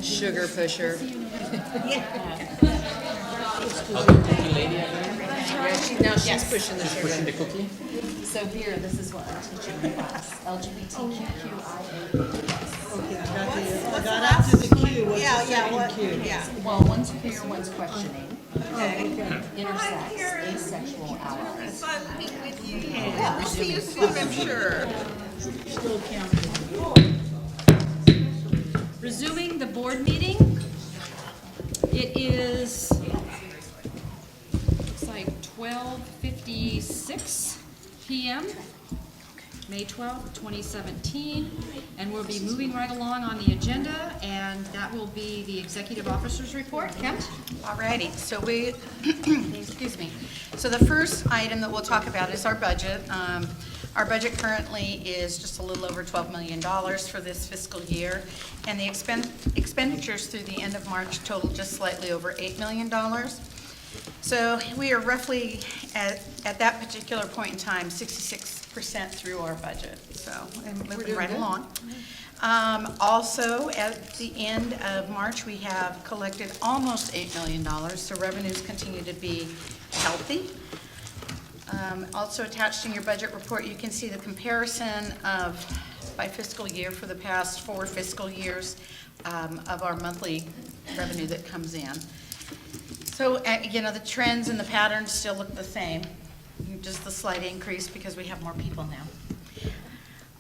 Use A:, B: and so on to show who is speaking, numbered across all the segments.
A: Sugar pusher. Now she's pushing the sugar.
B: Pushing the cookie?
C: So here, this is what we're teaching in class, LGBTQIA+.
D: Okay, I got after the Q, what's the second Q?
C: Well, one's queer, one's questioning. Intersex, asexual allies.
A: Yeah, we'll see you soon, I'm sure.
D: Still counting.
E: Resuming the board meeting. It is, looks like 12:56 p.m., May 12th, 2017, and we'll be moving right along on the agenda, and that will be the executive officer's report. Kent?
F: Alrighty, so excuse me. So the first item that we'll talk about is our budget. Our budget currently is just a little over $12 million for this fiscal year, and the expenditures through the end of March total just slightly over $8 million. So we are roughly at that particular point in time, 66% through our budget, so and moving right along. Also, at the end of March, we have collected almost $8 million, so revenues continue to be healthy. Also attached in your budget report, you can see the comparison by fiscal year for the past 4 fiscal years of our monthly revenue that comes in. So, the trends and the patterns still look the same, just the slight increase because we have more people now.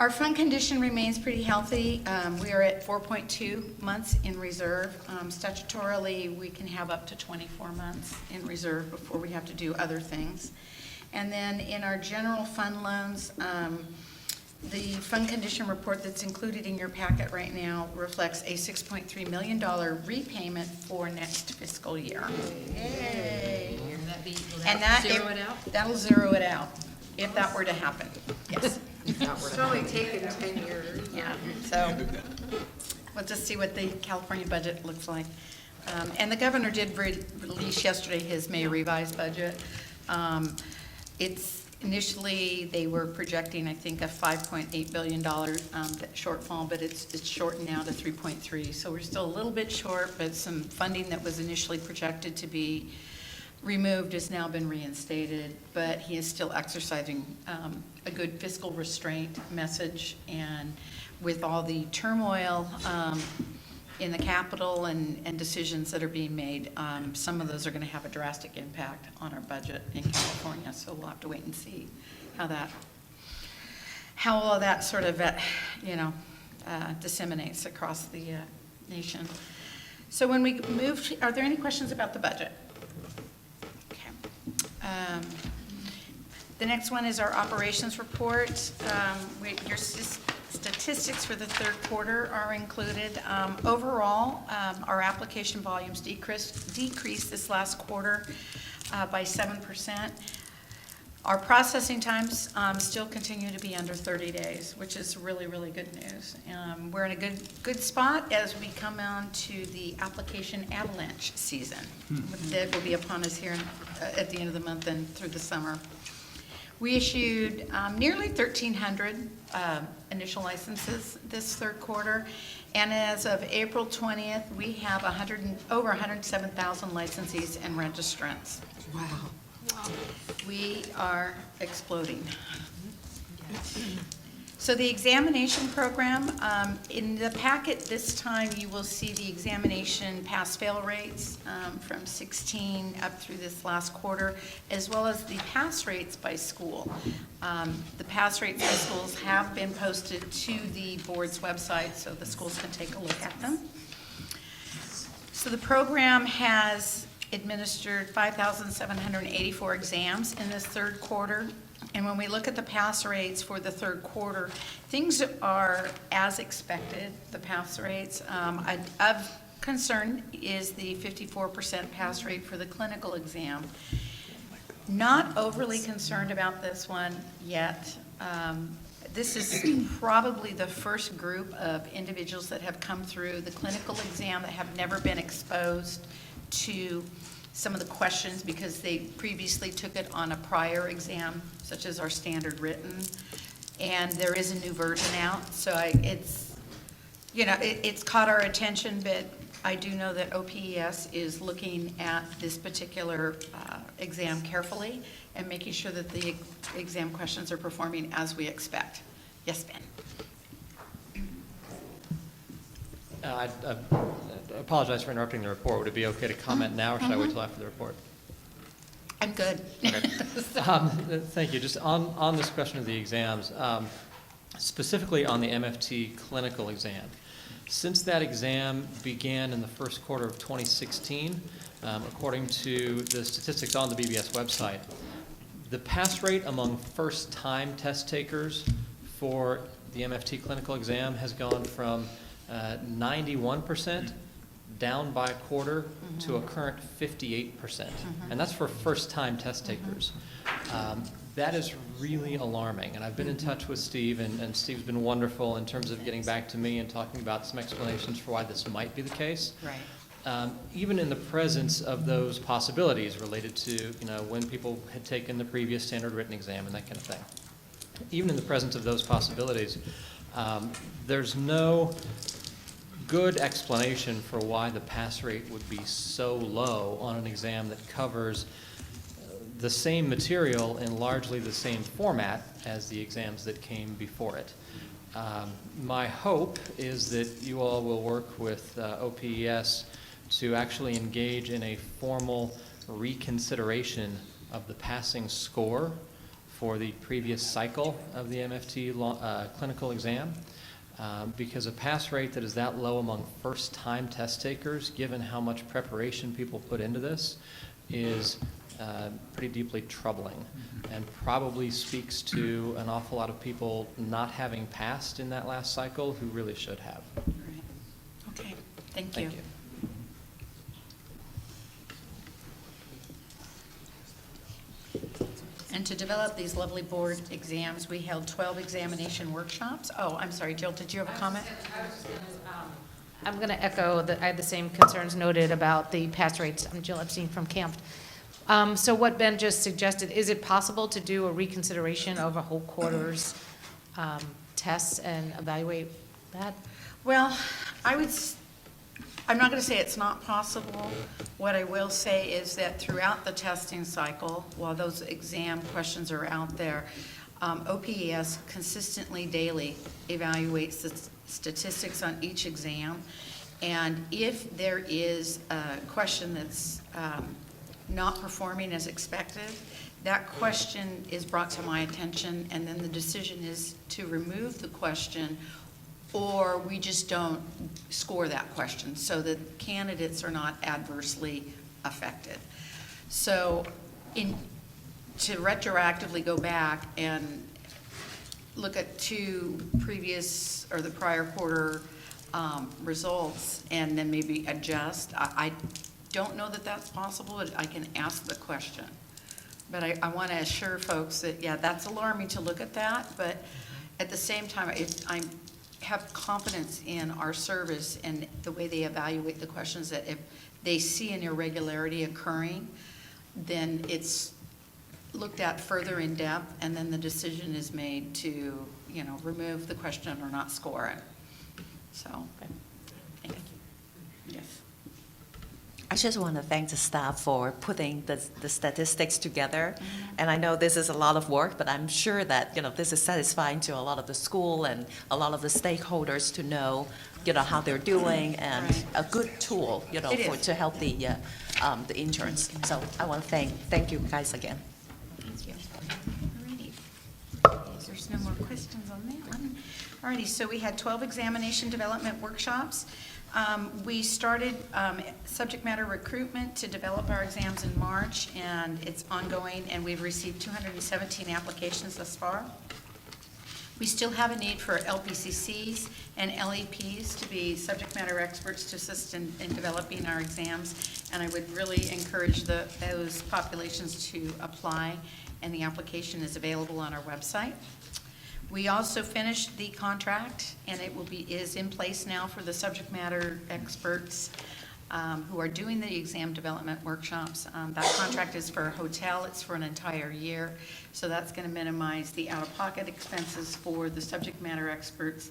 F: Our fund condition remains pretty healthy. We are at 4.2 months in reserve. Statutorily, we can have up to 24 months in reserve before we have to do other things. And then in our general fund loans, the fund condition report that's included in your packet right now reflects a $6.3 million repayment for next fiscal year. Yay!
E: Will that zero it out?
F: That'll zero it out, if that were to happen, yes.
A: It's only taken 10 years.
F: Yeah, so we'll just see what the California budget looks like. And the governor did release yesterday his May revised budget. It's initially, they were projecting, I think, a $5.8 billion shortfall, but it's shortened now to 3.3. So we're still a little bit short, but some funding that was initially projected to be removed has now been reinstated, but he is still exercising a good fiscal restraint message, and with all the turmoil in the Capitol and decisions that are being made, some of those are going to have a drastic impact on our budget in California, so we'll have to wait and see how all of that sort of disseminates across the nation. So when we move, are there any questions about the budget? The next one is our operations report. Your statistics for the third quarter are included. Overall, our application volumes decreased this last quarter by 7%. Our processing times still continue to be under 30 days, which is really, really good news. We're in a good spot as we come on to the application avalanche season that will be upon us here at the end of the month and through the summer. We issued nearly 1,300 initial licenses this third quarter, and as of April 20th, we have over 107,000 licensees and registrants.
A: Wow.
F: We are exploding. So the examination program, in the packet this time you will see the examination pass-fail rates from 16 up through this last quarter, as well as the pass rates by school. The pass rates by schools have been posted to the board's website so the schools can take a look at them. So the program has administered 5,784 exams in this third quarter. And when we look at the pass rates for the third quarter, things are as expected, the pass rates. Of concern is the 54% pass rate for the clinical exam. Not overly concerned about this one yet. This is probably the first group of individuals that have come through the clinical exam that have never been exposed to some of the questions because they previously took it on a prior exam, such as our standard written. And there is a new version out, so it's, it's caught our attention, but I do know that OPES is looking at this particular exam carefully and making sure that the exam questions are performing as we expect. Yes, Ben?
B: I apologize for interrupting the report. Would it be okay to comment now, or should I wait till after the report?
F: I'm good.
B: Okay. Thank you. Just on this question of the exams, specifically on the MFT Clinical Exam. Since that exam began in the first quarter of 2016, according to the statistics on the BBS website, the pass rate among first-time test takers for the MFT Clinical Exam has gone from 91% down by a quarter to a current 58%. And that's for first-time test takers. That is really alarming. And I've been in touch with Steve, and Steve's been wonderful in terms of getting back to me and talking about some explanations for why this might be the case.
F: Right.
B: Even in the presence of those possibilities related to, when people had taken the previous standard written exam and that kind of thing. Even in the presence of those possibilities, there's no good explanation for why the pass rate would be so low on an exam that covers the same material in largely the same format as the exams that came before it. My hope is that you all will work with OPES to actually engage in a formal reconsideration of the passing score for the previous cycle of the MFT clinical exam. Because a pass rate that is that low among first-time test takers, given how much preparation people put into this, is pretty deeply troubling, and probably speaks to an awful lot of people not having passed in that last cycle who really should have.
F: Right. Okay, thank you. And to develop these lovely board exams, we held 12 examination workshops. Oh, I'm sorry, Jill, did you have a comment?
C: I'm going to echo I had the same concerns noted about the pass rates. I'm Jill Epstein from CAMP. So what Ben just suggested, is it possible to do a reconsideration of a whole quarter's tests and evaluate that?
F: Well, I'm not going to say it's not possible. What I will say is that throughout the testing cycle, while those exam questions are out there, OPES consistently daily evaluates the statistics on each exam. And if there is a question that's not performing as expected, that question is brought to my attention, and then the decision is to remove the question, or we just don't score that question so that candidates are not adversely affected. So to retroactively go back and look at two previous or the prior quarter results and then maybe adjust, I don't know that that's possible, but I can ask the question. But I want to assure folks that, yeah, that's alarming to look at that, but at the same time, I have confidence in our service and the way they evaluate the questions, that if they see an irregularity occurring, then it's looked at further in depth, and then the decision is made to, remove the question or not score it. So, thank you. Yes.
G: I just want to thank the staff for putting the statistics together. And I know this is a lot of work, but I'm sure that, this is satisfying to a lot of the school and a lot of the stakeholders to know, how they're doing, and
F: Right.
G: a good tool, to help the interns. So I want to thank you guys again.
F: Thank you. Alrighty. There's no more questions on that one. Alrighty, so we had 12 examination development workshops. We started subject matter recruitment to develop our exams in March, and it's ongoing, and we've received 217 applications thus far. We still have a need for LPCCs and LEPs to be subject matter experts to assist in developing our exams, and I would really encourage those populations to apply, and the application is available on our website. We also finished the contract, and it is in place now for the subject matter experts who are doing the exam development workshops. That contract is for a hotel, it's for an entire year, so that's going to minimize the out-of-pocket expenses for the subject matter experts.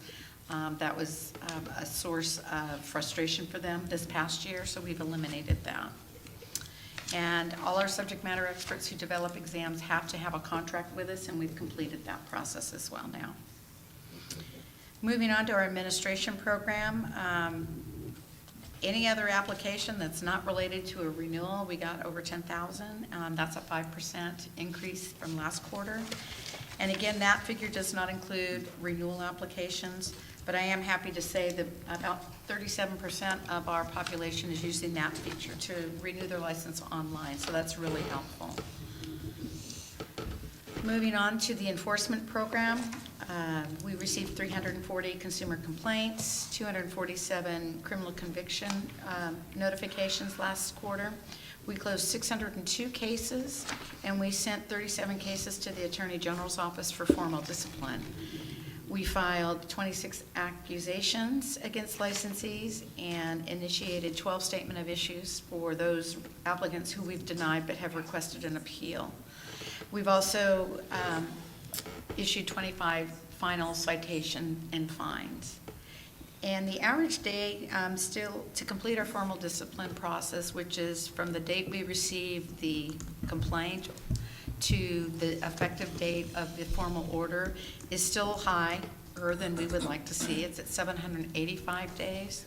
F: That was a source of frustration for them this past year, so we've eliminated that. And all our subject matter experts who develop exams have to have a contract with us, and we've completed that process as well now. Moving on to our administration program, any other application that's not related to a renewal, we got over 10,000. That's a 5% increase from last quarter. And again, that figure does not include renewal applications, but I am happy to say that about 37% of our population is using that feature to renew their license online, so that's really helpful. Moving on to the enforcement program, we received 340 consumer complaints, 247 criminal conviction notifications last quarter. We closed 602 cases, and we sent 37 cases to the Attorney General's office for formal discipline. We filed 26 accusations against licensees and initiated 12 statement of issues for those applicants who we've denied but have requested an appeal. We've also issued 25 final citation and fines. And the average day still to complete our formal discipline process, which is from the date we receive the complaint to the effective date of the formal order, is still higher than we would like to see. It's at 785 days.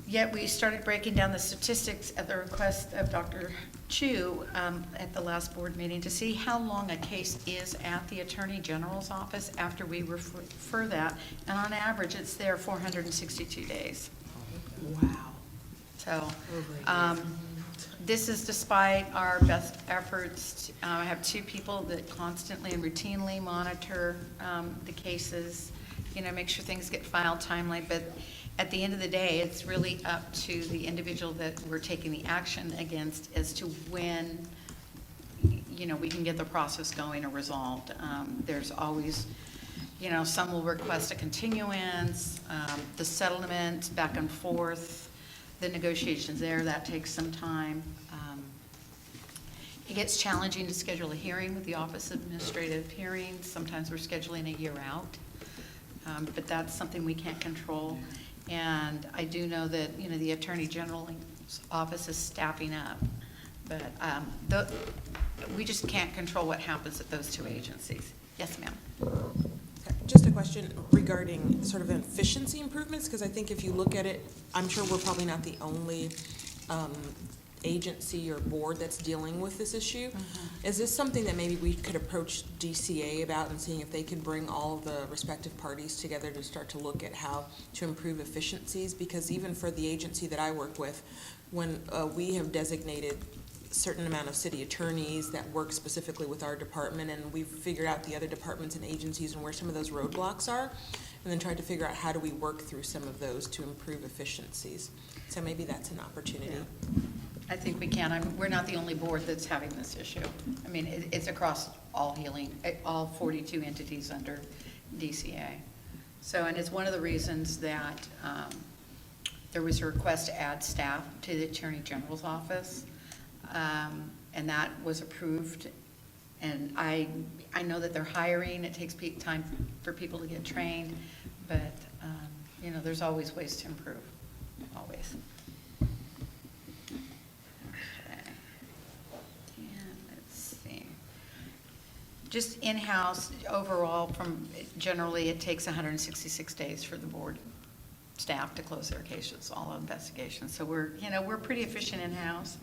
F: Yet we started breaking down the statistics at the request of Dr. Chu at the last board meeting to see how long a case is at the Attorney General's office after we refer that. And on average, it's there 462 days.
D: Wow.
F: So this is despite our best efforts. I have 2 people that constantly and routinely monitor the cases, make sure things get filed timely. But at the end of the day, it's really up to the individual that we're taking the action against as to when, we can get the process going or resolved. There's always, some will request a continuance, the settlement back and forth, the negotiations there, that takes some time. It gets challenging to schedule a hearing with the Office of Administrative Hearings. Sometimes we're scheduling a year out, but that's something we can't control. And I do know that, the Attorney General's office is staffing up, but we just can't control what happens at those 2 agencies. Yes, ma'am.
H: Just a question regarding sort of efficiency improvements, because I think if you look at it, I'm sure we're probably not the only agency or board that's dealing with this issue. Is this something that maybe we could approach DCA about and seeing if they could bring all of the respective parties together to start to look at how to improve efficiencies? Because even for the agency that I work with, when we have designated a certain amount of city attorneys that work specifically with our department, and we've figured out the other departments and agencies and where some of those roadblocks are, and then tried to figure out how do we work through some of those to improve efficiencies. So maybe that's an opportunity.
F: Yeah. I think we can. We're not the only board that's having this issue. I mean, it's across all 42 entities under DCA. So, and it's one of the reasons that there was a request to add staff to the Attorney General's office, and that was approved. And I know that they're hiring. It takes time for people to get trained, but there's always ways to improve, always. Just in-house, overall, generally, it takes 166 days for the board staff to close their cases, all investigations. So we're pretty efficient in-house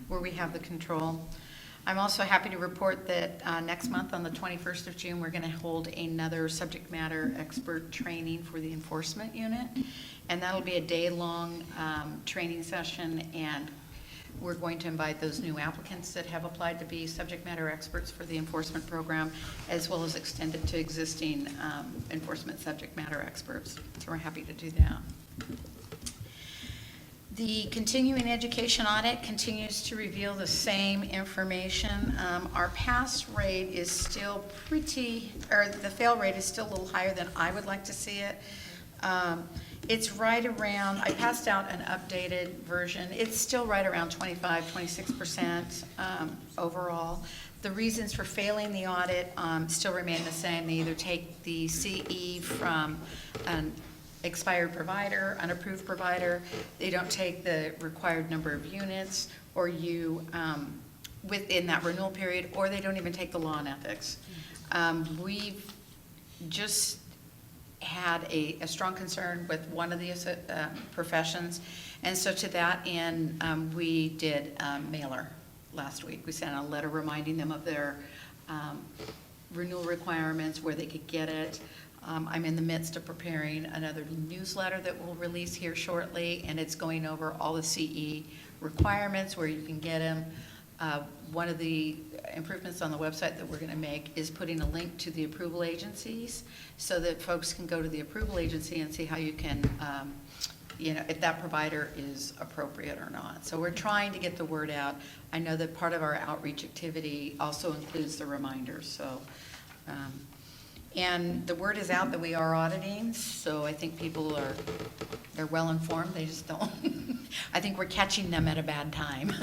F: where we have the control. I'm also happy to report that next month on the 21st of June, we're going to hold another subject matter expert training for the enforcement unit. And that'll be a day-long training session, and we're going to invite those new applicants that have applied to be subject matter experts for the enforcement program, as well as extend it to existing enforcement subject matter experts. So we're happy to do that. The continuing education audit continues to reveal the same information. Our pass rate is still the fail rate is still a little higher than I would like to see it. It's right around, I passed out an updated version. It's still right around 26% overall. The reasons for failing the audit still remain the same. They either take the CE from an expired provider, unapproved provider, they don't take the required number of units, or you, within that renewal period, or they don't even take the law and ethics. We've just had a strong concern with one of the professions, and so to that end, we did a mailer last week. We sent a letter reminding them of their renewal requirements, where they could get it. I'm in the midst of preparing another newsletter that we'll release here shortly, and it's going over all the CE requirements, where you can get them. One of the improvements on the website that we're going to make is putting a link to the approval agencies, so that folks can go to the approval agency and see how you can, if that provider is appropriate or not. So we're trying to get the word out. I know that part of our outreach activity also includes the reminders. So, and the word is out that we are auditing, so I think people they're well informed. They just don't. I think we're catching them at a bad time.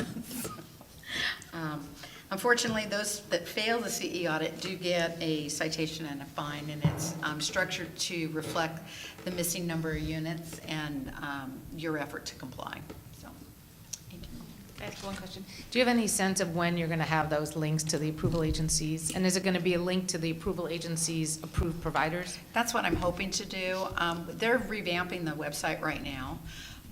F: Unfortunately, those that fail the CE audit do get a citation and a fine, and it's structured to reflect the missing number of units and your effort to comply. So, thank you.
C: I have one question. Do you have any sense of when you're going to have those links to the approval agencies? And is it going to be a link to the approval agencies' approved providers?
F: That's what I'm hoping to do. They're revamping the website right now.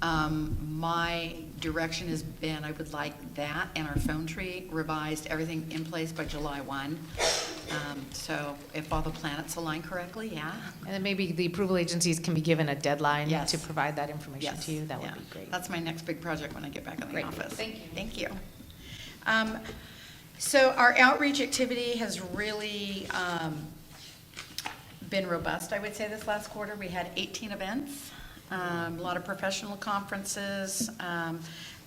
F: My direction has been, I would like that and our phone tree revised, everything in place by July 1. So if all the planets align correctly, yeah.
C: And then maybe the approval agencies can be given a deadline
F: Yes.
C: to provide that information
F: Yes.
C: to you. That
F: Yeah.
C: would be great.
F: That's my next big project when I get back in the
C: Great.
F: office.
C: Thank you.
F: Thank you. So our outreach activity has really been robust, I would say, this last quarter. We had 18 events. A lot of professional conferences,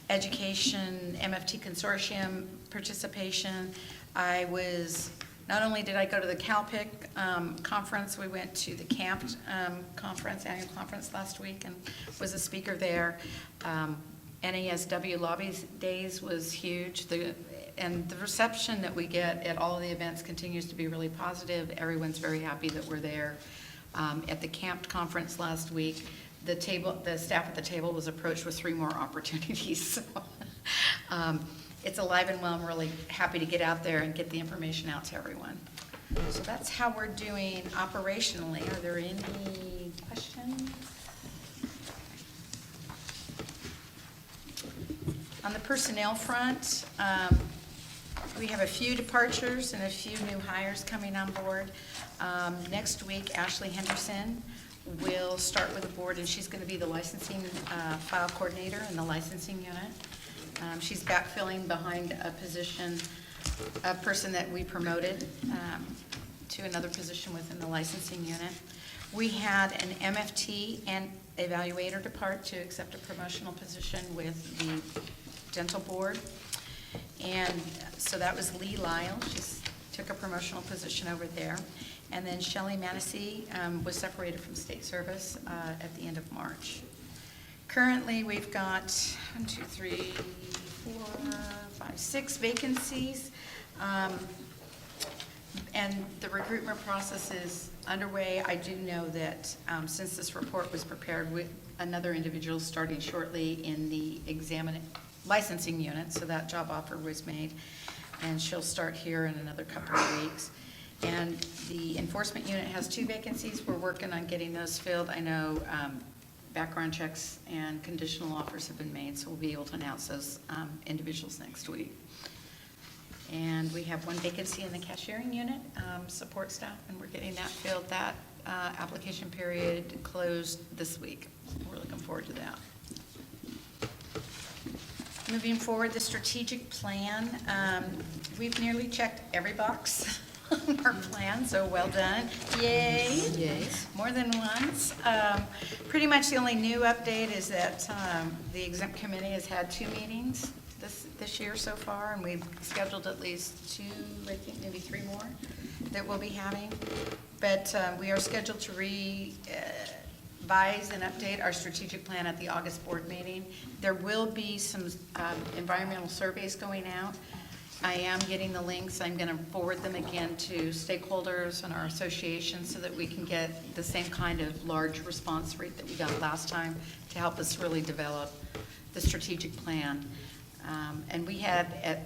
F: education, MFT consortium participation. Not only did I go to the CalPIC conference, we went to the CAMP annual conference last week and was a speaker there. NASW Lobby Days was huge. And the reception that we get at all of the events continues to be really positive. Everyone's very happy that we're there. At the CAMP conference last week, the staff at the table was approached with 3 more opportunities. So, it's alive and well. I'm really happy to get out there and get the information out to everyone. So that's how we're doing operationally. Are there any questions? On the personnel front, we have a few departures and a few new hires coming on board. Next week, Ashley Henderson will start with the board, and she's going to be the licensing file coordinator in the licensing unit. She's backfilling behind a person that we promoted to another position within the licensing unit. We had an MFT and evaluator depart to accept a promotional position with the dental board. And so that was Lee Lyle. She took a promotional position over there. And then Shelley Manessy was separated from state service at the end of March. Currently, we've got 6 vacancies. And the recruitment process is underway. I do know that since this report was prepared, with another individual starting shortly in the licensing unit, so that job offer was made, and she'll start here in another couple of weeks. And the enforcement unit has 2 vacancies. We're working on getting those filled. I know background checks and conditional offers have been made, so we'll be able to announce those individuals next week. And we have 1 vacancy in the cashiering unit, support staff, and we're getting that filled. That application period closed this week. We're looking forward to that. Moving forward, the strategic plan. We've nearly checked every box on our plan, so well done. Yay.
A: Yay.
F: More than once. Pretty much the only new update is that the exempt committee has had 2 meetings this year so far, and we've scheduled at least 2, I think maybe 3 more that we'll be having. But we are scheduled to advise and update our strategic plan at the August board meeting. There will be some environmental surveys going out. I am getting the links. I'm going to forward them again to stakeholders and our association so that we can get the same kind of large response rate that we got last time to help us really develop the strategic plan. And we had, at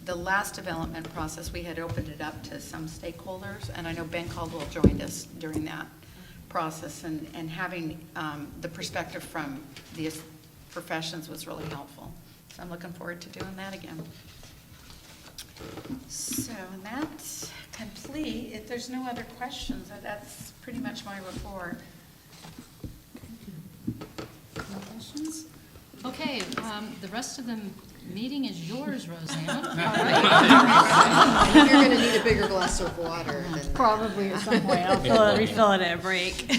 F: the last development process, we had opened it up to some stakeholders, and I know Ben Caldwell joined us during that process, and having the perspective from the professions was really helpful. So I'm looking forward to doing that again. So that's complete. If there's no other questions, that's pretty much my report.
E: No questions? Okay, the rest of the meeting is yours, Rosanna.
A: I think you're gonna need a bigger glass of water than.
I: Probably at some point. I'll refill it at a break.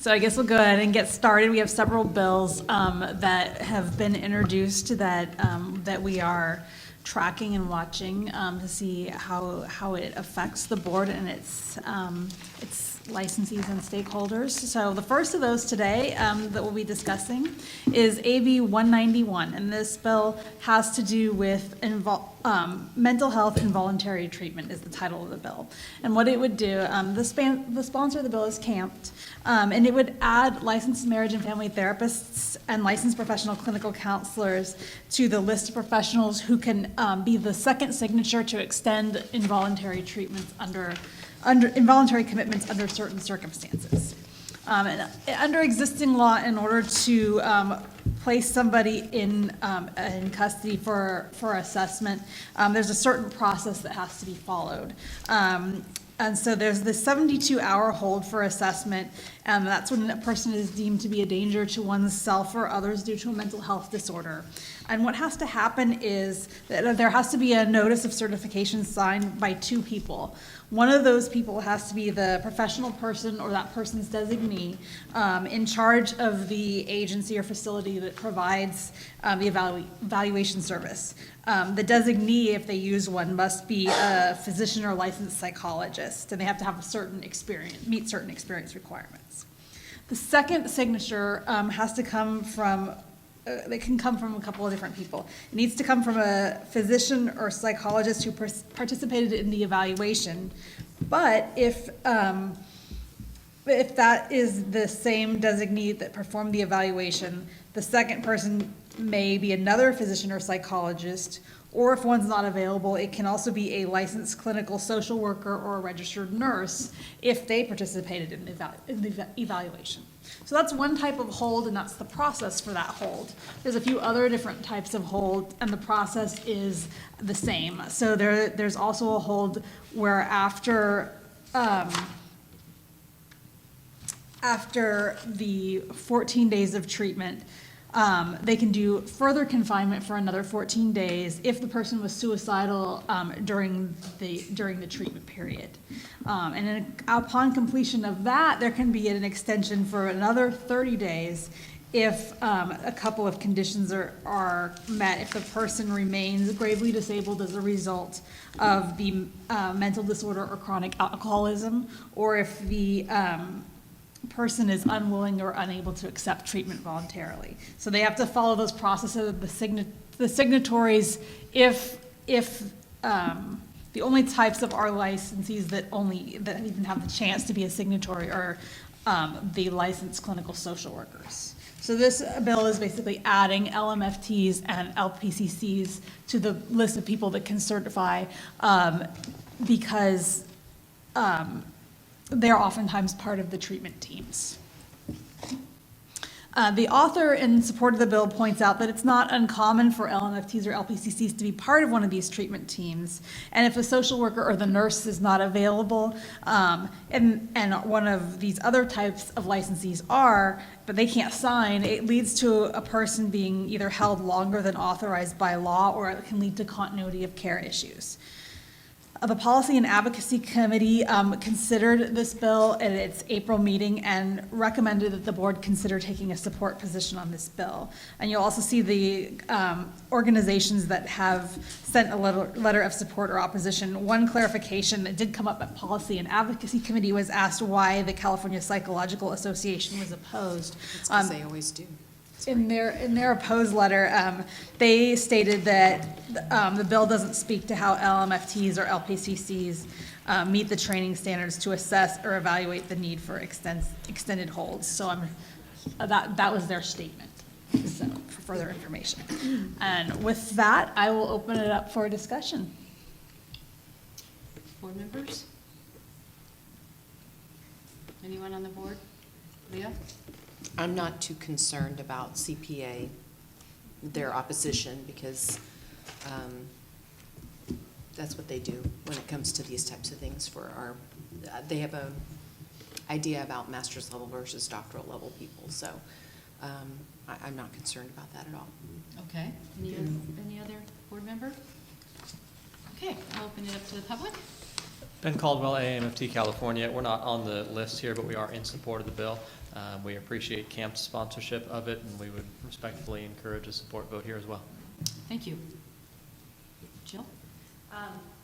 I: So I guess we'll go ahead and get started. We have several bills that have been introduced that we are tracking and watching to see how it affects the board and its licensees and stakeholders. So the first of those today that we'll be discussing is AB 191, and this bill has to do with mental health involuntary treatment is the title of the bill. And what it would do, the sponsor of the bill is CAMPT, and it would add licensed marriage and family therapists and licensed professional clinical counselors to the list of professionals who can be the second signature to extend involuntary treatments under involuntary commitments under certain circumstances. And under existing law, in order to place somebody in custody for assessment, there's a certain process that has to be followed. And so there's the 72-hour hold for assessment, and that's when a person is deemed to be a danger to oneself or others due to a mental health disorder. And what has to happen is that there has to be a notice of certification signed by two people. One of those people has to be the professional person or that person's designee in charge of the agency or facility that provides the evaluation service. The designee, if they use one, must be a physician or licensed psychologist, and they have to have a certain experience, meet certain experience requirements. The second signature has to come from they can come from a couple of different people. It needs to come from a physician or psychologist who participated in the evaluation. But if that is the same designee that performed the evaluation, the second person may be another physician or psychologist, or if one's not available, it can also be a licensed clinical social worker or a registered nurse if they participated in the evaluation. So that's one type of hold, and that's the process for that hold. There's a few other different types of hold, and the process is the same. So there's also a hold where after the 14 days of treatment, they can do further confinement for another 14 days if the person was suicidal during the treatment period. And then upon completion of that, there can be an extension for another 30 days if a couple of conditions are met, if the person remains gravely disabled as a result of the mental disorder or chronic alcoholism, or if the person is unwilling or unable to accept treatment voluntarily. So they have to follow those processes. The signatories, if the only types of our licensees that even have the chance to be a signatory are the licensed clinical social workers. So this bill is basically adding LMFTs and LPCCs to the list of people that can certify because they're oftentimes part of the treatment teams. The author in support of the bill points out that it's not uncommon for LMFTs or LPCCs to be part of one of these treatment teams. And if a social worker or the nurse is not available, and one of these other types of licensees are, but they can't sign, it leads to a person being either held longer than authorized by law, or it can lead to continuity of care issues. The Policy and Advocacy Committee considered this bill at its April meeting and recommended that the board consider taking a support position on this bill. And you'll also see the organizations that have sent a letter of support or opposition. One clarification that did come up at Policy and Advocacy Committee was asked why the California Psychological Association was opposed.
A: It's because they always do.
I: In their opposed letter, they stated that the bill doesn't speak to how LMFTs or LPCCs meet the training standards to assess or evaluate the need for extended holds. So that was their statement, so, for further information. And with that, I will open it up for discussion.
E: Board members? Anyone on the board? Leah?
A: I'm not too concerned about CPA, their opposition, because that's what they do when it comes to these types of things for our, they have a idea about master's level versus doctoral level people, so I'm not concerned about that at all.
E: Okay. Any other board member? Okay, I'll open it up to the public.
B: Ben Caldwell, MFT California. We're not on the list here, but we are in support of the bill. We appreciate CAMP's sponsorship of it, and we would respectfully encourage a support vote here as well.
E: Thank you. Jill?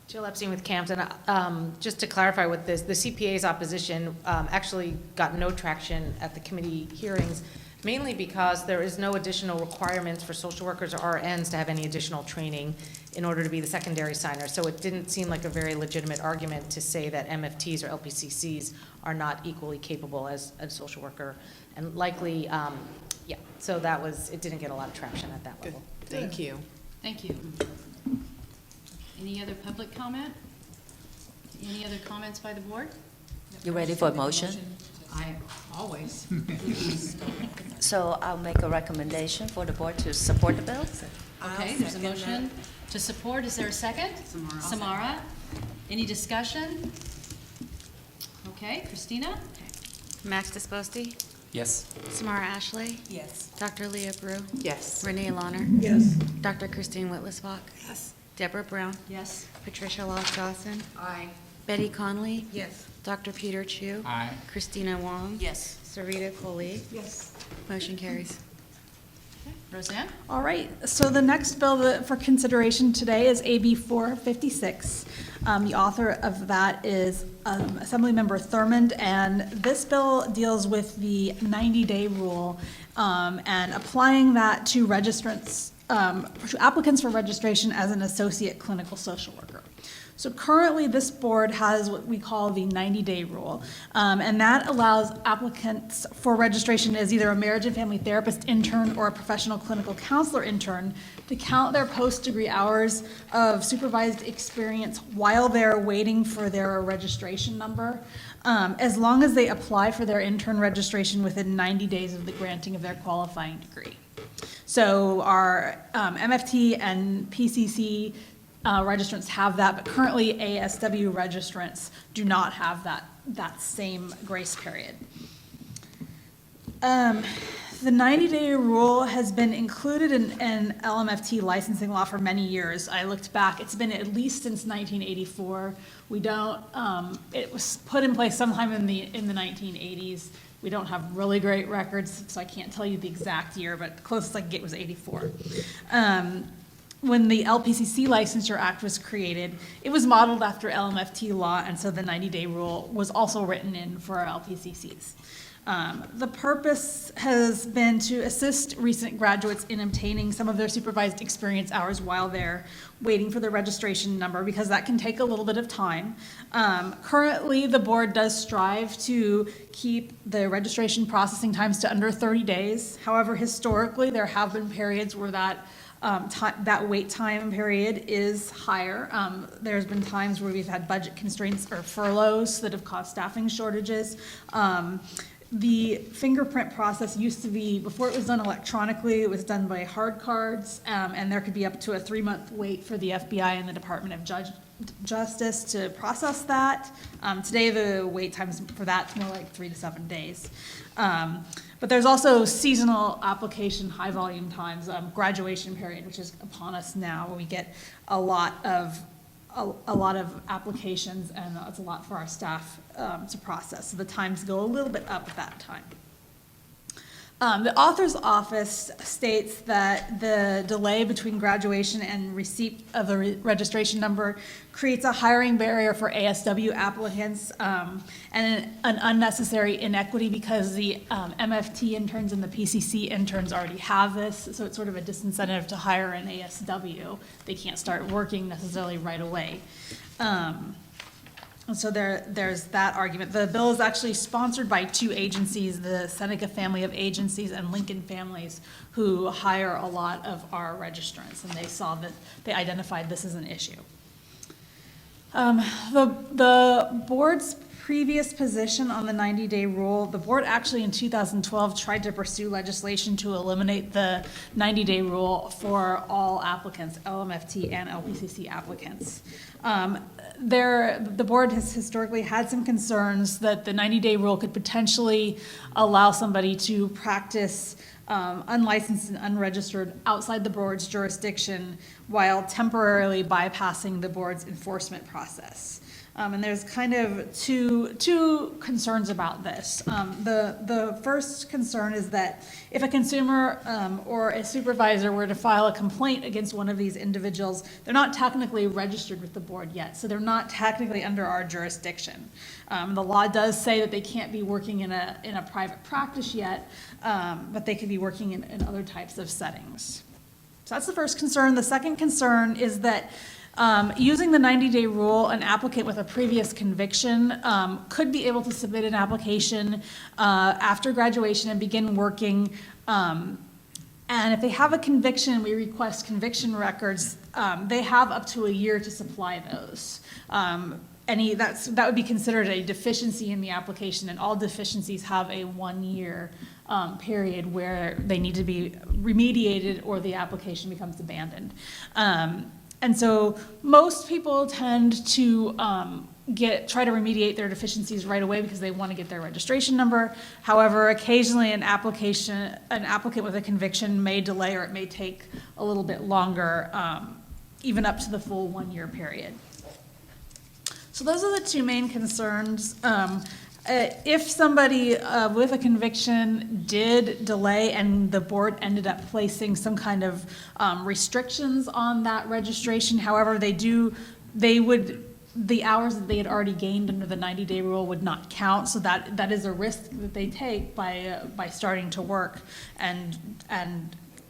C: Jill Epstein with CAMPS, and just to clarify with this, the CPA's opposition actually got no traction at the committee hearings, mainly because there is no additional requirements for social workers or RNs to have any additional training in order to be the secondary signer. So it didn't seem like a very legitimate argument to say that MFTs or LPCCs are not equally capable as a social worker. And likely, yeah, so that was, it didn't get a lot of traction at that level.
A: Thank you.
E: Thank you. Any other public comment? Any other comments by the board?
G: You ready for a motion?
E: I always.
G: So I'll make a recommendation for the board to support the bill.
E: Okay, there's a motion to support. Is there a second? Samara. Any discussion? Okay, Christina?
J: Max Disposti,
K: Yes.
J: Samara Ashley,
F: Yes.
J: Dr. Leah Brew,
A: Yes.
J: Renee Launer,
D: Yes.
J: Dr. Christine Whitlisbach,
F: Yes.
J: Deborah Brown,
E: Yes.
J: Patricia Loss Dawson,
F: Aye.
J: Betty Conley,
F: Yes.
J: Dr. Peter Chu,
K: Aye.
J: Christina Wong,
F: Yes.
J: Sarita Coley.
F: Yes.
J: Motion carries.
E: Roseanne?
I: All right, so the next bill for consideration today is AB 456. The author of that is Assemblymember Thurman, and this bill deals with the 90-day rule and applying that to registrants, to applicants for registration as an associate clinical social worker. So currently, this board has what we call the 90-day rule, and that allows applicants for registration as either a marriage and family therapist intern or a professional clinical counselor intern to count their post-degree hours of supervised experience while they're waiting for their registration number, as long as they apply for their intern registration within 90 days of the granting of their qualifying degree. So our MFT and PCC registrants have that, but currently ASW registrants do not have that same grace period. The 90-day rule has been included in LMFT licensing law for many years. I looked back, it's been at least since 1984. We don't, it was put in place sometime in the 1980s. We don't have really great records, so I can't tell you the exact year, but the closest I could get was 84. When the LPCC Licensure Act was created, it was modeled after LMFT law, and so the 90-day rule was also written in for our LPCCs. The purpose has been to assist recent graduates in obtaining some of their supervised experience hours while they're waiting for their registration number, because that can take a little bit of time. Currently, the board does strive to keep the registration processing times to under 30 days. However, historically, there have been periods where that wait time period is higher. There's been times where we've had budget constraints or furloughs that have caused staffing shortages. The fingerprint process used to be, before it was done electronically, it was done by hard cards, and there could be up to a 3-month wait for the FBI and the Department of Justice to process that. Today, the wait times for that's more like 3 to 7 days. But there's also seasonal application, high volume times, graduation period, which is upon us now, where we get a lot of a lot of applications, and it's a lot for our staff to process. So the times go a little bit up at that time. The author's office states that the delay between graduation and receipt of the registration number creates a hiring barrier for ASW applicants and an unnecessary inequity because the MFT interns and the PCC interns already have this, so it's sort of a disincentive to hire an ASW. They can't start working necessarily right away. And so there's that argument. The bill is actually sponsored by two agencies, the Seneca family of agencies and Lincoln Families, who hire a lot of our registrants, and they identified this as an issue. The board's previous position on the 90-day rule, the board actually in 2012 tried to pursue legislation to eliminate the 90-day rule for all applicants, LMFT and LPCC applicants. The board has historically had some concerns that the 90-day rule could potentially allow somebody to practice unlicensed and unregistered outside the board's jurisdiction while temporarily bypassing the board's enforcement process. And there's kind of two concerns about this. The first concern is that if a consumer or a supervisor were to file a complaint against one of these individuals, they're not technically registered with the board yet, so they're not technically under our jurisdiction. The law does say that they can't be working in a private practice yet, but they could be working in other types of settings. So that's the first concern. The second concern is that using the 90-day rule, an applicant with a previous conviction could be able to submit an application after graduation and begin working. And if they have a conviction, we request conviction records. They have up to a year to supply those. That would be considered a deficiency in the application, and all deficiencies have a 1-year period where they need to be remediated or the application becomes abandoned. And so most people tend to try to remediate their deficiencies right away because they want to get their registration number. However, occasionally an applicant with a conviction may delay, or it may take a little bit longer, even up to the full 1-year period. So those are the two main concerns. If somebody with a conviction did delay and the board ended up placing some kind of restrictions on that registration, however, the hours that they had already gained under the 90-day rule would not count. So that is a risk that they take by starting to work and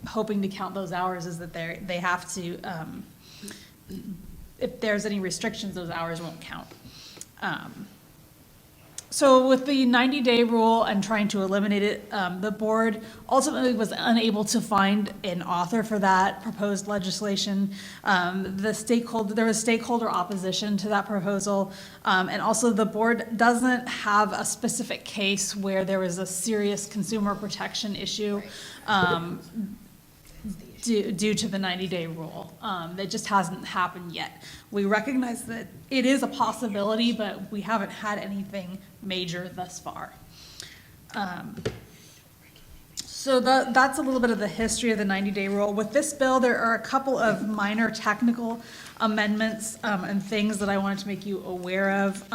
I: hoping to count those hours, is that they have to, if there's any restrictions, those hours won't count. So with the 90-day rule and trying to eliminate it, the board ultimately was unable to find an author for that proposed legislation. There was stakeholder opposition to that proposal, and also the board doesn't have a specific case where there was a serious consumer protection issue due to the 90-day rule. That just hasn't happened yet. We recognize that it is a possibility, but we haven't had anything major thus far. So that's a little bit of the history of the 90-day rule. With this bill, there are a couple of minor technical amendments and things that I wanted to make you aware of.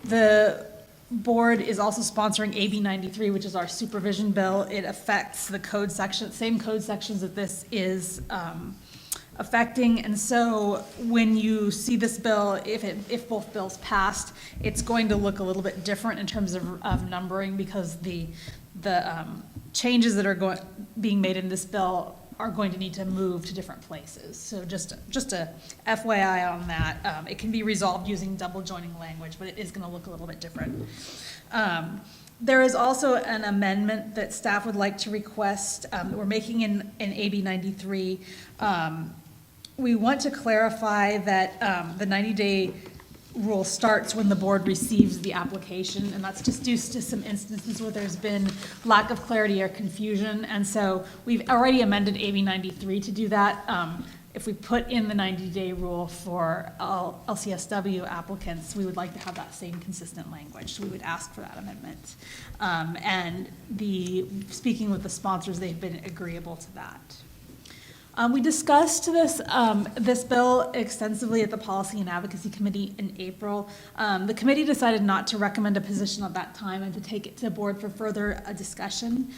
I: The board is also sponsoring AB 93, which is our supervision bill. It affects the code section, same code sections that this is affecting. And so when you see this bill, if both bills passed, it's going to look a little bit different in terms of numbering, because the changes that are being made in this bill are going to need to move to different places. So just a FYI on that. It can be resolved using double joining language, but it is going to look a little bit different. There is also an amendment that staff would like to request that we're making in AB 93. We want to clarify that the 90-day rule starts when the board receives the application, and that's just due to some instances where there's been lack of clarity or confusion. And so we've already amended AB 93 to do that. If we put in the 90-day rule for LCSW applicants, we would like to have that same consistent language, so we would ask for that amendment. And speaking with the sponsors, they've been agreeable to that. We discussed this bill extensively at the Policy and Advocacy Committee in April. The committee decided not to recommend a position at that time and to take it to the board for further discussion.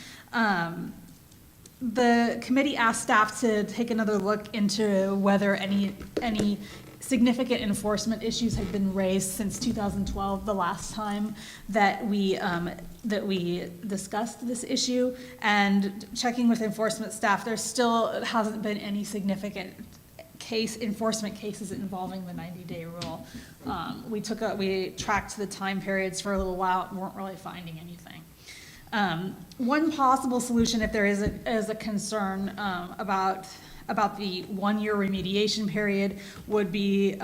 I: The committee asked staff to take another look into whether any significant enforcement issues had been raised since 2012, the last time that we discussed this issue. And checking with enforcement staff, there still hasn't been any significant enforcement cases involving the 90-day rule. We tracked the time periods for a little while and weren't really finding anything. One possible solution, if there is a concern about the 1-year remediation period, would be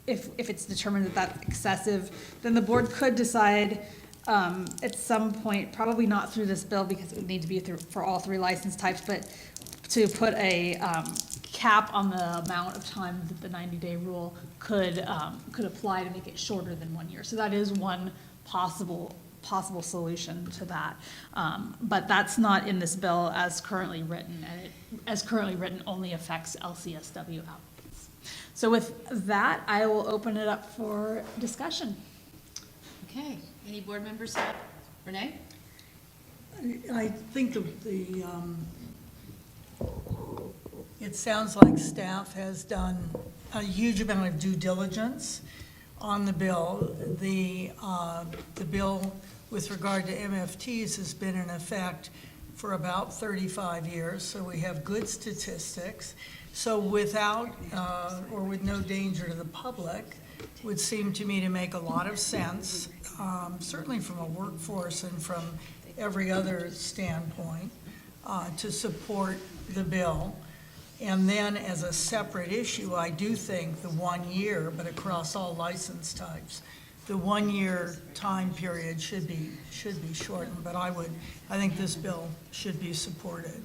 I: if it's determined that that's excessive, then the board could decide at some point, probably not through this bill because it would need to be for all 3 license types, but to put a cap on the amount of time that the 90-day rule could apply to make it shorter than 1 year. So that is one possible solution to that. But that's not in this bill as currently written, and it, as currently written, only affects LCSW applicants. So with that, I will open it up for discussion.
E: Okay, any board members have? Renee?
D: I think it sounds like staff has done a huge amount of due diligence on the bill. The bill with regard to MFTs has been in effect for about 35 years, so we have good statistics. So without or with no danger to the public, would seem to me to make a lot of sense, certainly from a workforce and from every other standpoint, to support the bill. And then as a separate issue, I do think the 1 year, but across all license types, the 1 year time period should be shortened, but I think this bill should be supported.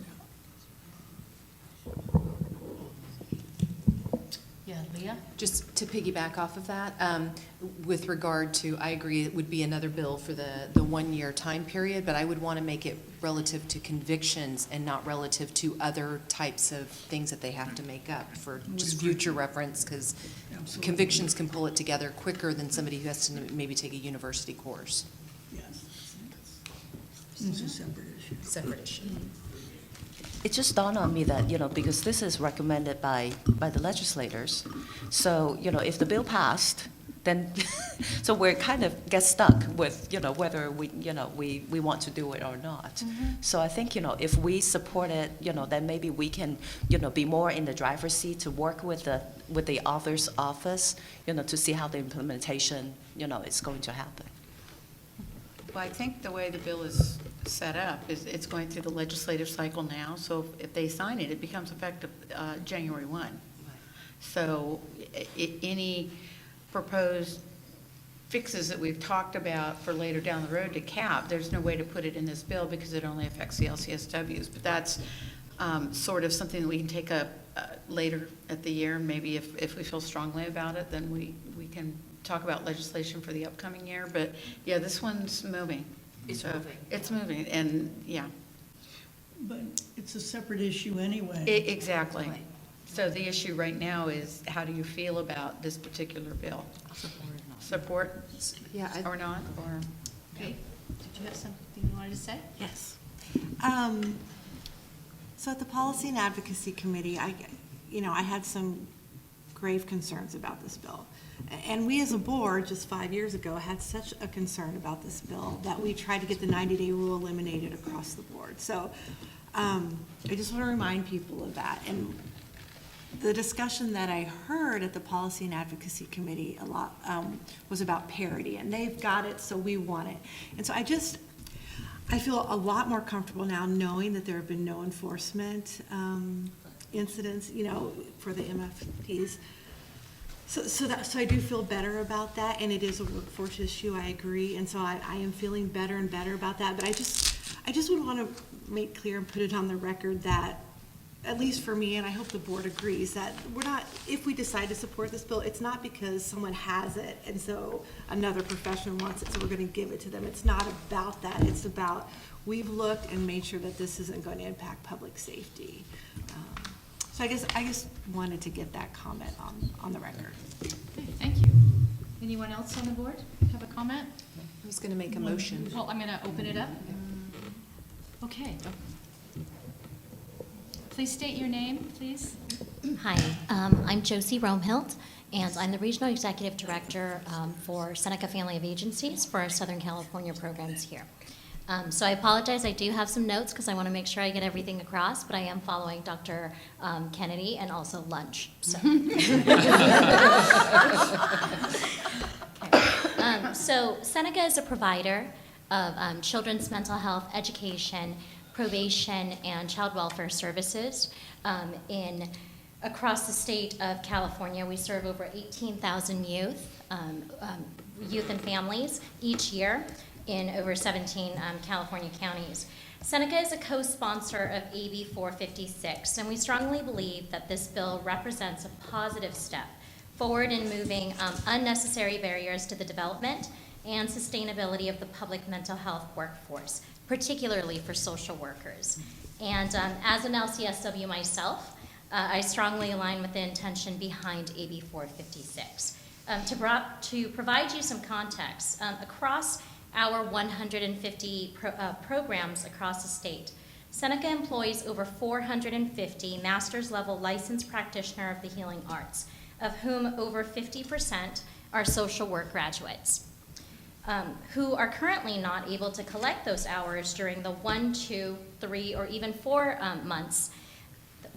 C: Yeah, Leah?
A: Just to piggyback off of that, with regard to, I agree, it would be another bill for the 1 year time period, but I would want to make it relative to convictions and not relative to other types of things that they have to make up for just future reference, because convictions can pull it together quicker than somebody who has to maybe take a university course.
D: Yes. It's a separate issue.
A: Separate issue.
G: It just dawned on me that, because this is recommended by the legislators, so, if the bill passed, then, so we're kind of get stuck with, whether we want to do it or not.
C: Mm-hmm.
G: So I think, if we support it, then maybe we can, be more in the driver's seat to work with the author's office, to see how the implementation, is going to happen.
F: Well, I think the way the bill is set up is it's going through the legislative cycle now, so if they sign it, it becomes effective January 1. So any proposed fixes that we've talked about for later down the road to CAP, there's no way to put it in this bill because it only affects the LCSWs. But that's sort of something that we can take up later at the year. Maybe if we feel strongly about it, then we can talk about legislation for the upcoming year. But yeah, this one's moving.
G: It's moving.
F: It's moving, and yeah.
D: But it's a separate issue anyway.
F: Exactly. So the issue right now is, how do you feel about this particular bill? Support?
A: Yeah,
F: Or not, or?
E: Okay, did you have something you wanted to say?
K: Yes. So at the Policy and Advocacy Committee, I had some grave concerns about this bill. And we as a board, just 5 years ago, had such a concern about this bill that we tried to get the 90-day rule eliminated across the board. So I just want to remind people of that. And the discussion that I heard at the Policy and Advocacy Committee a lot was about parity, and they've got it, so we want it. And so I feel a lot more comfortable now knowing that there have been no enforcement incidents, for the MFTs. So I do feel better about that, and it is a workforce issue, I agree, and so I am feeling better and better about that. But I just would want to make clear and put it on the record that at least for me, and I hope the board agrees, that we're not, if we decide to support this bill, it's not because someone has it and so another profession wants it, so we're going to give it to them. It's not about that. It's about, we've looked and made sure that this isn't going to impact public safety. So I just wanted to get that comment on the record.
E: Okay, thank you. Anyone else on the board have a comment?
A: I was going to make a motion.
E: Well, I'm going to open it up. Okay. Please state your name, please.
L: Hi, I'm Josie Hilt, and I'm the Regional Executive Director for Seneca Family of Agencies for our Southern California programs here. So I apologize, I do have some notes because I want to make sure I get everything across, but I am following Dr. Kennedy and also lunch. So. So Seneca is a provider of children's mental health education, probation, and child welfare services across the state of California. We serve over 18,000 youth and families each year in over 17 California counties. Seneca is a co-sponsor of AB 456, and we strongly believe that this bill represents a positive step forward in moving unnecessary barriers to the development and sustainability of the public mental health workforce, particularly for social workers. And as an LCSW myself, I strongly align with the intention behind AB 456. To provide you some context, across our 150 programs across the state, Seneca employs over 450 master's level licensed practitioner of the healing arts, of whom over 50% are social work graduates, who are currently not able to collect those hours during the 1, 2, 3, or even 4 months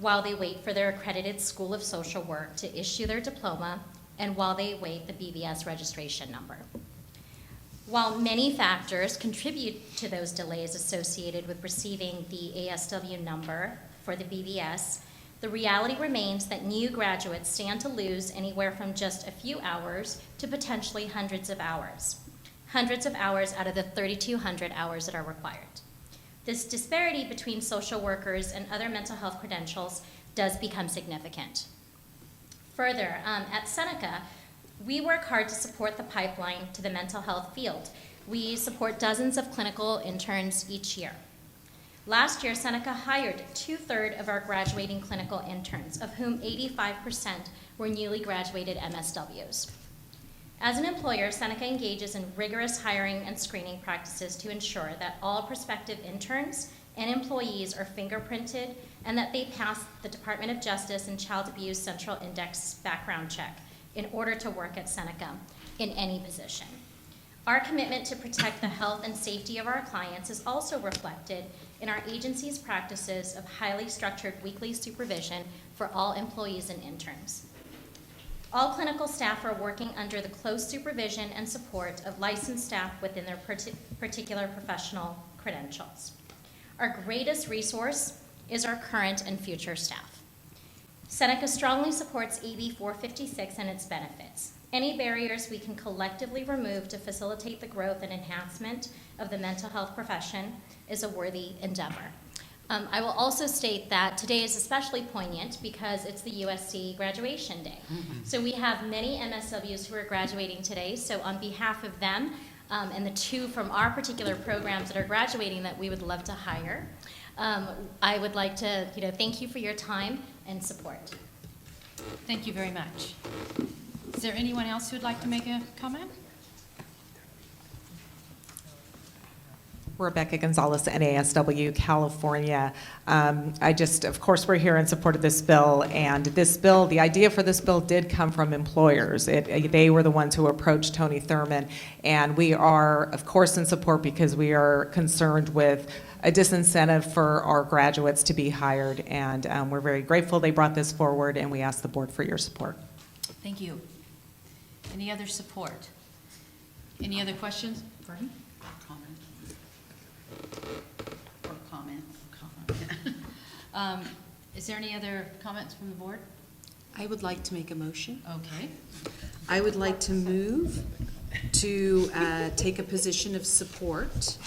L: while they wait for their accredited School of Social Work to issue their diploma and while they await the BBS registration number. While many factors contribute to those delays associated with receiving the ASW number for the BBS, the reality remains that new graduates stand to lose anywhere from just a few hours to potentially hundreds of hours out of the 3,200 hours that are required. This disparity between social workers and other mental health credentials does become significant. Further, at Seneca, we work hard to support the pipeline to the mental health field. We support dozens of clinical interns each year. Last year, Seneca hired 2/3 of our graduating clinical interns, of whom 85% were newly graduated MSWs. As an employer, Seneca engages in rigorous hiring and screening practices to ensure that all prospective interns and employees are fingerprinted and that they pass the Department of Justice and Child Abuse Central Index background check in order to work at Seneca in any position. Our commitment to protect the health and safety of our clients is also reflected in our agency's practices of highly structured weekly supervision for all employees and interns. All clinical staff are working under the close supervision and support of licensed staff within their particular professional credentials. Our greatest resource is our current and future staff. Seneca strongly supports AB 456 and its benefits. Any barriers we can collectively remove to facilitate the growth and enhancement of the mental health profession is a worthy endeavor. I will also state that today is especially poignant because it's the USC graduation day. So we have many MSWs who are graduating today. So on behalf of them and the 2 from our particular programs that are graduating that we would love to hire, I would like to thank you for your time and support.
E: Thank you very much. Is there anyone else who would like to make a comment?
M: Rebecca Gonzalez, NASW, California. Of course, we're here in support of this bill, and this bill, the idea for this bill did come from employers. They were the ones who approached Tony Thurman, and we are, of course, in support because we are concerned with a disincentive for our graduates to be hired, and we're very grateful they brought this forward, and we ask the board for your support.
E: Thank you. Any other support? Any other questions? Pardon? Is there any other comments from the board?
A: I would like to make a motion.
E: Okay.
A: I would like to move to take a position of support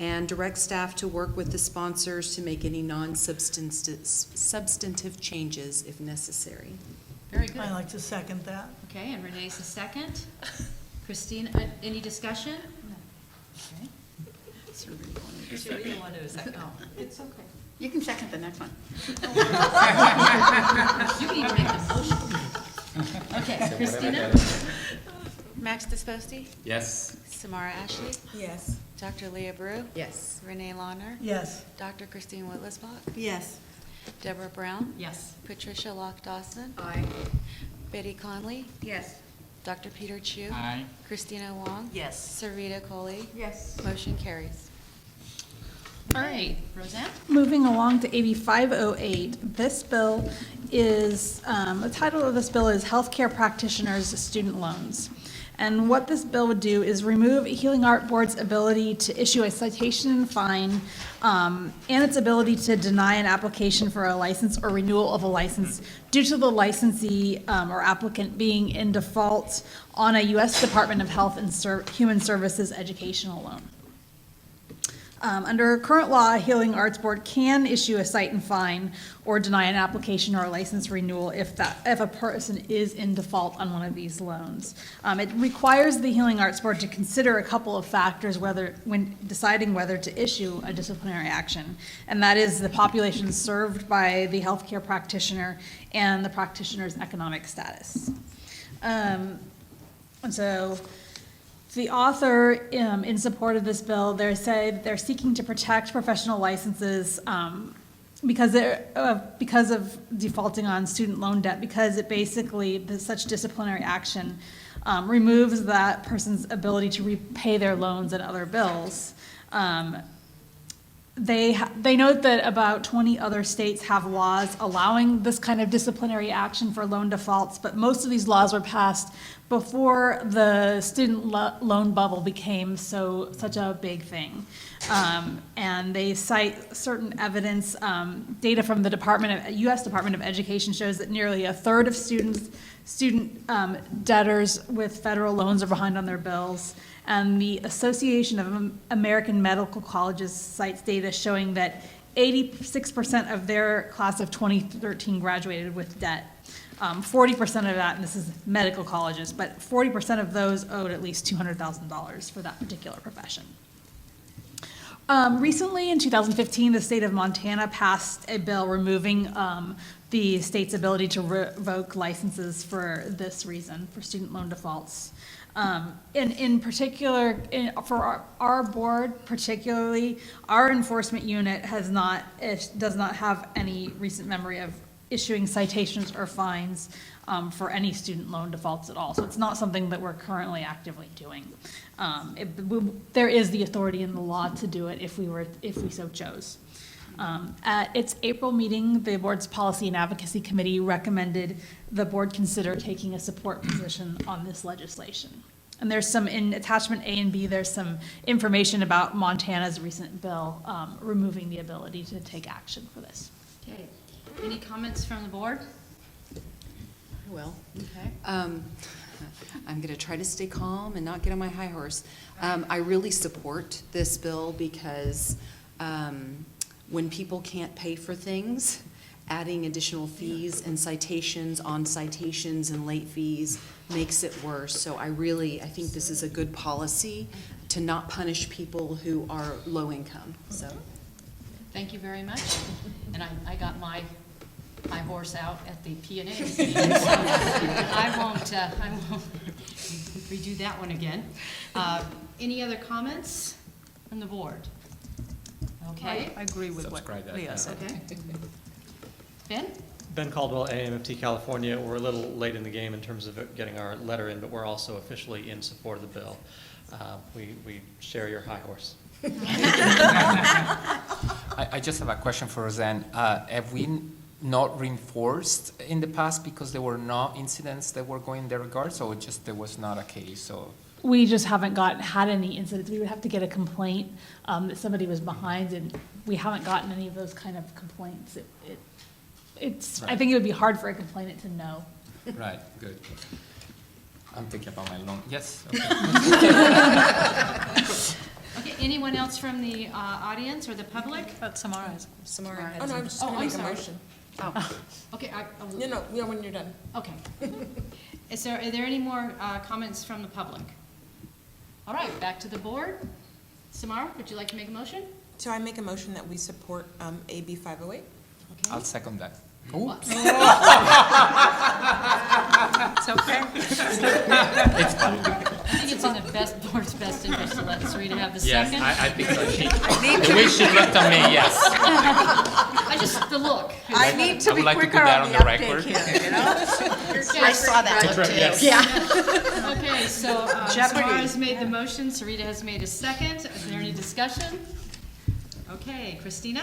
A: and direct staff to work with the sponsors to make any non-substantive changes if necessary.
E: Very good.
D: I like to second that.
E: Okay, and Renee's the second. Christine, any discussion? Okay.
F: It's okay. You can second the next one.
E: You can even make the motion. Okay, Christina?
J: Max Disposti,
H: Yes.
J: Samara Ashley,
H: Yes.
J: Dr. Leah Brew,
A: Yes.
J: Renee Launer,
D: Yes.
J: Dr. Christine Whitlisbach,
K: Yes.
J: Deborah Brown,
E: Yes.
J: Patricia Lock-Dawson,
E: Aye.
J: Betty Conley,
F: Yes.
J: Dr. Peter Chu,
H: Aye.
J: Christina Wong,
K: Yes.
J: Sarita Coley,
F: Yes.
J: motion carries.
E: All right, Roseanne?
I: Moving along to AB 508, this bill is, the title of this bill is Healthcare Practitioners Student Loans. And what this bill would do is remove Healing Art Board's ability to issue a citation and fine, and its ability to deny an application for a license or renewal of a license due to the licensee or applicant being in default on a U.S. Department of Health and Human Services educational loan. Under current law, a Healing Arts Board can issue a cite and fine or deny an application or a license renewal if a person is in default on one of these loans. It requires the Healing Arts Board to consider a couple of factors when deciding whether to issue a disciplinary action, and that is the population served by the healthcare practitioner and the practitioner's economic status. And so, the author, in support of this bill, they say that they're seeking to protect professional licenses because of defaulting on student loan debt, because it basically, such disciplinary action removes that person's ability to repay their loans and other bills. They note that about 20 other states have laws allowing this kind of disciplinary action for loan defaults, but most of these laws were passed before the student loan bubble became such a big thing. And they cite certain evidence, data from the U.S. Department of Education shows that nearly a third of student debtors with federal loans are behind on their bills. And the Association of American Medical Colleges cites data showing that 86% of their class of 2013 graduated with debt. 40% of that, and this is medical colleges, but 40% of those owed at least $200,000 for that particular profession. Recently, in 2015, the state of Montana passed a bill removing the state's ability to revoke licenses for this reason, for student loan defaults. In particular, for our board particularly, our enforcement unit does not have any recent memory of issuing citations or fines for any student loan defaults at all. So it's not something that we're currently actively doing. There is the authority in the law to do it if we so chose. At its April meeting, the board's Policy and Advocacy Committee recommended the board consider taking a support position on this legislation. And there's some, in attachment A and B, there's some information about Montana's recent bill removing the ability to take action for this.
E: Okay. Any comments from the board?
A: Well,
E: Okay.
A: I'm going to try to stay calm and not get on my high horse. I really support this bill because when people can't pay for things, adding additional fees and citations on citations and late fees makes it worse. So I think this is a good policy to not punish people who are low income, so.
E: Thank you very much. And I got my horse out at the P&A meeting, so I won't redo that one again. Any other comments from the board? Okay.
K: I agree with what Leah said.
E: Okay. Ben?
B: Ben Caldwell, MFT California. We're a little late in the game in terms of getting our letter in, but we're also officially in support of the bill. We share your high horse.
N: I just have a question for Roseanne. Have we not reinforced in the past because there were no incidents that were going in their regards, or just there was not a case? Or
I: We just haven't had any incidents. We would have to get a complaint that somebody was behind, and we haven't gotten any of those kind of complaints. It's.
N: Right.
I: I think it would be hard for a complainant to know.
N: Right, good. I'm thinking about my loan. Yes.
E: Okay, anyone else from the audience or the public?
I: But Samara has.
H: Samara. Oh, no, I'm just
E: Oh,
H: gonna
E: I'm
H: make a
E: sorry.
H: motion.
E: Oh, okay,
H: No, yeah, when you're done.
E: okay. Are there any more comments from the public? All right, back to the board. Samara, would you like to make a motion?
H: So I make a motion that we support AB 508.
N: I'll second that.
E: Oops.
C: It's okay.
N: It's fine.
E: I think it's in the board's best interest to let Sarita have the
N: Yes,
E: second.
N: I think so. The way she looked at me, yes.
E: The look.
K: I need
N: I
K: to be
N: would like to put
K: quicker
N: that
K: on
N: on
K: the
N: the
K: uptake
N: record.
K: here, you know?
F: I saw that look too.
N: Yes.
F: Yeah.
E: Okay, so
K: Jeopardy.
E: Samara has made the motion, Sarita has made a second. Is there any discussion? Okay, Christina?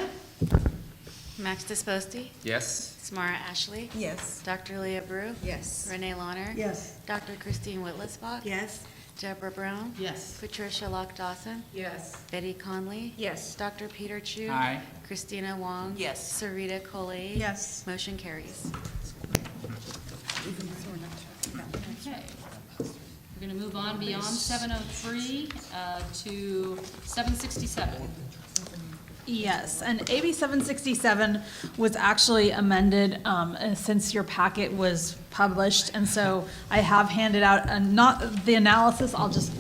J: Max Disposti,
N: Yes.
J: Samara Ashley,
H: Yes.
J: Dr. Leah Brew,
K: Yes.
J: Renee Launer,
D: Yes.
J: Dr. Christine Whitlisbach,
K: Yes.
J: Deborah Brown,
E: Yes.
J: Patricia Lock-Dawson,
K: Yes.
J: Betty Conley,
K: Yes.
J: Dr. Peter Chu,
N: Aye.
J: Christina Wong,
F: Yes.
J: Sarita Coley,
K: Yes.
J: motion carries.
E: Okay. We're going to move on beyond 703 to 767.
I: Yes, and AB 767 was actually amended since your packet was published, and so I have handed out, not the analysis, I'll just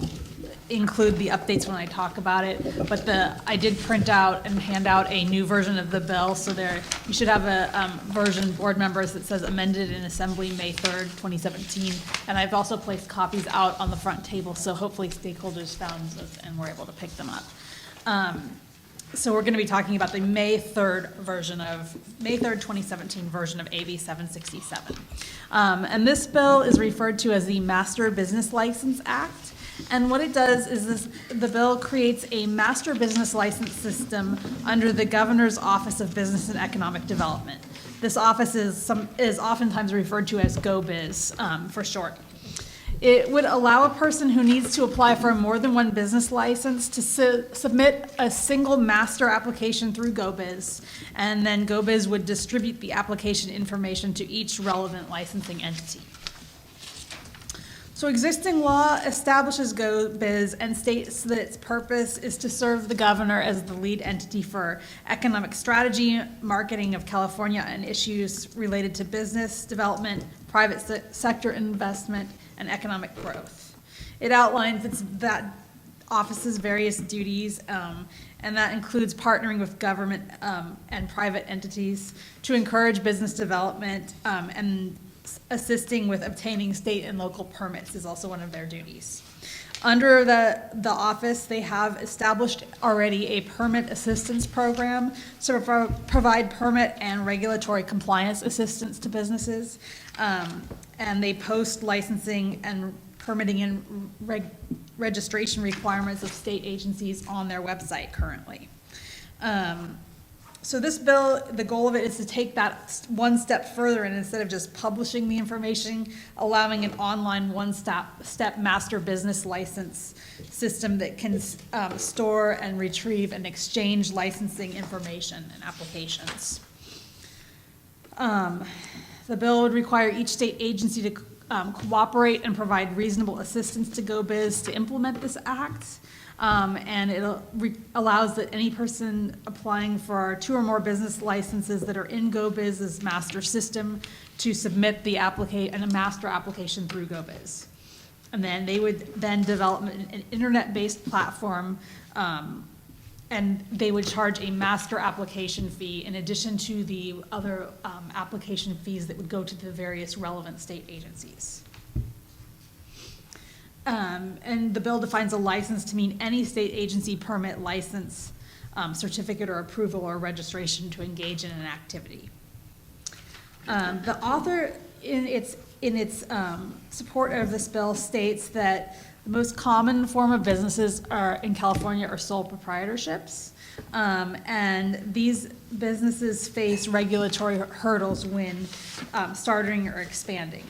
I: include the updates when I talk about it, but I did print out and hand out a new version of the bill, so there, you should have a version, board members, that says amended in Assembly May 3rd, 2017, and I've also placed copies out on the front table, so hopefully stakeholders found those and were able to pick them up. So we're going to be talking about the May 3rd 2017 version of AB 767. And this bill is referred to as the Master Business License Act. And what it does is the bill creates a master business license system under the Governor's Office of Business and Economic Development. This office is oftentimes referred to as GoBiz for short. It would allow a person who needs to apply for more than one business license to submit a single master application through GoBiz, and then GoBiz would distribute the application information to each relevant licensing entity. So existing law establishes GoBiz and states that its purpose is to serve the governor as the lead entity for economic strategy, marketing of California, and issues related to business development, private sector investment, and economic growth. It outlines that office's various duties, and that includes partnering with government and private entities to encourage business development, and assisting with obtaining state and local permits is also one of their duties. Under the office, they have established already a permit assistance program to provide permit and regulatory compliance assistance to businesses. And they post licensing and permitting and registration requirements of state agencies on their website currently. So this bill, the goal of it is to take that one step further, and instead of just publishing the information, allowing an online one-step master business license system that can store and retrieve and exchange licensing information and applications. The bill would require each state agency to cooperate and provide reasonable assistance to GoBiz to implement this act. And it allows that any person applying for 2 or more business licenses that are in GoBiz's master system to submit a master application through GoBiz. And then they would then develop an internet-based platform, and they would charge a master application fee in addition to the other application fees that would go to the various relevant state agencies. And the bill defines a license to mean any state agency permit, license, certificate or approval or registration to engage in an activity. The author in its support of this bill states that the most common form of businesses in California are sole proprietorships. And these businesses face regulatory hurdles when starting or expanding.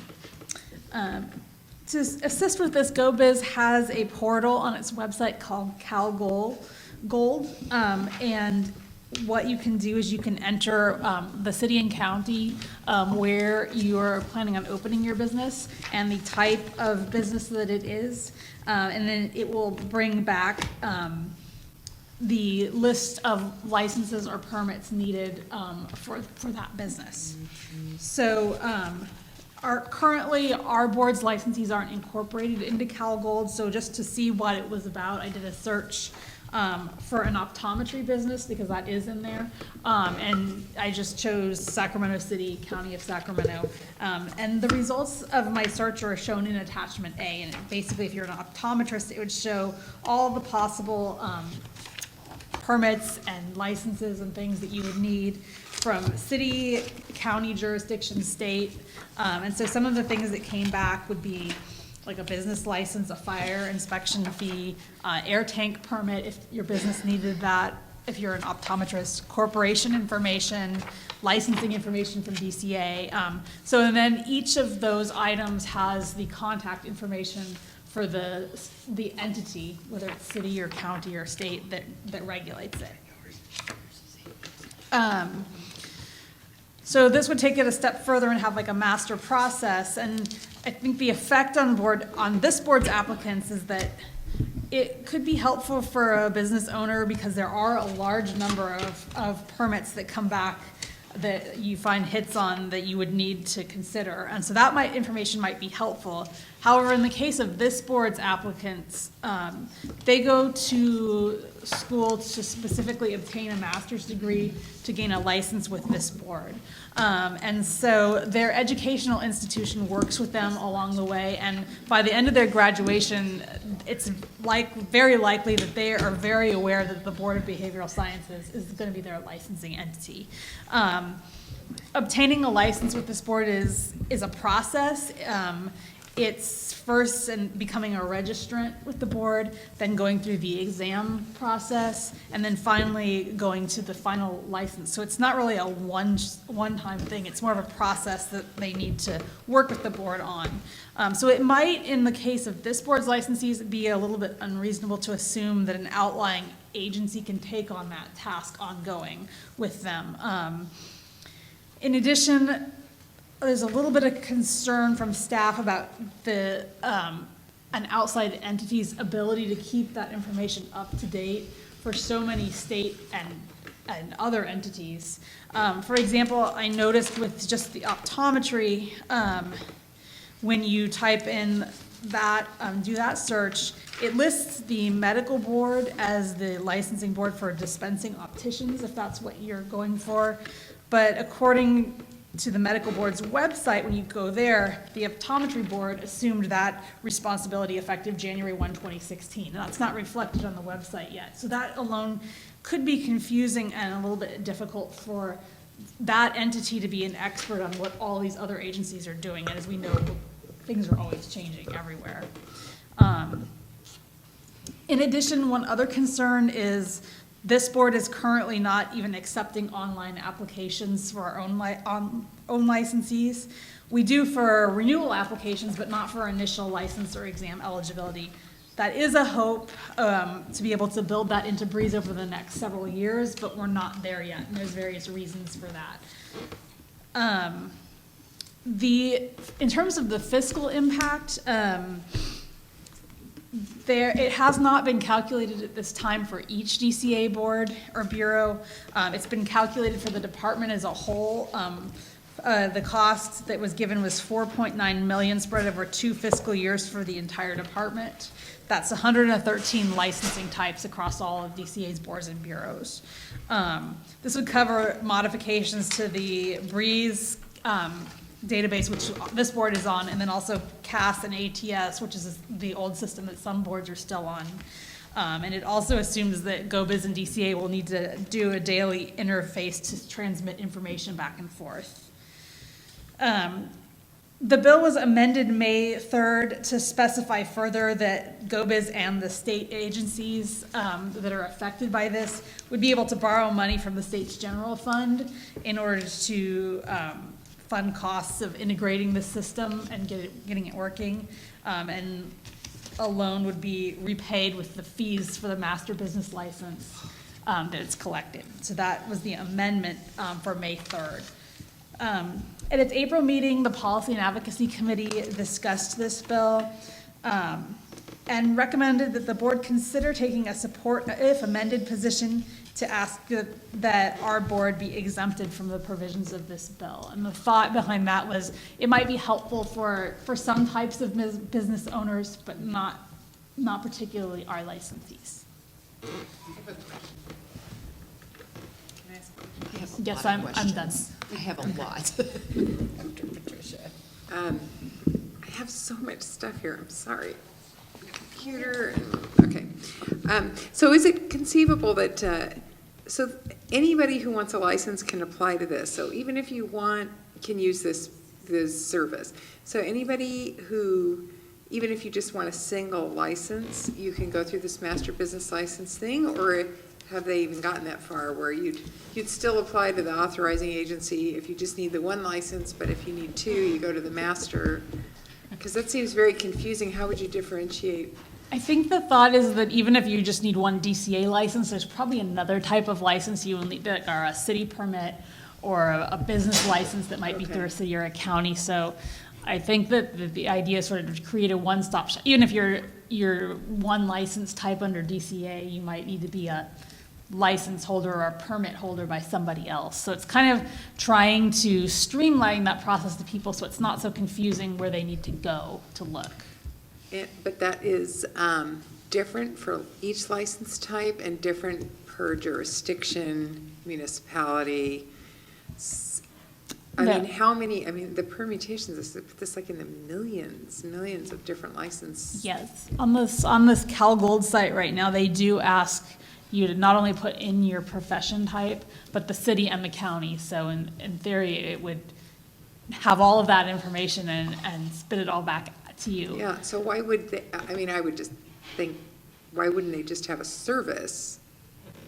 I: To assist with this, GoBiz has a portal on its website called CalGold, and what you can do is you can enter the city and county where you're planning on opening your business and the type of business that it is, and then it will bring back the list of licenses or permits needed for that business. So currently, our board's licensees aren't incorporated into CalGold, so just to see what it was about, I did a search for an optometry business, because that is in there, and I just chose Sacramento City, County of Sacramento, and the results of my search are shown in attachment A, and basically, if you're an optometrist, it would show all the possible permits and licenses and things that you would need from city, county jurisdiction, state. And so some of the things that came back would be like a business license, a fire inspection fee, air tank permit if your business needed that, if you're an optometrist, corporation information, licensing information from DCA. So and then each of those items has the contact information for the entity, whether it's city or county or state that regulates it. So this would take it a step further and have like a master process. And I think the effect on this board's applicants is that it could be helpful for a business owner, because there are a large number of permits that come back that you find hits on that you would need to consider. And so that information might be helpful. However, in the case of this board's applicants, they go to school to specifically obtain a master's degree to gain a license with this board. And so their educational institution works with them along the way, and by the end of their graduation, it's very likely that they are very aware that the Board of Behavioral Sciences is going to be their licensing entity. Obtaining a license with this board is a process. It's first in becoming a registrant with the board, then going through the exam process, and then finally going to the final license. So it's not really a one-time thing. It's more of a process that they need to work with the board on. So it might, in the case of this board's licensees, be a little bit unreasonable to assume that an outlying agency can take on that task ongoing with them. In addition, there's a little bit of concern from staff about an outside entity's ability to keep that information up to date for so many state and other entities. For example, I noticed with just the optometry, when you type in that, do that search, it lists the medical board as the licensing board for dispensing opticians, if that's what you're going for. But according to the medical board's website, when you go there, the optometry board assumed that responsibility effective January 1, 2016. And that's not reflected on the website yet. So that alone could be confusing and a little bit difficult for that entity to be an expert on what all these other agencies are doing. And as we know, things are always changing everywhere. In addition, one other concern is this board is currently not even accepting online applications for our own licensees. We do for renewal applications, but not for initial license or exam eligibility. That is a hope to be able to build that into Breeze over the next several years, but we're not there yet, and there's various reasons for that. In terms of the fiscal impact, it has not been calculated at this time for each DCA board or bureau. It's been calculated for the department as a whole. The cost that was given was $4.9 million spread over 2 fiscal years for the entire department. That's 113 licensing types across all of DCA's boards and bureaus. This would cover modifications to the Breeze database, which this board is on, and then also CAS and ATS, which is the old system that some boards are still on. And it also assumes that GoBiz and DCA will need to do a daily interface to transmit information back and forth. The bill was amended May 3rd to specify further that GoBiz and the state agencies that are affected by this would be able to borrow money from the state's general fund in order to fund costs of integrating the system and getting it working, and a loan would be repaid with the fees for the master business license that it's collected. So that was the amendment for May 3rd. At its April meeting, the Policy and Advocacy Committee discussed this bill. and recommended that the board consider taking a support, if amended, position to ask that our board be exempted from the provisions of this bill. And the thought behind that was it might be helpful for some types of business owners, but not particularly our licensees. Yes, I'm done.
A: I have a lot. Dr. Patricia.
O: I have so much stuff here, I'm sorry. Computer, okay. So is it conceivable that, so anybody who wants a license can apply to this? So even if you can use this service. So anybody who, even if you just want a single license, you can go through this master business license thing, or have they even gotten that far where you'd still apply to the authorizing agency if you just need the one license, but if you need two, you go to the master? Because that seems very confusing. How would you differentiate?
I: I think the thought is that even if you just need one DCA license, there's probably another type of license you will need, that are a city permit or a business license that might be through a city or a county. So I think that the idea is sort of to create a one-stop shop. Even if you're one license type under DCA, you might need to be a license holder or a permit holder by somebody else. So it's kind of trying to streamline that process to people so it's not so confusing where they need to go to look.
O: But that is different for each license type and different per jurisdiction, municipality. I mean, how many, the permutations, this like in the millions of different licenses.
I: Yes. On this CalGold site right now, they do ask you to not only put in your profession type, but the city and the county. So in theory, it would have all of that information and spit it all back to you.
O: Yeah, so why would they, I would just think, why wouldn't they just have a service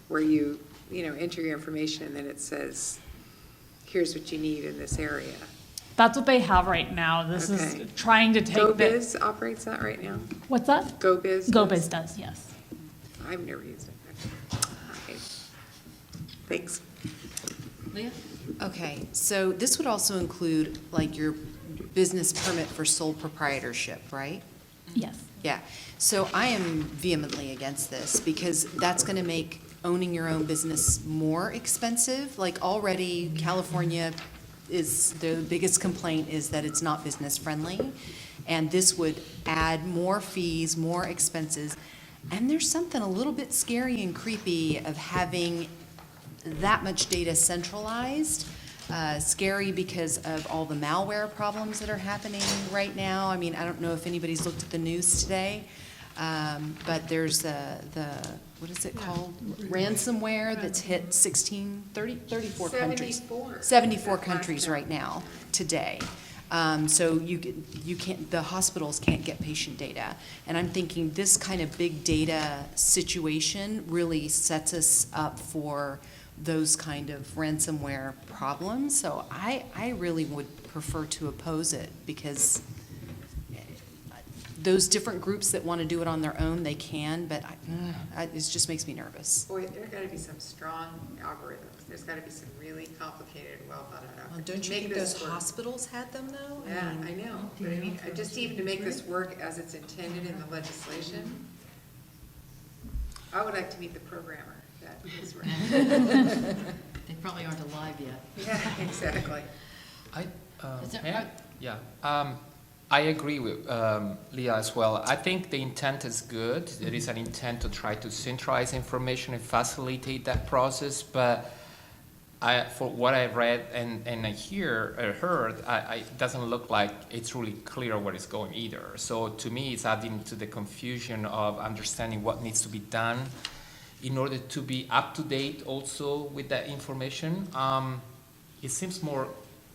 O: where you enter your information and then it says, here's what you need in this area?
I: That's what they have right now. This is trying to take
O: GoBiz operates that right now?
I: What's that?
O: GoBiz?
I: GoBiz does, yes.
O: I've never used it. Okay. Thanks.
E: Leah?
A: Okay, so this would also include like your business permit for sole proprietorship, right?
I: Yes.
A: Yeah, so I am vehemently against this because that's gonna make owning your own business more expensive. Like already, California is, the biggest complaint is that it's not business friendly. And this would add more fees, more expenses. And there's something a little bit scary and creepy of having that much data centralized. Scary because of all the malware problems that are happening right now. I mean, I don't know if anybody's looked at the news today, but there's the what is it called? Ransomware that's hit 34 countries. 74 countries right now, today. So you can't, the hospitals can't get patient data. And I'm thinking this kind of big data situation really sets us up for those kind of ransomware problems. So I really would prefer to oppose it because those different groups that want to do it on their own, they can, but it just makes me nervous.
O: Boy, there got to be some strong algorithms. There's got to be some really complicated, well thought out.
A: Well, don't you think those hospitals had them though?
O: Yeah, I know. But I mean, just even to make this work as it's intended in the legislation, I would like to meet the programmer. That is right.
E: They probably aren't alive yet.
O: Yeah, exactly.
N: I agree with Leah as well. I think the intent is good. There is an intent to try to centralize information and facilitate that process, but for what I read and I heard, it doesn't look like it's really clear where it's going either. So to me, it's adding to the confusion of understanding what needs to be done in order to be up to date also with that information. It seems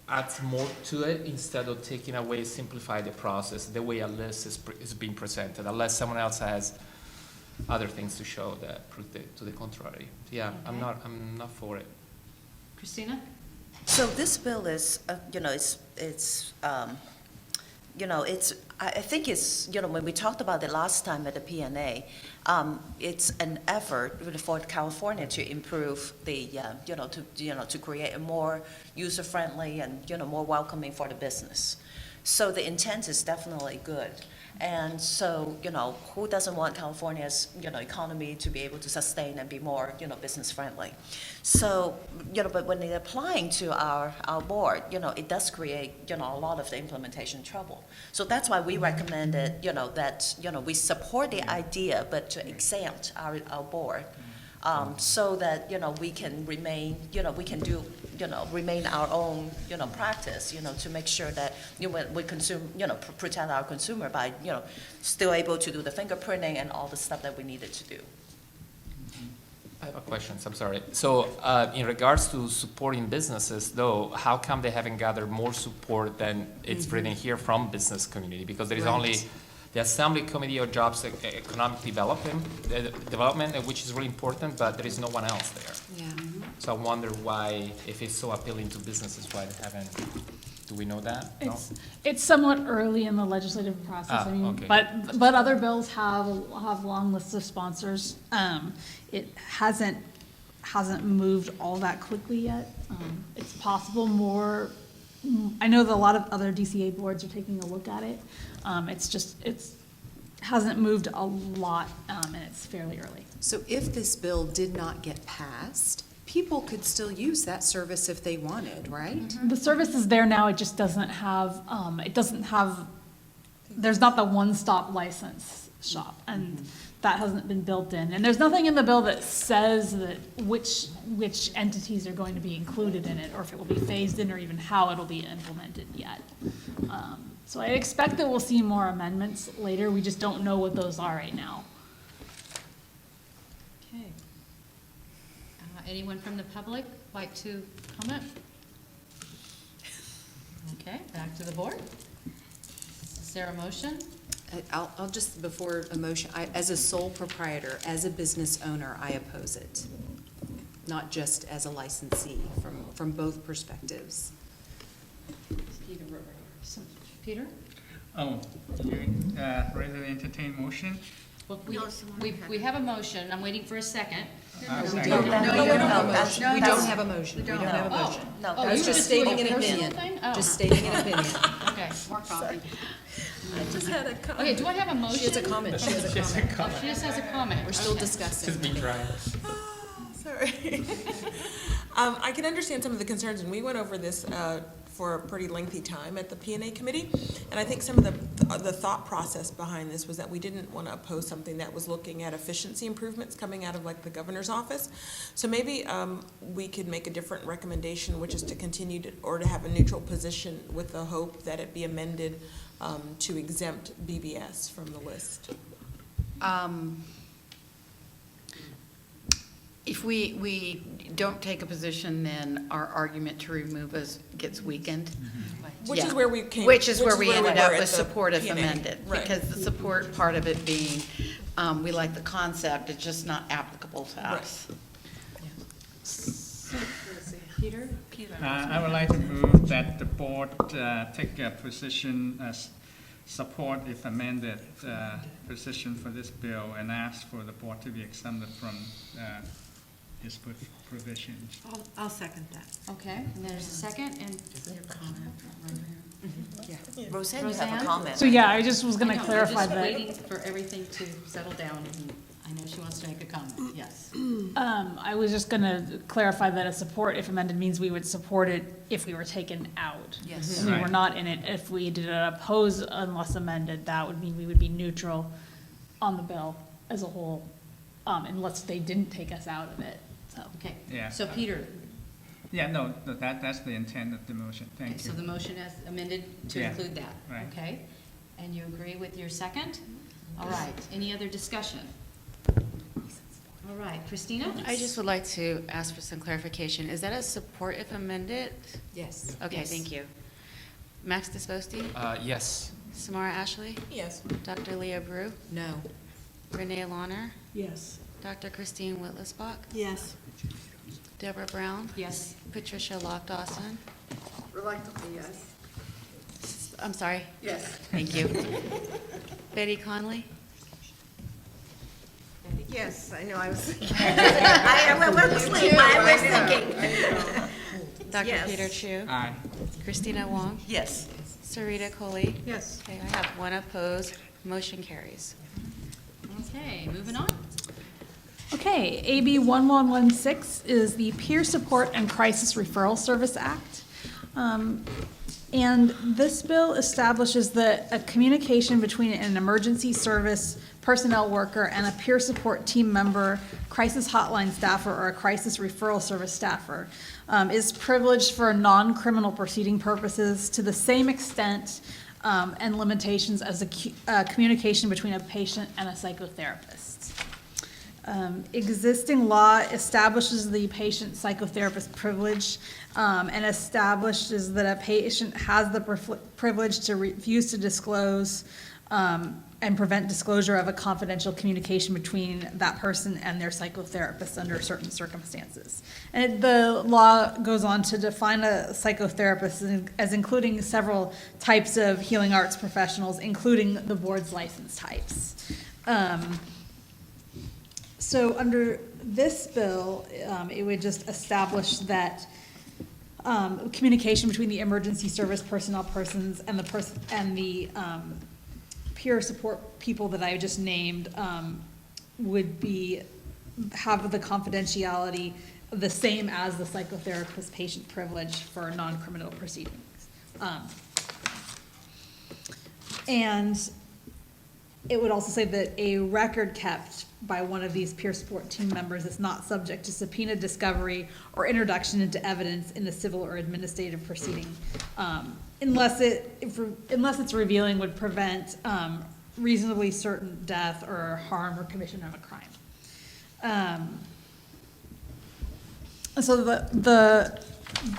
N: adds more to it instead of taking away, simplify the process the way a list is being presented, unless someone else has other things to show that prove to the contrary. Yeah, I'm not for it.
E: Christina?
G: So this bill is, I think it's, when we talked about it last time at the PNA, it's an effort for California to improve the, to create a more user-friendly and, more welcoming for the business. So the intent is definitely good. And so, who doesn't want California's, economy to be able to sustain and be more, business friendly? So, but when they're applying to our board, it does create, a lot of the implementation trouble. So that's why we recommended, that, we support the idea, but to exempt our board. So that, we can remain, we can do, remain our own, practice, to make sure that, we consume, protect our consumer by, still able to do the fingerprinting and all the stuff that we needed to do.
N: I have a question, I'm sorry. So in regards to supporting businesses, though, how come they haven't gathered more support than it's written here from business community? Because there is only the Assembly Committee of Jobs Economic Development, which is really important, but there is no one else there.
A: Yeah.
N: So I wonder why, if it's so appealing to businesses, why they haven't, do we know that? No?
I: It's somewhat early in the legislative process.
N: Okay.
I: But other bills have long lists of sponsors. It hasn't moved all that quickly yet. It's possible more. I know that a lot of other DCA boards are taking a look at it. It hasn't moved a lot, and it's fairly early.
A: So if this bill did not get passed, people could still use that service if they wanted, right?
I: The service is there now, it just doesn't have, there's not the one-stop license shop, and that hasn't been built in. And there's nothing in the bill that says that which entities are going to be included in it, or if it will be phased in, or even how it'll be implemented yet. So I expect that we'll see more amendments later, we just don't know what those are right now.
E: Okay. Anyone from the public like to comment? Okay, back to the board. Is there a motion?
A: I'll just, before a motion, as a sole proprietor, as a business owner, I oppose it. Not just as a licensee, from both perspectives.
E: Peter?
P: Oh, you ready to entertain motion?
E: Well, we have a motion, I'm waiting for a second.
A: We don't have a motion. We don't have a motion.
G: No,
E: Oh,
A: That's
E: you were
A: just stating an
E: doing a personal
A: opinion.
E: thing? Oh.
A: Just stating an opinion.
E: Okay, more coffee.
H: I just had a comment.
E: Okay, do I have a motion?
A: She has a comment. She has a comment.
E: She just has a comment.
A: We're still discussing.
N: Just being dry.
H: Sorry. I can understand some of the concerns, and we went over this for a pretty lengthy time at the P&A committee. And I think some of the thought process behind this was that we didn't want to oppose something that was looking at efficiency improvements coming out of like the governor's office. So maybe we could make a different recommendation, which is to continue to, or to have a neutral position with the hope that it be amended to exempt BBS from the list.
F: If we don't take a position, then our argument to remove us gets weakened.
H: Which is where we came.
F: Which is where we ended up
H: were
F: with
H: at the
F: support if
H: P&A.
F: amended.
H: Right.
F: Because the support part of it being, we like the concept, it's just not applicable to us.
E: Peter?
P: I would like to move that the board take a position as support if amended position for this bill and ask for the board to be exempted from its provisions.
K: I'll second that.
E: Okay, and there's a second, and
G: Roseanne, you have
E: Roseanne?
G: a comment.
I: So yeah, I just was
E: I
I: gonna
E: know,
I: clarify
E: I'm just
I: that.
E: waiting for everything to settle down, and I know she wants to make a comment, yes.
I: I was just gonna clarify that a support if amended means we would support it if we were taken out.
F: Yes.
I: We were
P: Right.
I: not in it. If we did oppose unless amended, that would mean we would be neutral on the bill as a whole, unless they didn't take us out of it, so.
E: Okay,
P: Yeah.
E: so Peter,
P: Yeah, no, that's the intent of the motion.
E: okay,
P: Thank
E: so
P: you.
E: the motion has amended to
P: Yeah,
E: include that,
P: right.
E: okay? And you agree with your second? All right, any other discussion? All right, Christina?
J: I just would like to ask for some clarification. Is that a support if amended?
A: Yes.
J: Okay,
A: Yes.
J: thank you. Max Disposti?
N: Yes.
J: Samara Ashley?
H: Yes.
J: Dr. Leah Brew?
A: No.
J: Renee Launer?
D: Yes.
J: Dr. Christine Whitlisbach?
K: Yes.
J: Deborah Brown?
E: Yes.
J: Patricia Lock Dawson?
O: Reluctantly, yes.
J: I'm sorry?
O: Yes.
J: Thank you. Betty Conley?
K: Yes, I know, I was I went to sleep, I was thinking.
J: Dr.
K: Yes.
J: Peter Chu?
P: Aye.
J: Christina Wong?
G: Yes.
J: Sarita Coley.
E: Yes.
J: Okay, I have one opposed. Motion carries.
E: Okay, moving on.
I: Okay, AB 1116 is the Peer Support and Crisis Referral Service Act. And this bill establishes that a communication between an emergency service personnel worker and a peer support team member, crisis hotline staffer, or a crisis referral service staffer is privileged for non-criminal proceeding purposes to the same extent and limitations as a communication between a patient and a psychotherapist. Existing law establishes the patient psychotherapist privilege and establishes that a patient has the privilege to refuse to disclose and prevent disclosure of a confidential communication between that person and their psychotherapist under certain circumstances. And the law goes on to define a psychotherapist as including several types of healing arts professionals, including the board's license types. So under this bill, it would just establish that communication between the emergency service personnel persons and the peer support people that I just named would have the confidentiality the same as the psychotherapist patient privilege for non-criminal proceedings. And it would also say that a record kept by one of these peer support team members is not subject to subpoena, discovery, or introduction into evidence in a civil or administrative proceeding, unless its revealing would prevent reasonably certain death or harm or commission of a crime. So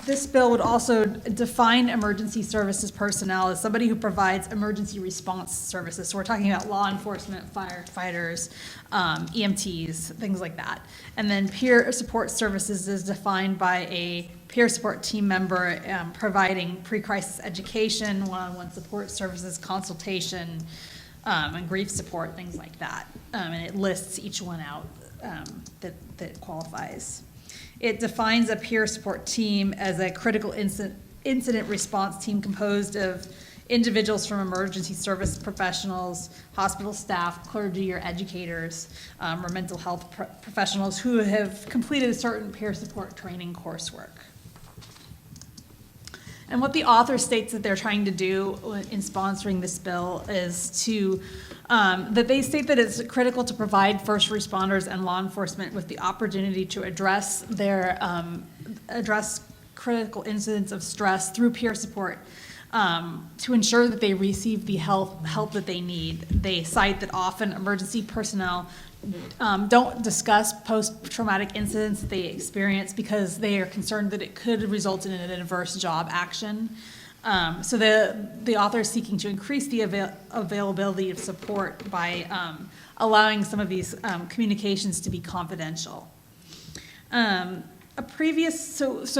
I: this bill would also define emergency services personnel as somebody who provides emergency response services. So we're talking about law enforcement, firefighters, EMTs, things like that. And then peer support services is defined by a peer support team member providing pre-crisis education, one-on-one support services, consultation, and grief support, things like that. And it lists each one out that qualifies. It defines a peer support team as a critical incident response team composed of individuals from emergency service professionals, hospital staff, clergy or educators, or mental health professionals who have completed a certain peer support training coursework. And what the author states that they're trying to do in sponsoring this bill is that they state that it's critical to provide first responders and law enforcement with the opportunity to address critical incidents of stress through peer support to ensure that they receive the help that they need. They cite that often emergency personnel don't discuss post-traumatic incidents that they experience because they are concerned that it could result in an adverse job action. So the author is seeking to increase the availability of support by allowing some of these communications to be confidential. So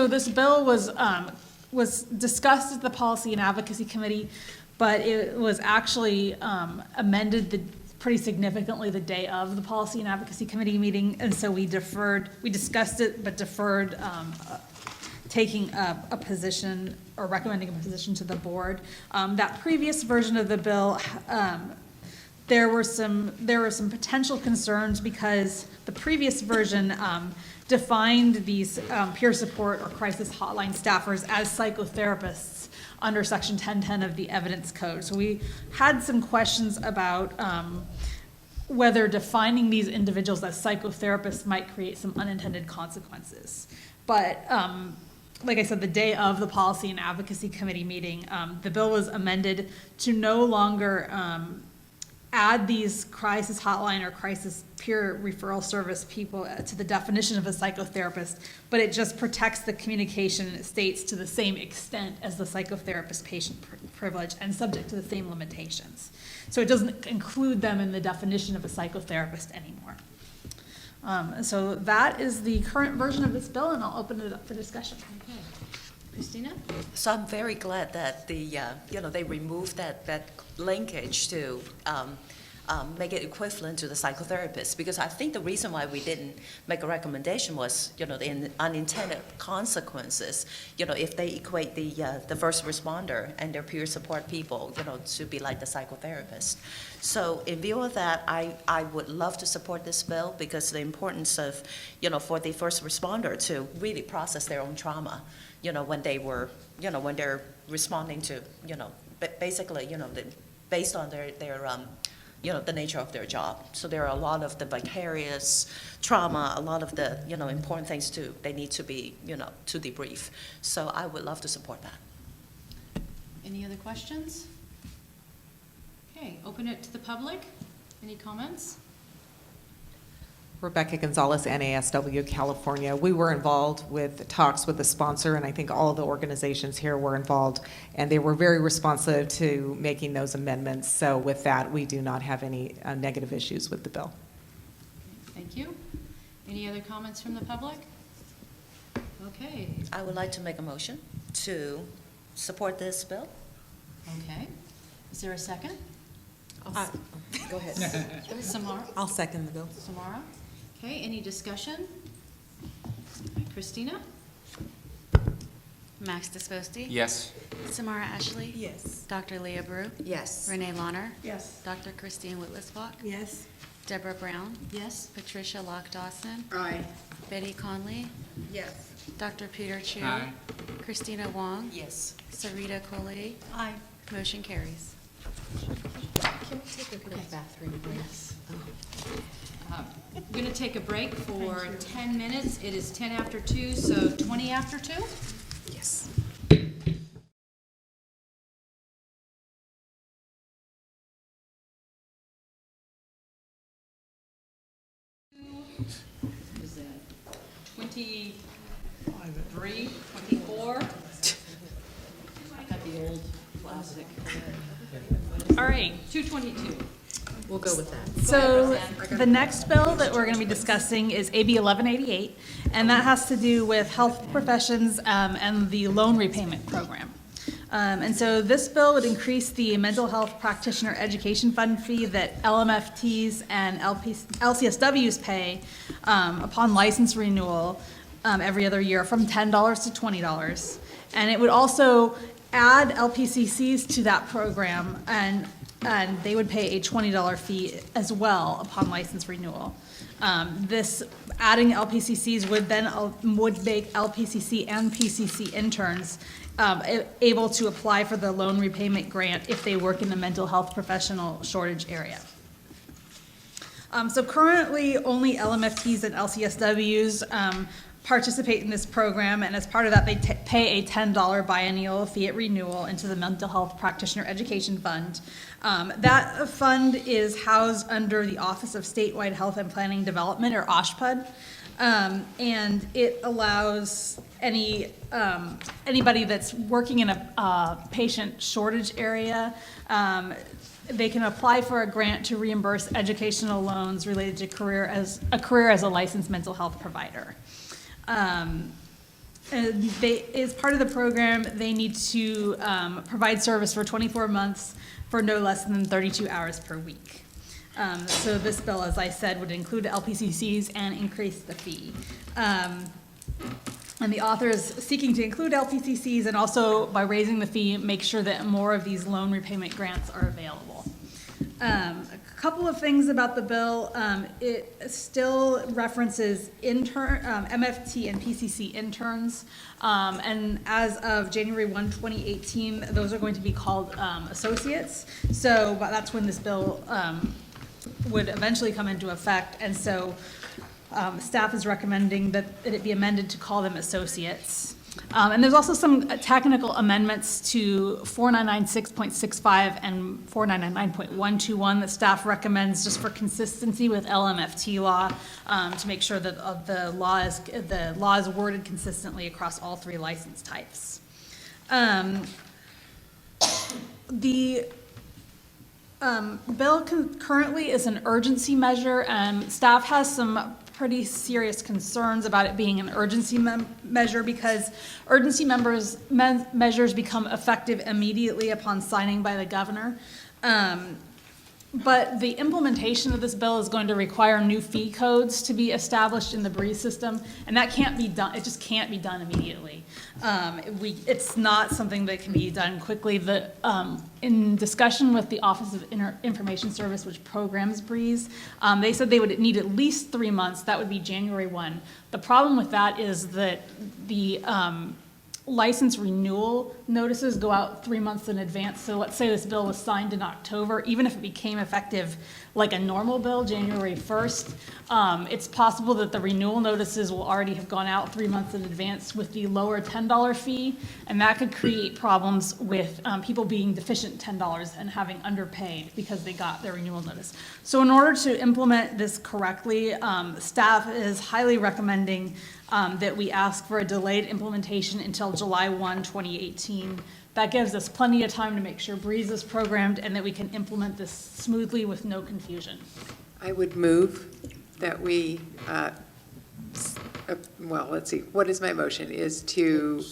I: this bill was discussed at the Policy and Advocacy Committee, but it was actually amended pretty significantly the day of the Policy and Advocacy Committee meeting, and so we discussed it, but deferred taking a position or recommending a position to the board. That previous version of the bill, there were some potential concerns because the previous version defined these peer support or crisis hotline staffers as psychotherapists under Section 1010 of the Evidence Code. So we had some questions about whether defining these individuals as psychotherapists might create some unintended consequences. But like I said, the day of the Policy and Advocacy Committee meeting, the bill was amended to no longer add these crisis hotline or crisis peer referral service people to the definition of a psychotherapist, but it just protects the communication states to the same extent as the psychotherapist patient privilege and subject to the same limitations. So it doesn't include them in the definition of a psychotherapist anymore. So that is the current version of this bill, and I'll open it up for discussion.
E: Okay. Christina?
G: So I'm very glad that they removed that linkage to make it equivalent to the psychotherapist. Because I think the reason why we didn't make a recommendation was, the unintended consequences. If they equate the first responder and their peer support people, to be like the psychotherapist. So in view of that, I would love to support this bill because the importance of, for the first responder to really process their own trauma, when they're responding to, basically, based on their the nature of their job. So there are a lot of the vicarious trauma, a lot of the, important things they need to be, to debrief. So I would love to support that.
E: Any other questions? Okay, open it to the public. Any comments?
M: Rebecca Gonzalez, NASW California. We were involved with talks with the sponsor, and I think all of the organizations here were involved, and they were very responsive to making those amendments. So with that, we do not have any negative issues with the bill.
E: Thank you. Any other comments from the public? Okay.
G: I would like to make a motion to support this bill.
E: Okay. Is there a second?
H: Go ahead.
E: Samara?
H: I'll second the bill.
E: Samara? Okay, any discussion? Christina?
J: Max Disposti?
N: Yes.
J: Samara Ashley?
K: Yes.
J: Dr. Leah Brew?
A: Yes.
J: Renee Launer?
K: Yes.
J: Dr. Christine Whitlisbach?
K: Yes.
J: Deborah Brown?
E: Yes.
J: Patricia Locke-Dawson?
O: Aye.
J: Betty Conley?
K: Yes.
J: Dr. Peter Chu?
P: Aye.
J: Christina Wong?
G: Yes.
J: Sarita Kolade?
K: Aye.
J: Motion carries.
A: Can we take a quick bathroom break?
E: We're going to take a break for 10 minutes. It is 10 after 2, so 20 after 2?
A: Yes.
E: Is that 23, 24? I got the old classic.
I: All right.
E: 222.
A: We'll go with that.
I: So the next bill that we're going to be discussing is AB 1188, and that has to do with health professions and the loan repayment program. And so this bill would increase the mental health practitioner education fund fee that LMFTs and LCSWs pay upon license renewal every other year from $10 to $20. And it would also add LPCCs to that program, and they would pay a $20 fee as well upon license renewal. This adding LPCCs would make LPCC and PCC interns able to apply for the loan repayment grant if they work in the mental health professional shortage area. So currently, only LMFTs and LCSWs participate in this program, and as part of that, they pay a $10 biennial fee at renewal into the Mental Health Practitioner Education Fund. That fund is housed under the Office of Statewide Health and Planning Development, or OSHPD, and it allows anybody that's working in a patient shortage area, they can apply for a grant to reimburse educational loans related to a career as a licensed mental health provider. And as part of the program, they need to provide service for 24 months for no less than 32 hours per week. So this bill, as I said, would include LPCCs and increase the fee. And the author is seeking to include LPCCs and also, by raising the fee, make sure that more of these loan repayment grants are available. A couple of things about the bill. It still references MFT and PCC interns, and as of January 1, 2018, those are going to be called associates. So that's when this bill would eventually come into effect, and so staff is recommending that it be amended to call them associates. And there's also some technical amendments to 4996.65 and 4999.121 that staff recommends just for consistency with LMFT law, to make sure that the law is worded consistently across all three license types. The bill currently is an urgency measure, and staff has some pretty serious concerns about it being an urgency measure because urgency measures become effective immediately upon signing by the governor. But the implementation of this bill is going to require new fee codes to be established in the Breeze system, and that can't be done, it just can't be done immediately. It's not something that can be done quickly. In discussion with the Office of Information Service, which programs Breeze, they said they would need at least 3 months. That would be January 1. The problem with that is that the license renewal notices go out 3 months in advance. So let's say this bill was signed in October, even if it became effective like a normal bill, January 1st, it's possible that the renewal notices will already have gone out 3 months in advance with the lower $10 fee, and that could create problems with people being deficient $10 and having underpaid because they got their renewal notice. So in order to implement this correctly, staff is highly recommending that we ask for a delayed implementation until July 1, 2018. That gives us plenty of time to make sure Breeze is programmed and that we can implement this smoothly with no confusion.
O: I would move that we, well, let's see, what is my motion? Is to,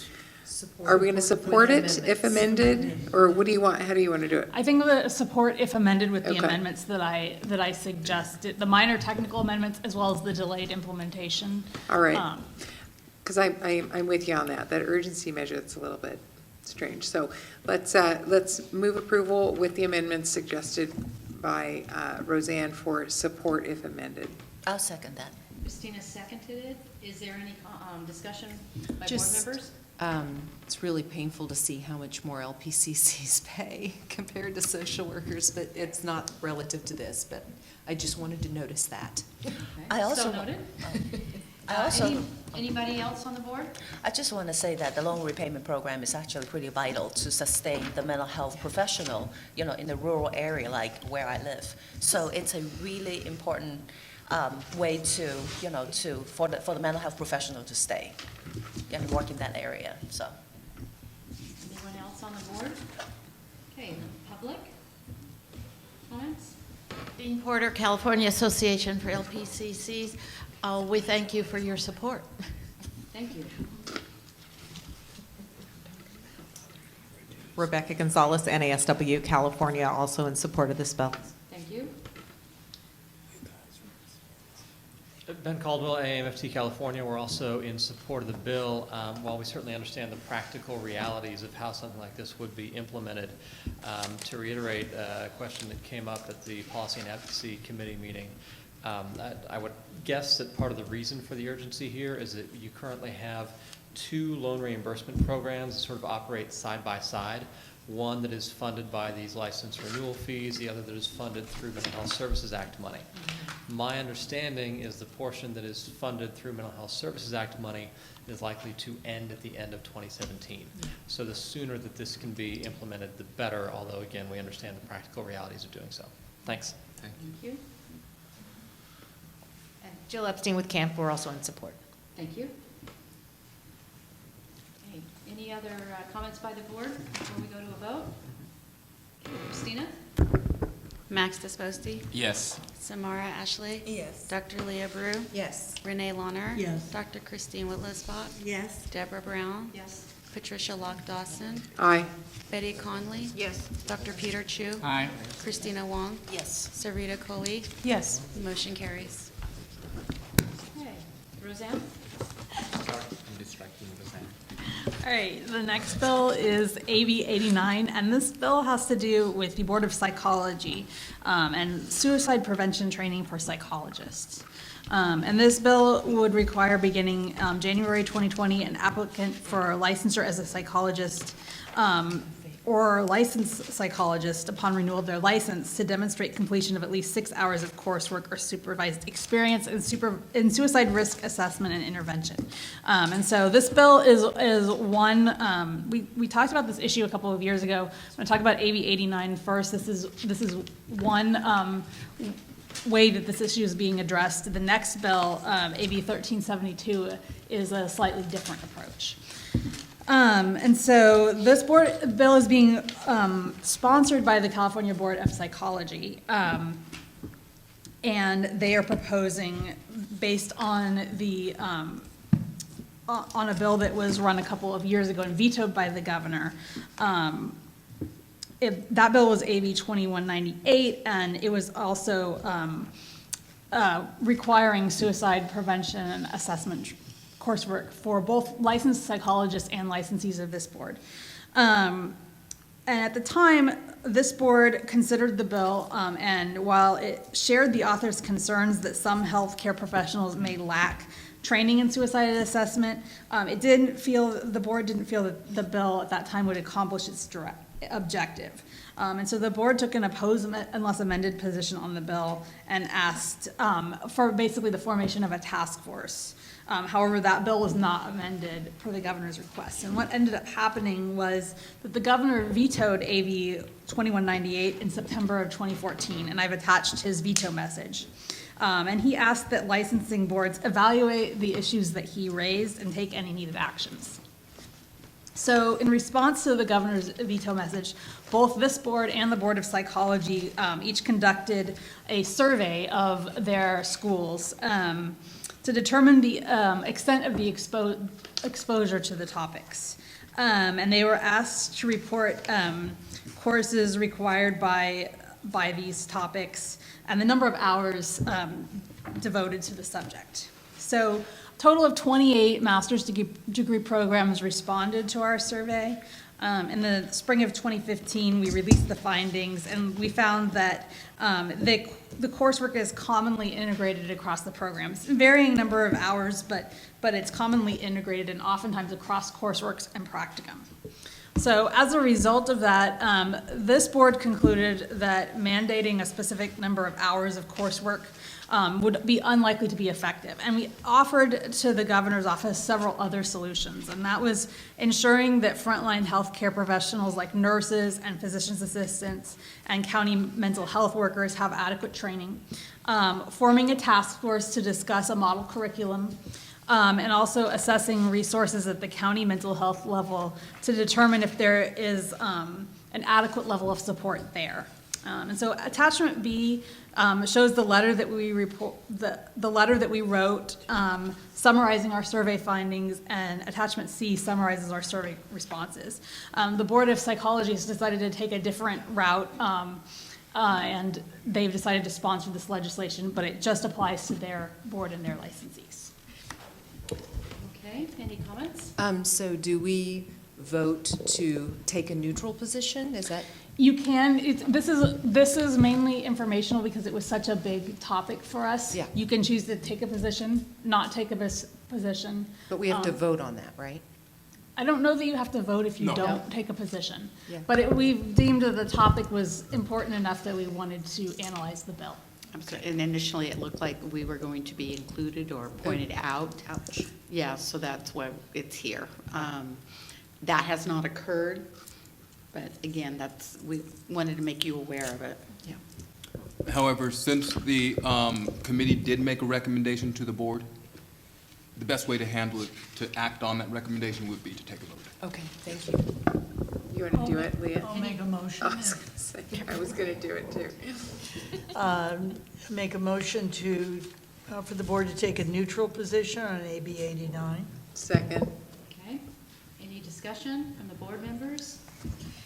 O: are we going to support it if amended? Or what do you want, how do you want to do it?
I: I think the support if amended with the
O: Okay.
I: amendments that I suggest, the minor technical amendments as well as the delayed implementation.
O: All right. Because I'm with you on that. That urgency measure, that's a little bit strange. So let's move approval with the amendments suggested by Roseanne for support if amended.
G: I'll second that.
E: Christina seconded it. Is there any discussion by
A: Just,
E: board members?
A: It's really painful to see how much more LPCCs pay compared to social workers, but it's not relative to this, but I just wanted to notice that.
E: Okay.
G: I also
E: So noted. Anybody else on the board?
G: I just want to say that the loan repayment program is actually pretty vital to sustain the mental health professional, in the rural area like where I live. So it's a really important way to, for the mental health professional to stay and work in that area. So.
E: Anyone else on the board? Okay, public comments?
Q: Dean Porter, California Association for LPCCs. We thank you for your support.
E: Thank you.
M: Rebecca Gonzalez, NASW, California, also in support of this bill.
E: Thank you.
B: Ben Caldwell, MFT California, we're also in support of the bill. While we certainly understand the practical realities of how something like this would be implemented, to reiterate a question that came up at the Policy and Advocacy Committee meeting, I would guess that part of the reason for the urgency here is that you currently have 2 loan reimbursement programs that sort of operate side by side. One that is funded by these license renewal fees, the other that is funded through Mental Health Services Act money. My understanding is the portion that is funded through Mental Health Services Act money is likely to end at the end of 2017. So the sooner that this can be implemented, the better, although again, we understand the practical realities of doing so. Thanks.
E: Thank you.
C: And Jill Epstein with Camp, we're also in support.
E: Thank you. Okay, any other comments by the board before we go to a vote? Okay, Christina?
J: Max Disposti?
N: Yes.
J: Samara Ashley?
K: Yes.
J: Dr. Leah Brew?
K: Yes.
J: Renee Launer?
K: Yes.
J: Dr. Christine Whitlow-Spot?
K: Yes.
J: Deborah Brown?
E: Yes.
J: Patricia Locke-Dawson?
O: Aye.
J: Betty Conley?
K: Yes.
J: Dr. Peter Chu?
P: Aye.
J: Christina Wong?
G: Yes.
J: Sarita Kohli?
C: Yes.
J: Motion carries.
E: Okay, Roseanne?
N: Sorry, I'm distracting Roseanne.
I: All right, the next bill is AB 89, and this bill has to do with the Board of Psychology and suicide prevention training for psychologists. And this bill would require, beginning January 2020, an applicant for licensure as a psychologist or licensed psychologist upon renewal of their license to demonstrate completion of at least 6 hours of coursework or supervised experience in suicide risk assessment and intervention. And so this bill is one, we talked about this issue a couple of years ago. I'm going to talk about AB 89 first. This is one way that this issue is being addressed. The next bill, AB 1372, is a slightly different approach. And so this bill is being sponsored by the California Board of Psychology, and they are proposing, based on the on a bill that was run a couple of years ago and vetoed by the governor, that bill was AB 2198, and it was also requiring suicide prevention and assessment coursework for both licensed psychologists and licensees of this board. And at the time, this board considered the bill, and while it shared the author's concerns that some healthcare professionals may lack training in suicide assessment, the board didn't feel that the bill at that time would accomplish its direct objective. And so the board took an oppose unless amended position on the bill and asked for basically the formation of a task force. However, that bill was not amended per the governor's request. And what ended up happening was that the governor vetoed AB 2198 in September of 2014, and I've attached his veto message. And he asked that licensing boards evaluate the issues that he raised and take any needed actions. So in response to the governor's veto message, both this board and the Board of Psychology each conducted a survey of their schools to determine the extent of the exposure to the topics. And they were asked to report courses required by these topics and the number of hours devoted to the subject. So total of 28 master's degree programs responded to our survey. In the spring of 2015, we released the findings, and we found that the coursework is commonly integrated across the programs, varying number of hours, but it's commonly integrated and oftentimes across courseworks and practicum. So as a result of that, this board concluded that mandating a specific number of hours of coursework would be unlikely to be effective. And we offered to the governor's office several other solutions, and that was ensuring that frontline healthcare professionals like nurses and physician's assistants and county mental health workers have adequate training, forming a task force to discuss a model curriculum, and also assessing resources at the county mental health level to determine if there is an adequate level of support there. And so attachment B shows the letter that we the letter that we wrote summarizing our survey findings, and attachment C summarizes our survey responses. The Board of Psychology has decided to take a different route, and they've decided to sponsor this legislation, but it just applies to their board and their licensees.
E: Okay, any comments?
A: So do we vote to take a neutral position? Is that?
I: You can. This is mainly informational because it was such a big topic for us.
A: Yeah.
I: You can choose to take a position, not take a position.
A: But we have to vote on that, right?
I: I don't know that you have to vote if you
A: No.
I: don't take a position.
A: Yeah.
I: But we deemed that the topic was important enough that we wanted to analyze the bill.
R: I'm sorry, and initially it looked like we were going to be included or pointed out.
A: Ouch.
R: Yeah, so that's why it's here. That has not occurred, but again, we wanted to make you aware of it.
A: Yeah.
S: However, since the committee did make a recommendation to the board, the best way to handle it, to act on that recommendation would be to take a vote.
A: Okay, thank you.
O: You want to do it, Leah?
D: I'll make a motion.
O: I was going to do it too.
D: Make a motion for the board to take a neutral position on AB 89.
O: Second.
E: Okay, any discussion from the board members?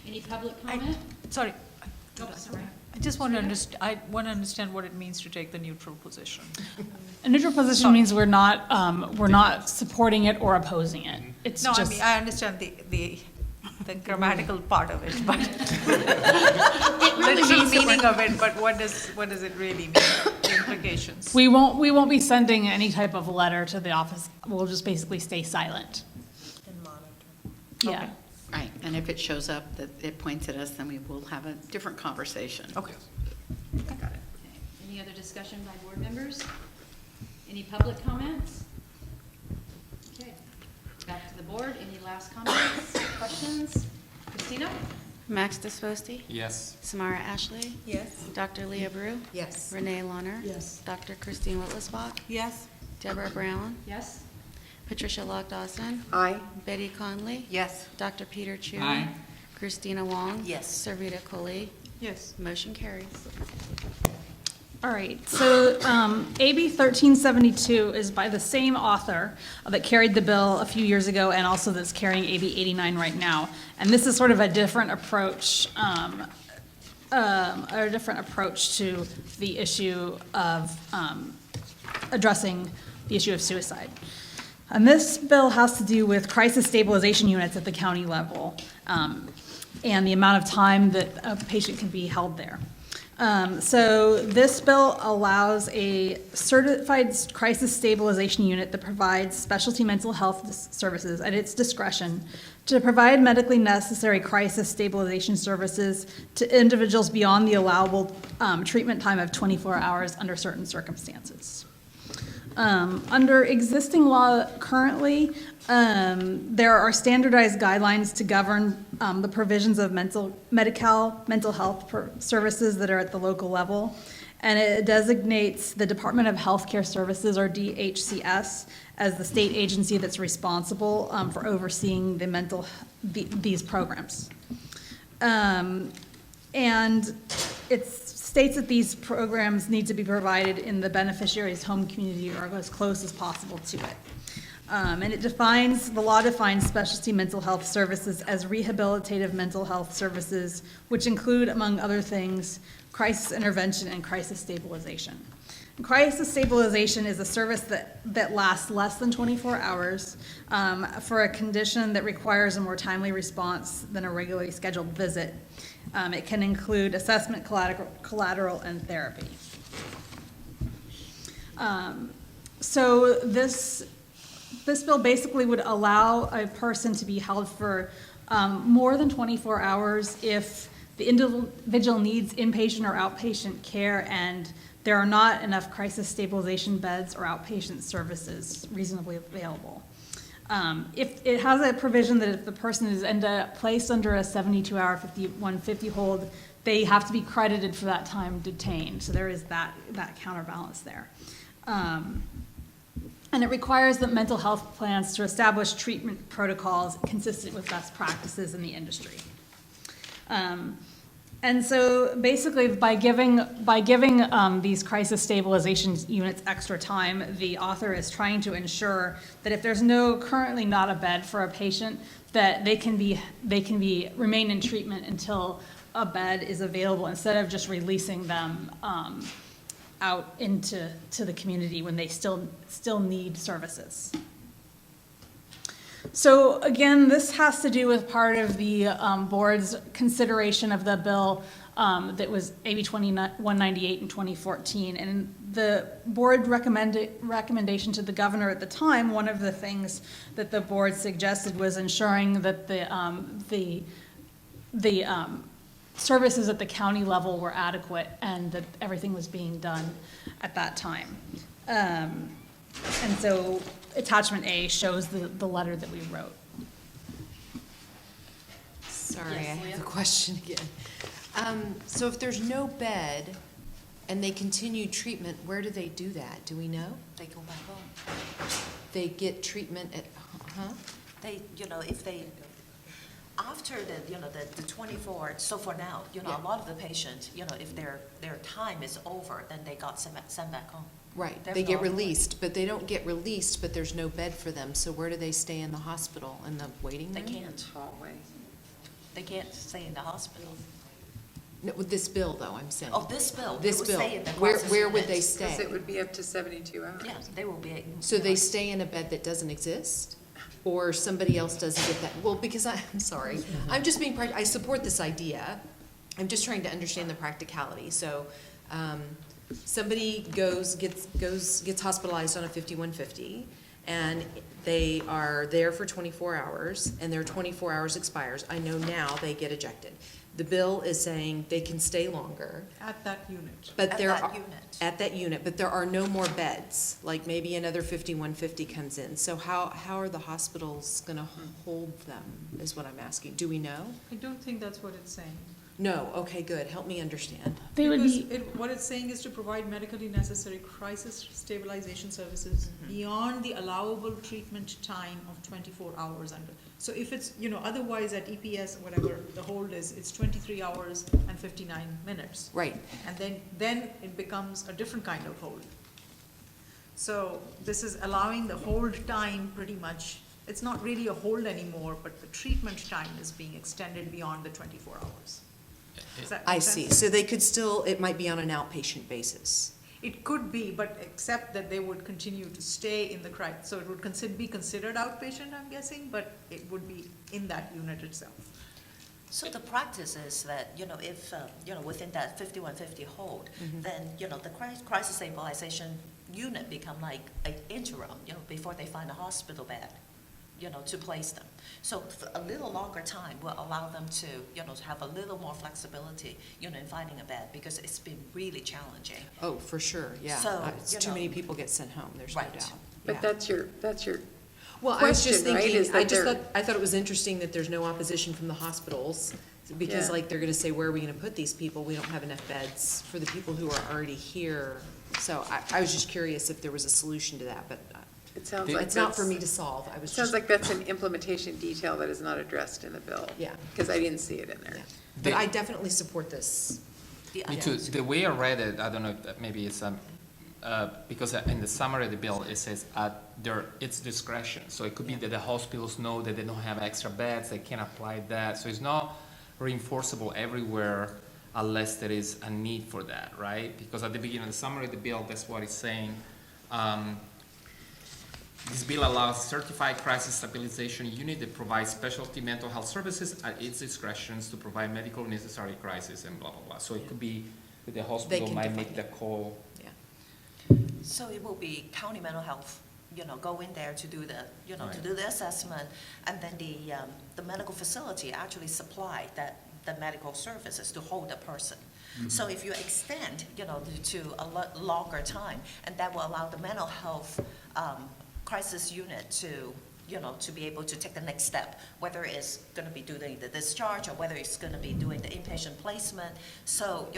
E: Any public comment?
T: Sorry.
E: Oh, sorry.
T: I just want to understand what it means to take the neutral position.
I: A neutral position means we're not supporting it or opposing it. It's
T: No,
I: just.
T: I mean, I understand the grammatical part of it, but
I: really
T: literal
I: means
T: meaning of it, but what does it really mean, the implications?
I: We won't be sending any type of letter to the office. We'll just basically stay silent.
D: And monitor.
I: Yeah.
R: Okay. Right, and if it shows up that it points at us, then we will have a different conversation.
A: Okay.
E: Got it. Okay. Any other discussion by board members? Any public comments? Okay, back to the board. Any last comments, questions? Christina?
J: Max Desposti?
N: Yes.
J: Samara Ashley?
K: Yes.
J: Dr. Leah Brew?
A: Yes.
J: Renee Launer?
D: Yes.
J: Dr. Christine Wittlisbach?
K: Yes.
J: Deborah Brown?
E: Yes?
J: Patricia Lock-Dawson?
O: Aye.
J: Betty Conley?
K: Yes.
J: Dr. Peter Chu?
P: Aye.
J: Christina Wong?
K: Yes.
J: Sarita Coley?
T: Yes.
J: Motion carries.
I: All right, so AB 1372 is by the same author that carried the bill a few years ago and also that's carrying AB 89 right now. And this is sort of a different approach, to the issue of addressing the issue of suicide. And this bill has to do with crisis stabilization units at the county level and the amount of time that a patient can be held there. So this bill allows a certified crisis stabilization unit that provides specialty mental health services at its discretion to provide medically necessary crisis stabilization services to individuals beyond the allowable treatment time of 24 hours under certain circumstances. Under existing law currently, there are standardized guidelines to govern the provisions of mental health services that are at the local level, and it designates the Department of Healthcare Services, or DHCS, as the state agency that's responsible for overseeing these programs. And it states that these programs need to be provided in the beneficiary's home community or as close as possible to it. And the law defines specialty mental health services as rehabilitative mental health services, which include, among other things, crisis intervention and crisis stabilization. And crisis stabilization is a service that lasts less than 24 hours for a condition that requires a more timely response than a regularly scheduled visit. It can include assessment, collateral, and therapy. So this bill basically would allow a person to be held for more than 24 hours if the individual needs inpatient or outpatient care and there are not enough crisis stabilization beds or outpatient services reasonably available. If it has a provision that if the person is placed under a 72-hour 5150 hold, they have to be credited for that time detained. So there is that counterbalance there. And it requires that mental health plans to establish treatment protocols consistent with best practices in the industry. And so basically by giving these crisis stabilization units extra time, the author is trying to ensure that if there's currently not a bed for a patient, that they can remain in treatment until a bed is available instead of just releasing them out into the community when they still need services. So again, this has to do with part of the board's consideration of the bill that was AB 2198 in 2014. And the board recommendation to the governor at the time, one of the things that the board suggested was ensuring that the services at the county level were adequate and that everything was being done at that time. And so attachment A shows the letter that we wrote.
A: Sorry, I have a question again. So if there's no bed and they continue treatment, where do they do that? Do we know?
G: They go back home.
A: They get treatment at,
G: If they, after the 24, so for now, a lot of the patients, if their time is over, then they got sent back home.
A: right, they get released, but they don't get released, but there's no bed for them. So where do they stay in the hospital? In the waiting room?
G: They can't. They can't stay in the hospital.
A: No, with this bill, though, I'm saying.
G: Oh, this bill.
A: This
G: They would
A: bill.
G: stay in the
A: Where
G: crisis
A: would
G: unit.
A: they stay?
O: Because it would be up to 72 hours.
G: Yeah, they will be.
A: So they stay in a bed that doesn't exist? Or somebody else doesn't get that? Well, because I'm sorry, I'm just being, I support this idea. I'm just trying to understand the practicality. So somebody gets hospitalized on a 5150, and they are there for 24 hours, and their 24 hours expires. I know now they get ejected. The bill is saying they can stay longer.
T: At that unit.
A: But at that unit, but there are no more beds, like maybe another 5150 comes in. So how are the hospitals gonna hold them, is what I'm asking. Do we know?
T: I don't think that's what it's saying.
A: No, okay, good, help me understand.
I: They would
T: Because
I: be,
T: what it's saying is to provide medically necessary crisis stabilization services beyond the allowable treatment time of 24 hours under. So if it's, otherwise at EPS, whatever the hold is, it's 23 hours and 59 minutes.
A: Right.
T: And then it becomes a different kind of hold. So this is allowing the hold time pretty much, it's not really a hold anymore, but the treatment time is being extended beyond the 24 hours. Does that make
A: I see,
T: sense?
A: so they could still, it might be on an outpatient basis.
T: It could be, but except that they would continue to stay in the so it would be considered outpatient, I'm guessing, but it would be in that unit itself.
G: So the practice is that, if, within that 5150 hold, then, the crisis stabilization unit become like an interim, before they find a hospital bed, to place them. So a little longer time will allow them to, to have a little more flexibility, in finding a bed, because it's been really challenging.
A: Oh, for sure, yeah.
G: So,
A: It's too many people get sent home, there's no
G: Right.
A: doubt.
E: But
A: Yeah.
E: that's your
A: Well, I was just
E: question, right,
A: thinking,
E: is that
A: I thought it was interesting that there's no opposition from the hospitals, because
E: Yeah.
A: like, they're gonna say, where are we gonna put these people? We don't have enough beds for the people who are already here. So I was just curious if there was a solution to that, but
E: It sounds like
A: it's not for
E: that's-
A: me to solve. I was
E: Sounds
A: just,
E: like that's an implementation detail that is not addressed in the bill.
A: Yeah.
E: Because I didn't see it in there.
A: yeah. But I definitely support this.
N: Me too. The way I read it, I don't know, maybe it's, because in the summary of the bill, it says it's discretion. So it could be that the hospitals know that they don't have extra beds, they can apply that. So it's not reinforceable everywhere unless there is a need for that, right? Because at the beginning of the summary of the bill, that's what it's saying. This bill allows certified crisis stabilization unit that provides specialty mental health services at its discretion to provide medical necessary crisis and blah, blah, blah. So it could be that the hospital
A: can
N: might
A: define
N: make the call.
G: So it will be county mental health, go in there to do the, to do the assessment, and then the medical facility actually supply the medical services to hold the person. So if you extend, to a longer time, and that will allow the mental health crisis unit to, to be able to take the next step, whether it's going to be doing the discharge or whether it's going to be doing the inpatient placement. So,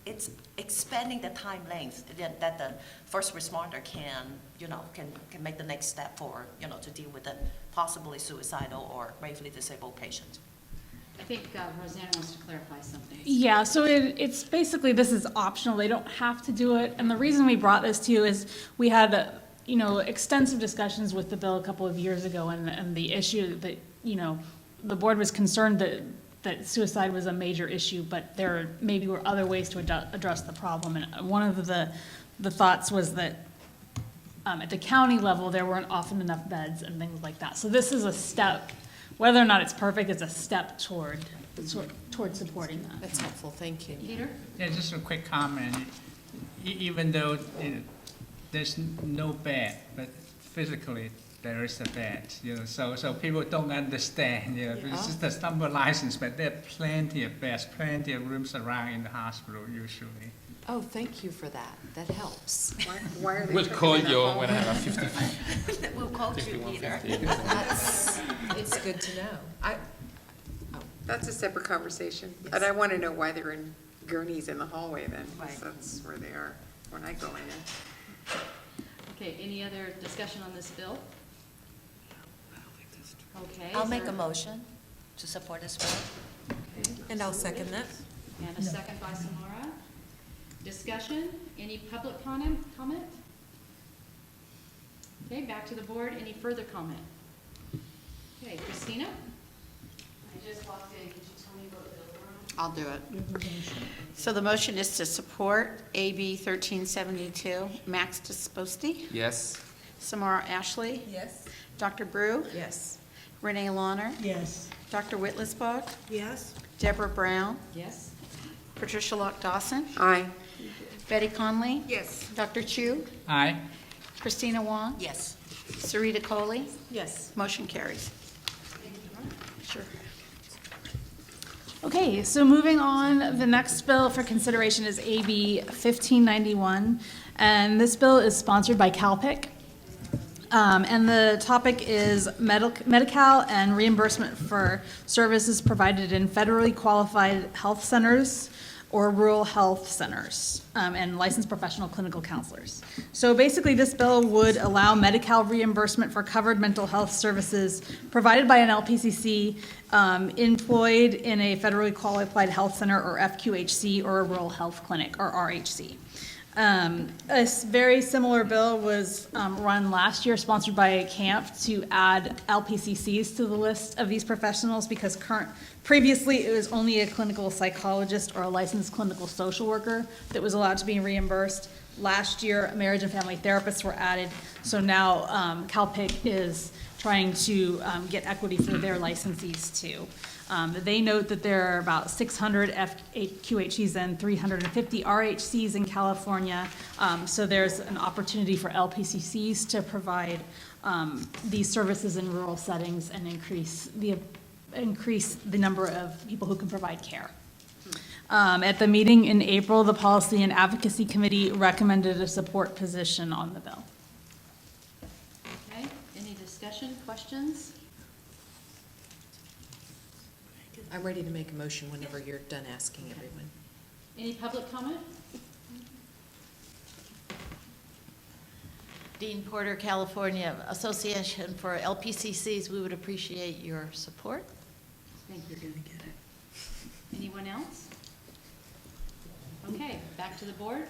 G: it's expanding the time length that the first responder can, can make the next step for, to deal with a possibly suicidal or gravely disabled patient.
E: I think Rosanna wants to clarify something.
I: yeah, so it's basically, this is optional, they don't have to do it. And the reason we brought this to you is we had, extensive discussions with the bill a couple of years ago, and the issue that, the board was concerned that suicide was a major issue, but there maybe were other ways to address the problem. And one of the thoughts was that at the county level, there weren't often enough beds and things like that. So this is a step, whether or not it's perfect, it's a step toward supporting that.
A: That's helpful, thank you.
E: Peter?
P: Yeah, just a quick comment. Even though there's no bed, but physically there is a bed, so people don't understand, it's just a number license, but there are plenty of beds, plenty of rooms around in the hospital usually.
A: Oh, thank you for that, that helps.
E: Why are they?
N: We'll
E: putting
N: call
E: it in the
N: you
E: hall?
N: when I have 50.
G: We'll call you, Peter.
N: 5150.
A: It's good to know.
E: That's a separate conversation. And I want to know why they're in gurneys in the hallway then, because that's where they are when I go in. Okay, any other discussion on this bill? Okay.
G: I'll
E: is
G: make
E: there-
G: a motion to support this bill.
E: Okay.
H: And I'll second that.
E: And a second by Samara. Discussion, any public comment? Okay, back to the board, any further comment? Okay, Christina?
J: I just walked in, could you tell me what bill we're on?
R: I'll do it. So the motion is to support AB 1372. Max Disposti,
N: Yes.
R: Samara Ashley,
H: Yes.
R: Dr. Brew,
A: Yes.
R: Renee Launer,
D: Yes.
R: Dr. Whitlisbach,
D: Yes?
R: Deborah Brown,
E: Yes?
R: Patricia Locke Dawson,
E: Aye.
R: Betty Conley,
H: Yes.
R: Dr. Chu,
P: Aye.
R: Christina Wong,
G: Yes.
R: Sarita Coley,
T: Yes.
R: motion carries. Sure.
I: Okay, so moving on, the next bill for consideration is AB 1591, and this bill is sponsored by CalPIC. And the topic is Medi-Cal and reimbursement for services provided in federally qualified health centers or rural health centers, and licensed professional clinical counselors. So basically, this bill would allow Medi-Cal reimbursement for covered mental health services provided by an LPCC employed in a federally qualified health center or FQHC or a rural health clinic or RHC. A very similar bill was run last year, sponsored by CAMP, to add LPCCs to the list of these professionals because previously it was only a clinical psychologist or a licensed clinical social worker that was allowed to be reimbursed. Last year, marriage and family therapists were added, so now CalPIC is trying to get equity for their licensees too. They note that there are about 600 FQHCs and 350 RHCs in California, so there's an opportunity for LPCCs to provide these services in rural settings and increase the number of people who can provide care. At the meeting in April, the Policy and Advocacy Committee recommended a support position on the bill.
E: Okay, any discussion, questions?
A: I'm ready to make a motion whenever you're done asking everyone.
E: Any public comment?
Q: Dean Porter, California Association for LPCCs, we would appreciate your support.
E: I think you're going to get it. Anyone else? Okay, back to the board.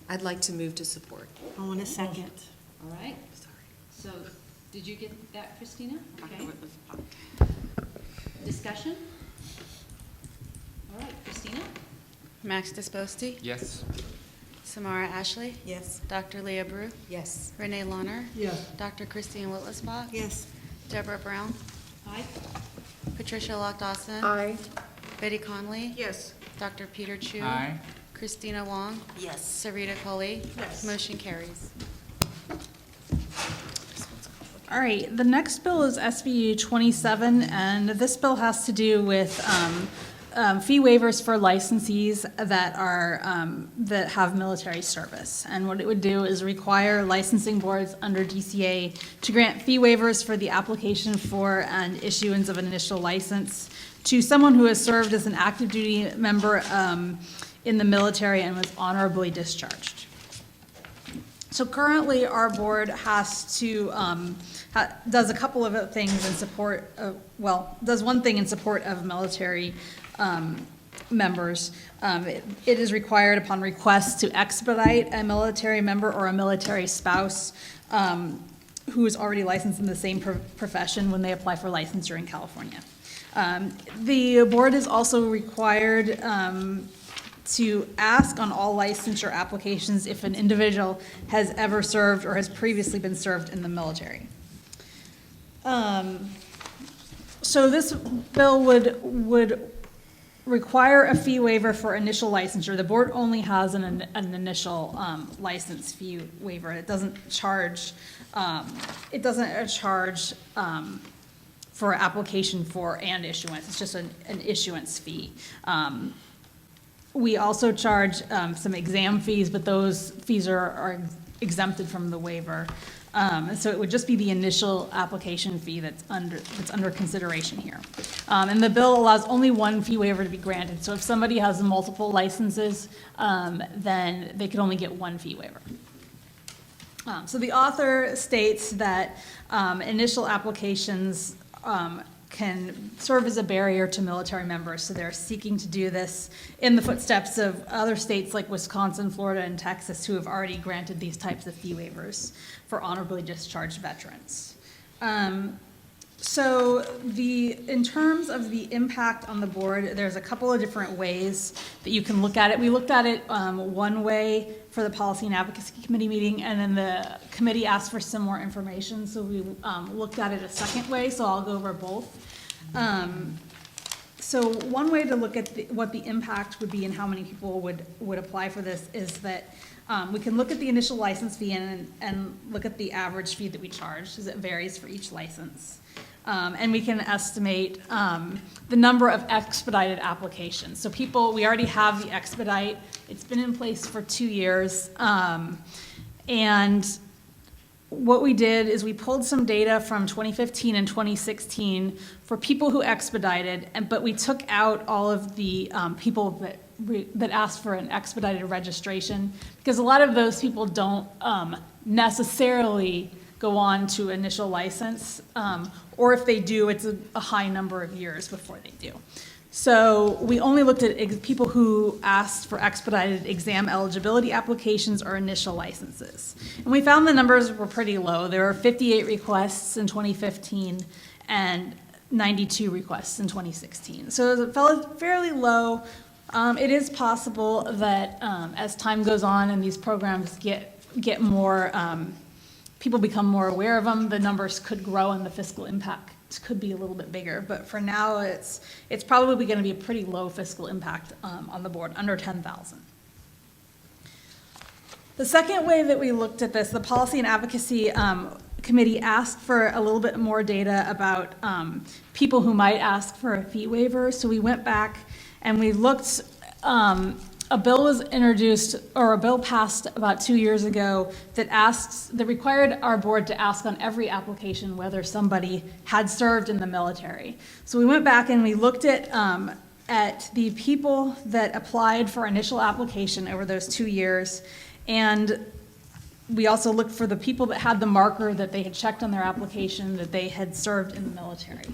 A: I'd like to move to support.
K: I want a second.
E: All right. So, did you get that, Christina? Okay. Discussion? All right, Christina?
J: Max Disposti?
N: Yes.
J: Samara Ashley?
K: Yes.
J: Dr. Leah Brew?
A: Yes.
J: Renee Launer?
D: Yes.
J: Dr. Christine Whitlisbach?
K: Yes.
J: Deborah Brown?
E: Aye.
J: Patricia Lock-Dawson?
O: Aye.
J: Betty Conley?
O: Yes.
J: Dr. Peter Chu?
P: Aye.
J: Christina Wong?
K: Yes.
J: Sarita Coley?
O: Yes.
J: Motion carries.
I: All right, the next bill is SB 27, and this bill has to do with fee waivers for licensees that that have military service. And what it would do is require licensing boards under DCA to grant fee waivers for the application for and issuance of an initial license to someone who has served as an active duty member in the military and was honorably discharged. So currently, our board has to, does a couple of things in support of, does one thing in support of military members. It is required upon request to expedite a military member or a military spouse who is already licensed in the same profession when they apply for licensure in California. The board is also required to ask on all licensure applications if an individual has ever served or has previously been served in the military. So this bill would require a fee waiver for initial licensure. The board only has an initial license fee waiver. It doesn't charge. For application for and issuance. It's just an issuance fee. We also charge some exam fees, but those fees are exempted from the waiver. And so it would just be the initial application fee that's under consideration here. And the bill allows only one fee waiver to be granted. So if somebody has multiple licenses, then they can only get one fee waiver. So the author states that initial applications can serve as a barrier to military members. So they're seeking to do this in the footsteps of other states like Wisconsin, Florida, and Texas who have already granted these types of fee waivers for honorably discharged veterans. So in terms of the impact on the board, there's a couple of different ways that you can look at it. We looked at it one way for the Policy and Advocacy Committee meeting, and then the committee asked for some more information, so we looked at it a second way, so I'll go over both. So one way to look at what the impact would be and how many people would apply for this is that we can look at the initial license fee and look at the average fee that we charge, because it varies for each license. And we can estimate the number of expedited applications. So we already have the expedite. It's been in place for 2 years. And what we did is we pulled some data from 2015 and 2016 for people who expedited, but we took out all of the people that asked for an expedited registration, because a lot of those people don't necessarily go on to initial license, or if they do, it's a high number of years before they do. So we only looked at people who asked for expedited exam eligibility applications or initial licenses. And we found the numbers were pretty low. There were 58 requests in 2015 and 92 requests in 2016. So it felt fairly low. It is possible that as time goes on and these programs get more, people become more aware of them, the numbers could grow and the fiscal impact could be a little bit bigger. But for now, it's probably going to be a pretty low fiscal impact on the board, under 10,000. The second way that we looked at this, the Policy and Advocacy Committee asked for a little bit more data about people who might ask for a fee waiver. So we went back and we looked, a bill was introduced, or a bill passed about 2 years ago that required our board to ask on every application whether somebody had served in the military. So we went back and we looked at the people that applied for initial application over those 2 years, and we also looked for the people that had the marker that they had checked on their application that they had served in the military.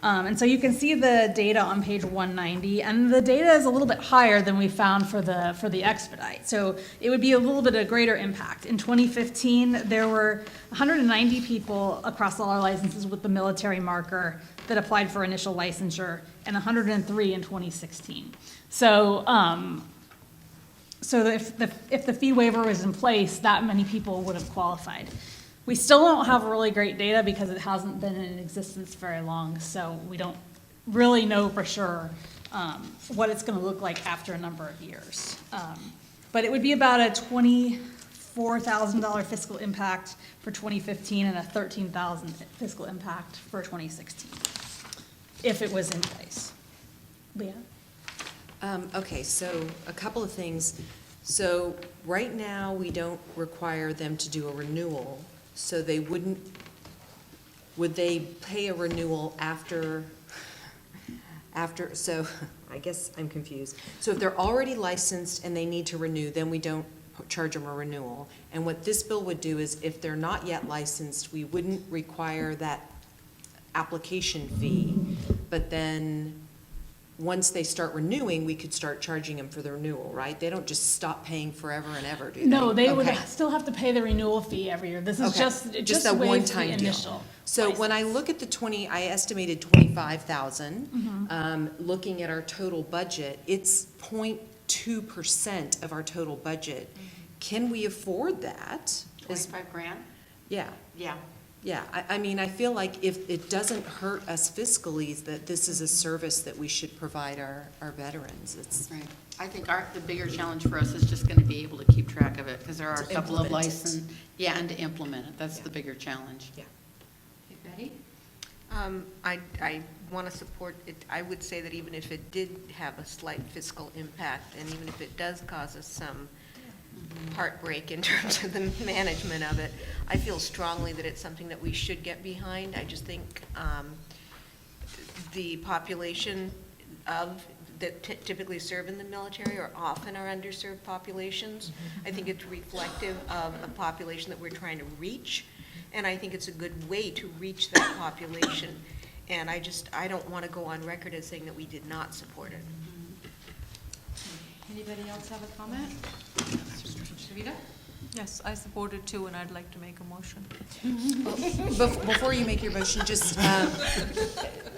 I: And so you can see the data on page 190, and the data is a little bit higher than we found for the expedite. So it would be a little bit of greater impact. In 2015, there were 190 people across all our licenses with the military marker that applied for initial licensure, and 103 in 2016. So if the fee waiver was in place, that many people would have qualified. We still don't have really great data because it hasn't been in existence very long, so we don't really know for sure what it's going to look like after a number of years. But it would be about a $24,000 fiscal impact for 2015 and a $13,000 fiscal impact for 2016, if it was in place. Leah?
A: Okay, so a couple of things. So right now, we don't require them to do a renewal, so would they pay a renewal after, so I guess I'm confused. So if they're already licensed and they need to renew, then we don't charge them a renewal. And what this bill would do is if they're not yet licensed, we wouldn't require that application fee, but then once they start renewing, we could start charging them for the renewal, right? They don't just stop paying forever and ever, do they?
I: No, they would
A: Okay.
I: still have to pay the renewal fee every year. This is
A: Okay.
I: just
A: a
I: waives the
A: one-time deal.
I: initial.
A: So when I look at I estimated 25,000. Looking at our total budget, it's 0.2% of our total budget. Can we afford that?
R: 25 grand?
A: Yeah.
R: Yeah.
A: Yeah, I mean, I feel like if it doesn't hurt us fiscally, that this is a service that we should provide our veterans. It's
R: Right. I think the bigger challenge for us is just going to be able to keep track of it, because there are a
A: To
R: couple of
A: implement it.
R: license, and to implement it. That's the bigger challenge.
A: Yeah.
R: Okay, Betty?
U: I want to support it. I would say that even if it did have a slight fiscal impact, and even if it does cause us some heartbreak in terms of the management of it, I feel strongly that it's something that we should get behind. I just think the population that typically serve in the military are often our underserved populations. I think it's reflective of a population that we're trying to reach, and I think it's a good way to reach that population. And I don't want to go on record as saying that we did not support it.
E: Anybody else have a comment? Sharita?
T: Yes, I support it too, and I'd like to make a motion.
A: Before you make your motion, just,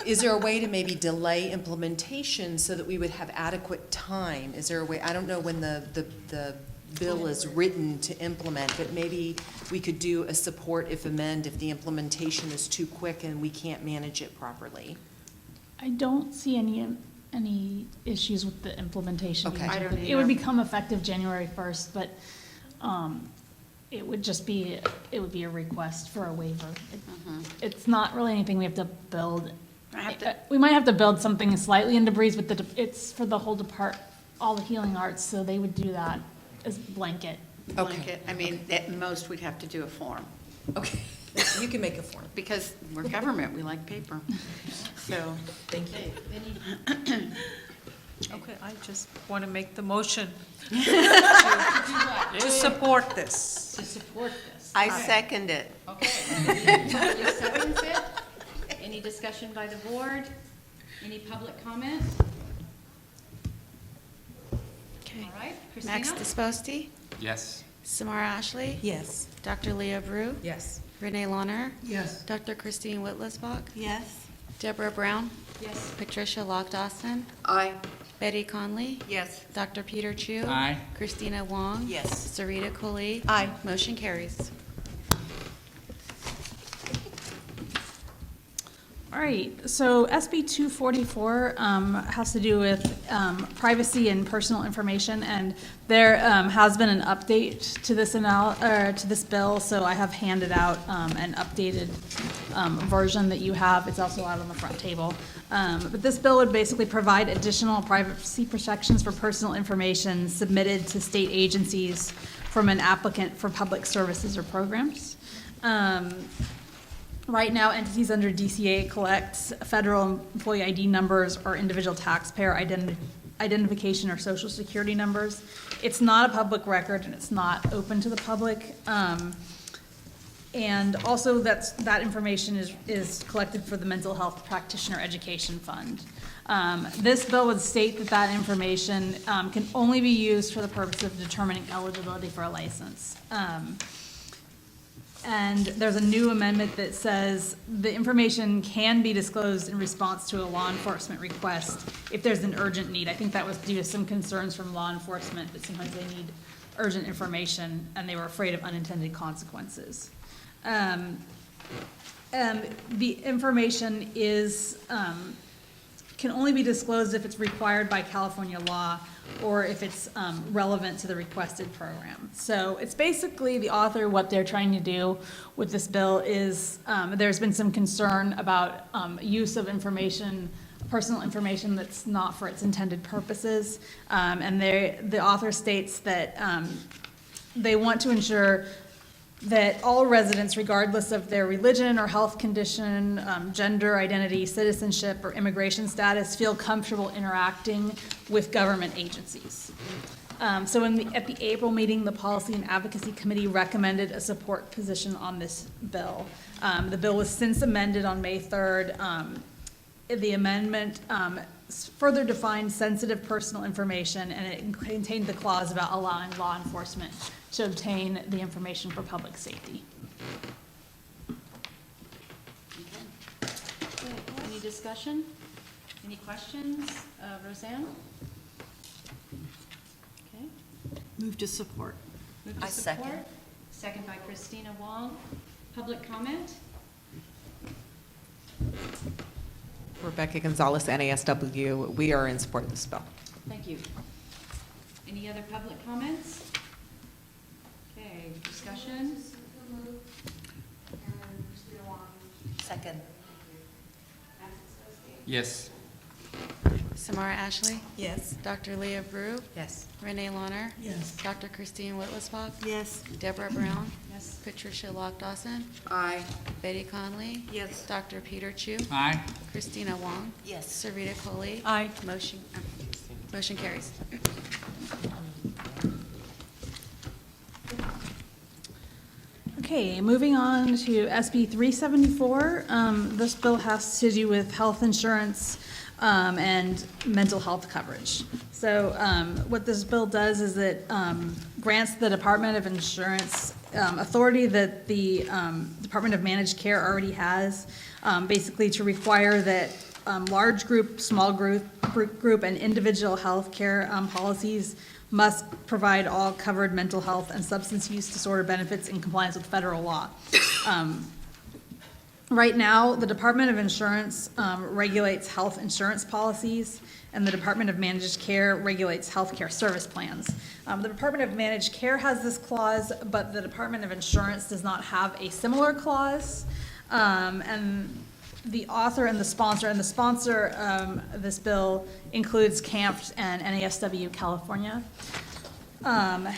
A: is there a way to maybe delay implementation so that we would have adequate time? Is there a way, I don't know when the bill is written to implement, but maybe we could do a support if amend if the implementation is too quick and we can't manage it properly.
I: I don't see any issues with the implementation.
A: Okay.
R: I don't
I: It
R: either.
I: would become effective January 1st, but it would be a request for a waiver. It's not really anything we have to build. We might have to build something slightly in debris, but it's for the whole all the healing arts, so they would do that as blanket.
R: Blanket. I mean, at most, we'd have to do a form.
H: Okay, you can make a form.
R: Because we're government, we like paper. So,
H: Thank you.
T: Okay, I just want to make the motion to support this.
E: To support this.
U: I second it.
E: Okay. Charlie seconds it. Any discussion by the board? Any public comment?
J: Okay.
E: All right, Christina?
J: Max Disposti,
N: Yes.
J: Samara Ashley,
H: Yes.
J: Dr. Leah Brew,
H: Yes.
J: Renee Launer,
D: Yes.
J: Dr. Christine Whitlisbach,
K: Yes.
J: Deborah Brown,
E: Yes.
J: Patricia Lock-Dawson,
O: Aye.
J: Betty Conley,
U: Yes.
J: Dr. Peter Chu,
P: Aye.
J: Christina Wong,
H: Yes.
J: Sarita Coley.
H: Aye.
J: Motion carries.
I: All right, so SB 244 has to do with privacy and personal information, and there has been an update to this bill, so I have handed out an updated version that you have. It's also out on the front table. But this bill would basically provide additional privacy protections for personal information submitted to state agencies from an applicant for public services or programs. Right now, entities under DCA collect federal employee ID numbers or individual taxpayer identification or social security numbers. It's not a public record and it's not open to the public. And also that information is collected for the Mental Health Practitioner Education Fund. This bill would state that information can only be used for the purpose of determining eligibility for a license. And there's a new amendment that says the information can be disclosed in response to a law enforcement request if there's an urgent need. I think that was due to some concerns from law enforcement that sometimes they need urgent information and they were afraid of unintended consequences. The information can only be disclosed if it's required by California law or if it's relevant to the requested program. So it's basically the author, what they're trying to do with this bill is there's been some concern about use of information, personal information that's not for its intended purposes. And the author states that they want to ensure that all residents, regardless of their religion or health condition, gender identity, citizenship, or immigration status, feel comfortable interacting with government agencies. So at the April meeting, the Policy and Advocacy Committee recommended a support position on this bill. The bill was since amended on May 3rd. The amendment further defined sensitive personal information, and it contained the clause about allowing law enforcement to obtain the information for public safety.
E: Okay. Any discussion? Any questions? Roseanne? Okay.
K: Move to support.
E: Move to
H: I second.
E: support. Second by Christina Wong. Public comment?
M: Rebecca Gonzalez, NASW. We are in support of this bill.
E: Thank you. Any other public comments? Okay, discussion?
H: Second.
N: Yes.
J: Samara Ashley,
H: Yes.
J: Dr. Leah Brew,
H: Yes.
J: Renee Launer,
D: Yes.
J: Dr. Christine Whitlisbach,
K: Yes.
J: Deborah Brown,
E: Yes.
J: Patricia Lock-Dawson,
O: Aye.
J: Betty Conley,
U: Yes.
J: Dr. Peter Chu,
P: Aye.
J: Christina Wong,
H: Yes.
J: Sarita Coley.
T: Aye.
J: Motion carries.
I: Okay, moving on to SB 374. This bill has to do with health insurance and mental health coverage. So what this bill does is it grants the Department of Insurance authority that the Department of Managed Care already has, basically to require that large group, small group, and individual health care policies must provide all covered mental health and substance use disorder benefits in compliance with federal law. Right now, the Department of Insurance regulates health insurance policies, and the Department of Managed Care regulates health care service plans. The Department of Managed Care has this clause, but the Department of Insurance does not have a similar clause. And the author and the sponsor of this bill includes CAMPT and NASW California. And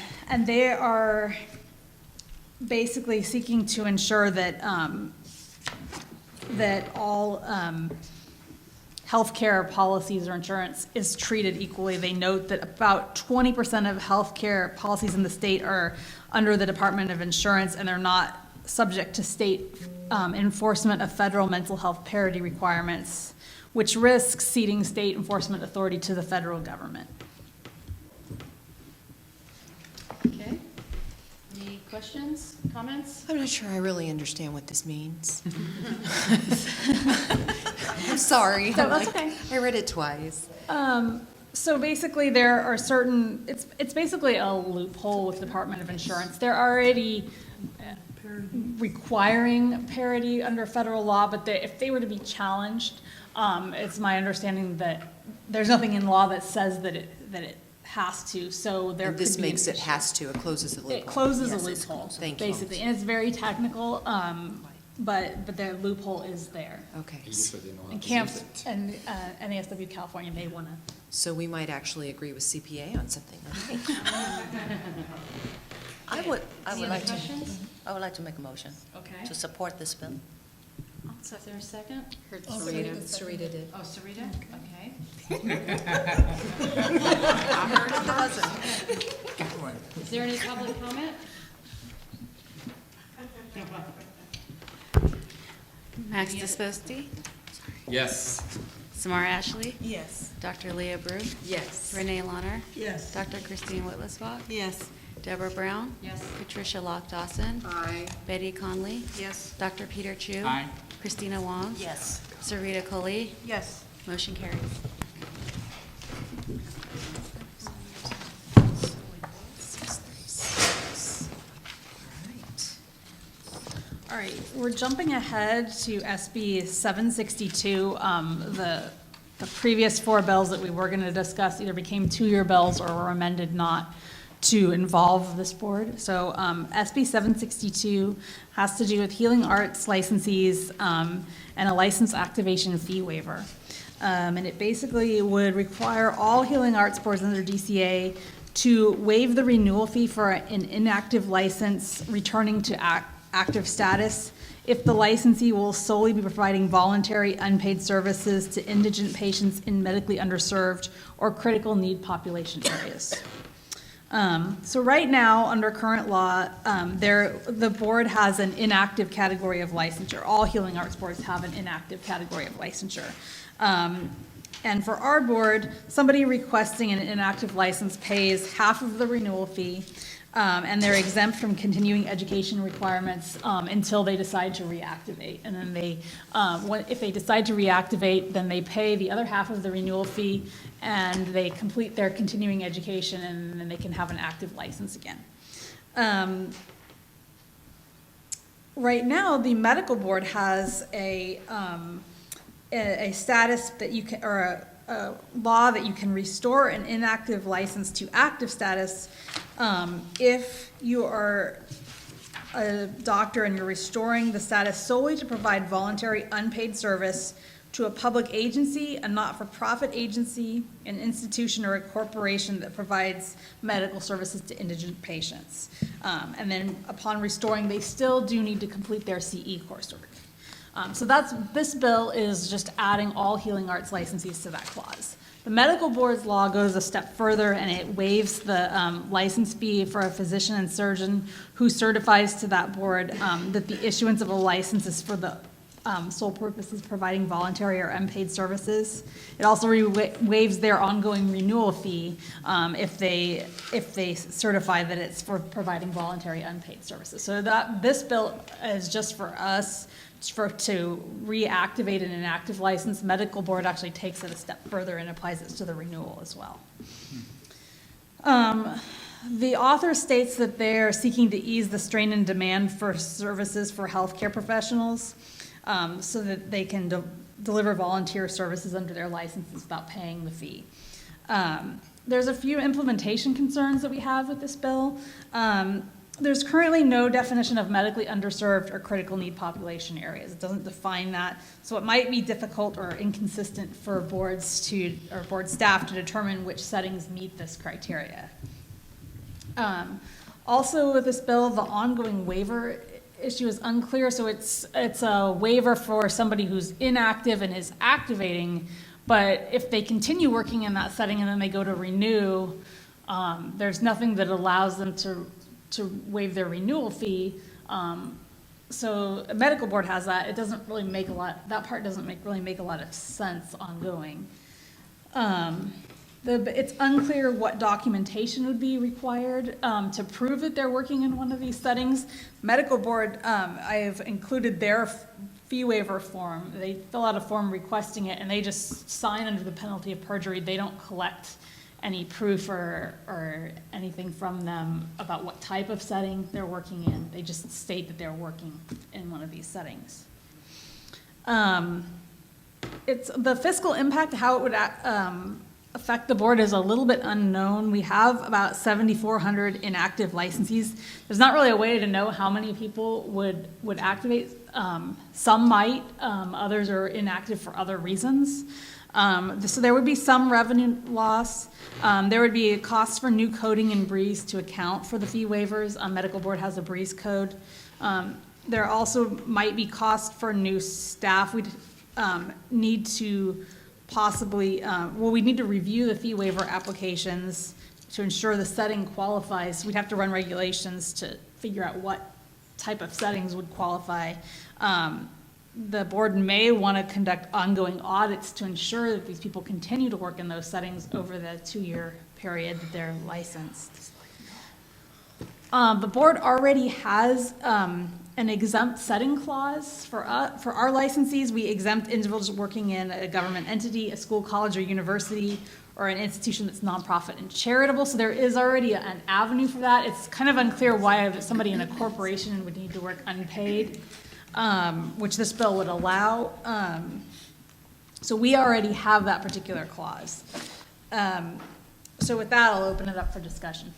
I: basically seeking to ensure that, that all healthcare policies or insurance is treated equally. They note that about 20% of healthcare policies in the state are under the Department of Insurance, and they're not subject to state enforcement of federal mental health parity requirements, which risks ceding state enforcement authority to the federal government.
E: Okay. Any questions, comments?
A: I'm not sure I really understand what this means. I'm sorry.
I: No, that's okay.
A: I read it twice.
I: So basically, there are certain, it's basically a loophole with the Department of Insurance. They're already requiring parity under federal law, but if they were to be challenged, it's my understanding that there's nothing in law that says that it has to, so there could be.
A: This makes it has to, it closes a loophole.
I: It closes
A: Yes,
I: a loophole,
A: Thank you.
I: basically, and it's very technical, but the loophole is there.
A: Okay.
I: And Camp and NASW California, they want to.
A: So we might actually agree with CPA on something.
G: I would
E: Any
G: like
E: other
G: to,
E: questions?
G: I would like to make a motion
E: Okay.
G: to support this bill.
E: Is there a second?
J: Heard
A: Sarita. Sarita did.
E: Oh, Sarita? Okay.
A: I heard a dozen.
E: Is there any public comment?
J: Max Disposti,
N: Yes.
J: Samara Ashley,
K: Yes.
J: Dr. Leah Brew,
A: Yes.
J: Renee Launer,
D: Yes.
J: Dr. Christine Whitlisbach,
K: Yes.
J: Deborah Brown,
E: Yes.
J: Patricia Lock Dawson,
O: Aye.
J: Betty Conley,
K: Yes.
J: Dr. Peter Chu,
P: Aye.
J: Christina Wong,
G: Yes.
J: Sarita Coley,
K: Yes.
J: motion carries.
I: All right, we're jumping ahead to SB 762. The previous four bills that we were going to discuss either became two-year bills or were amended not to involve this board. So SB 762 has to do with healing arts licensees and a license activation fee waiver. And it basically would require all healing arts boards under DCA to waive the renewal fee for an inactive license returning to active status if the licensee will solely be providing voluntary unpaid services to indigent patients in medically underserved or critical need population areas. So right now, under current law, the board has an inactive category of licensure. All healing arts boards have an inactive category of licensure. And for our board, somebody requesting an inactive license pays half of the renewal fee, and they're exempt from continuing education requirements until they decide to reactivate. And then if they decide to reactivate, then they pay the other half of the renewal fee, and they complete their continuing education, and then they can have an active license again. Right now, the medical board has a status that you can, or a law that you can restore an inactive license to active status if you are a doctor and you're restoring the status solely to provide voluntary unpaid service to a public agency, a not-for-profit agency, an institution, or a corporation that provides medical services to indigent patients. And then upon restoring, they still do need to complete their CE coursework. So this bill is just adding all healing arts licensees to that clause. The medical board's law goes a step further, and it waives the license fee for a physician and surgeon who certifies to that board that the issuance of a license is for the sole purpose is providing voluntary or unpaid services. It also waives their ongoing renewal fee if they certify that it's for providing voluntary unpaid services. So this bill is just for us to reactivate an inactive license. Medical board actually takes it a step further and applies it to the renewal as well. The author states that they're seeking to ease the strain and demand for services for healthcare professionals so that they can deliver volunteer services under their licenses without paying the fee. There's a few implementation concerns that we have with this bill. There's currently no definition of medically underserved or critical need population areas. It doesn't define that, so it might be difficult or inconsistent for board staff to determine which settings meet this criteria. Also with this bill, the ongoing waiver issue is unclear, so it's a waiver for somebody who's inactive and is activating, but if they continue working in that setting and then they go to renew, there's nothing that allows them to waive their renewal fee. So a medical board has that. It doesn't really make a lot, that part doesn't really make a lot of sense ongoing. It's unclear what documentation would be required to prove that they're working in one of these settings. Medical board, I have included their fee waiver form. They fill out a form requesting it, and they just sign under the penalty of perjury. They don't collect any proof or anything from them about what type of setting they're working in. They just state that they're working in one of these settings. It's the fiscal impact, how it would affect the board is a little bit unknown. We have about 7,400 inactive licensees. There's not really a way to know how many people would activate. Some might, others are inactive for other reasons. So there would be some revenue loss. There would be a cost for new coding in Breeze to account for the fee waivers. Medical board has a Breeze code. There also might be cost for new staff. We'd need to possibly, we need to review the fee waiver applications to ensure the setting qualifies. We'd have to run regulations to figure out what type of settings would qualify. The board may want to conduct ongoing audits to ensure that these people continue to work in those settings over the 2-year period that they're licensed. The board already has an exempt setting clause for our licensees. We exempt individuals working in a government entity, a school, college, or university, or an institution that's nonprofit and charitable. So there is already an avenue for that. It's kind of unclear why somebody in a corporation would need to work unpaid, which this bill would allow. So we already have that particular clause. So with that, I'll open it up for discussion.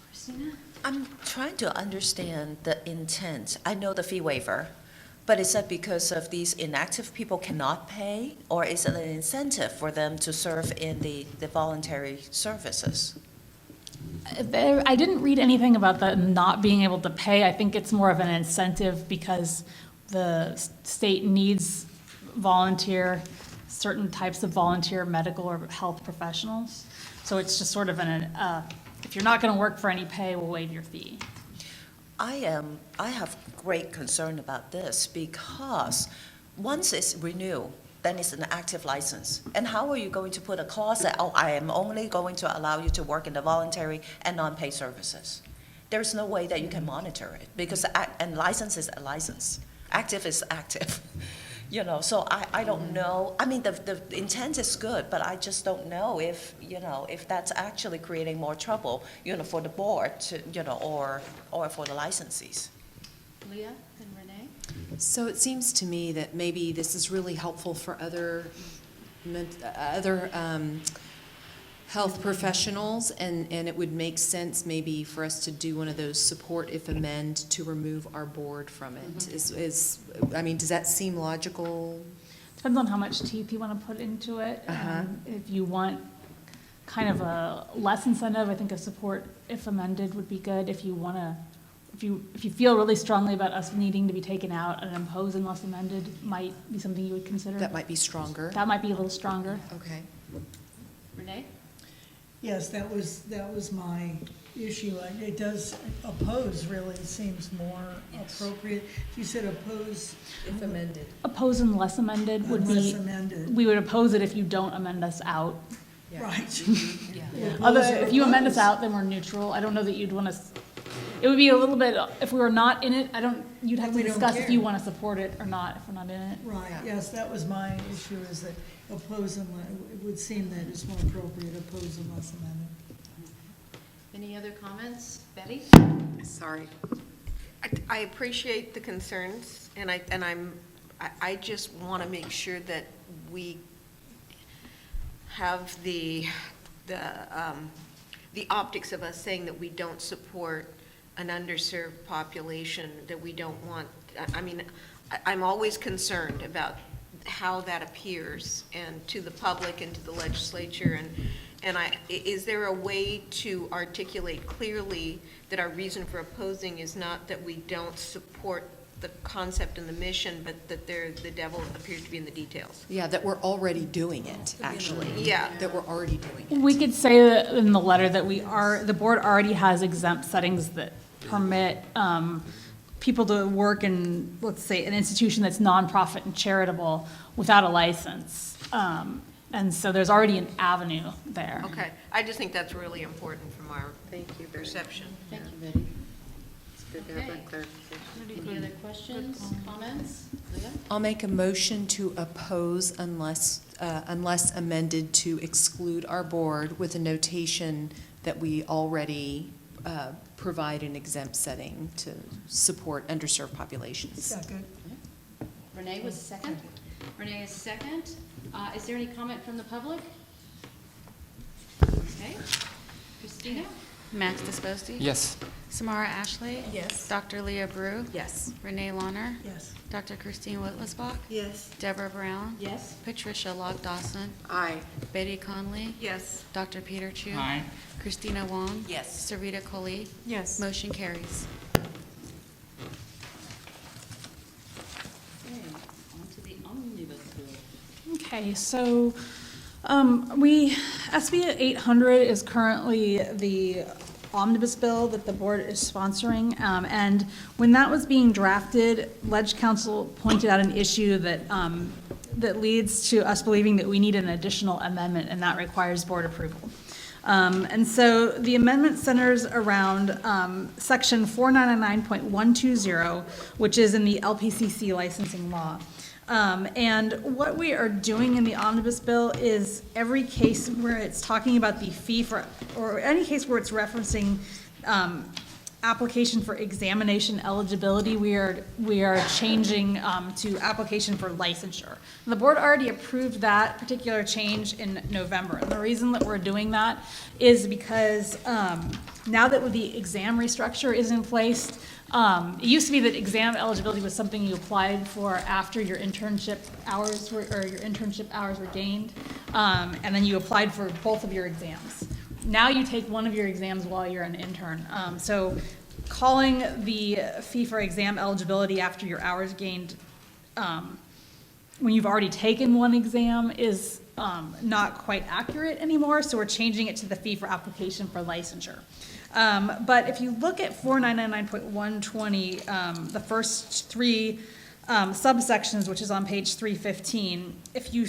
E: Christina?
G: I'm trying to understand the intent. I know the fee waiver, but is that because of these inactive people cannot pay, or is it an incentive for them to serve in the voluntary services?
I: I didn't read anything about the not being able to pay. I think it's more of an incentive because the state needs certain types of volunteer medical or health professionals. So it's just sort of if you're not going to work for any pay, we'll waive your fee.
G: I have great concern about this because once it's renewed, then it's an active license. And how are you going to put a clause that, I am only going to allow you to work in the voluntary and non-paid services? There's no way that you can monitor it because and license is a license. Active is active. So I don't know. I mean, the intent is good, but I just don't know if that's actually creating more trouble, for the board to, or for the licensees.
E: Leah and Renee?
A: So it seems to me that maybe this is really helpful for other health professionals, and it would make sense maybe for us to do one of those support if amend to remove our board from it.
E: Mm-hmm.
A: Does that seem logical?
I: Depends on how much teeth you want to put into it. If you want kind of a less incentive, I think a support if amended would be good. If you want to, if you feel really strongly about us needing to be taken out, and impose unless amended might be something you would consider.
A: That might be stronger.
I: That might be a little stronger.
A: Okay.
E: Renee?
D: Yes, that was my issue. It does, oppose really seems more appropriate. If you said oppose.
A: If amended.
I: Oppose unless amended would
D: Unless
I: be.
D: amended.
I: We would oppose it if you don't amend us out.
A: Yeah.
D: Right.
I: If you amend us out, then we're neutral. I don't know that you'd want to. It would be a little bit, if we were not in it, you'd have to discuss if you want to support it or not, if we're not in it.
D: Right, yes, that was my issue, is that oppose unless, it would seem that it's more appropriate, oppose unless amended.
E: Any other comments? Betty?
U: Sorry. I appreciate the concerns, and I just want to make sure that we have the optics of us saying that we don't support an underserved population, that we don't want. I'm always concerned about how that appears and to the public and to the legislature, And is there a way to articulate clearly that our reason for opposing is not that we don't support the concept and the mission, but that the devil appears to be in the details?
A: Yeah, that we're already doing it, actually.
U: Yeah.
A: That we're already doing it.
I: We could say that in the letter that the board already has exempt settings that permit people to work in, let's say, an institution that's nonprofit and charitable without a license. And so there's already an avenue there.
U: Okay, I just think that's really important from our perception.
E: Thank you, Betty.
O: It's good to have
E: Okay.
O: that clarification.
E: Any other questions, comments? Leah?
A: I'll make a motion to oppose unless amended to exclude our board with a notation that we already provide an exempt setting to support underserved populations.
D: Second.
E: Renee was second. Renee is second. Is there any comment from the public? Okay. Christina?
J: Max Disposti?
N: Yes.
J: Samara Ashley?
A: Yes.
J: Dr. Leah Brew?
A: Yes.
J: Renee Launer?
D: Yes.
J: Dr. Christine Whitlisbach?
D: Yes.
J: Deborah Brown?
E: Yes.
J: Patricia Locke-Dawson?
O: Aye.
J: Betty Conley?
U: Yes.
J: Dr. Peter Chu?
P: Aye.
J: Christina Wong?
A: Yes.
J: Sarita Coley?
T: Yes.
J: Motion carries.
E: Okay, on to the omnibus bill.
I: Okay, so SB 800 is currently the omnibus bill that the board is sponsoring. And when that was being drafted, Ledge Council pointed out an issue that, that leads to us believing that we need an additional amendment, and that requires board approval. And so the amendment centers around section 499.120, which is in the LPCC licensing law. And what we are doing in the omnibus bill is every case where it's talking about the fee for, or any case where it's referencing application for examination eligibility, we are changing to application for licensure. The board already approved that particular change in November. And the reason that we're doing that is because now that the exam restructure is in place, it used to be that exam eligibility was something you applied for after your internship hours were gained, and then you applied for both of your exams. Now you take one of your exams while you're an intern. So calling the fee for exam eligibility after your hours gained when you've already taken one exam is not quite accurate anymore, so we're changing it to the fee for application for licensure. But if you look at 499.120, the first three subsections, which is on page 315, if you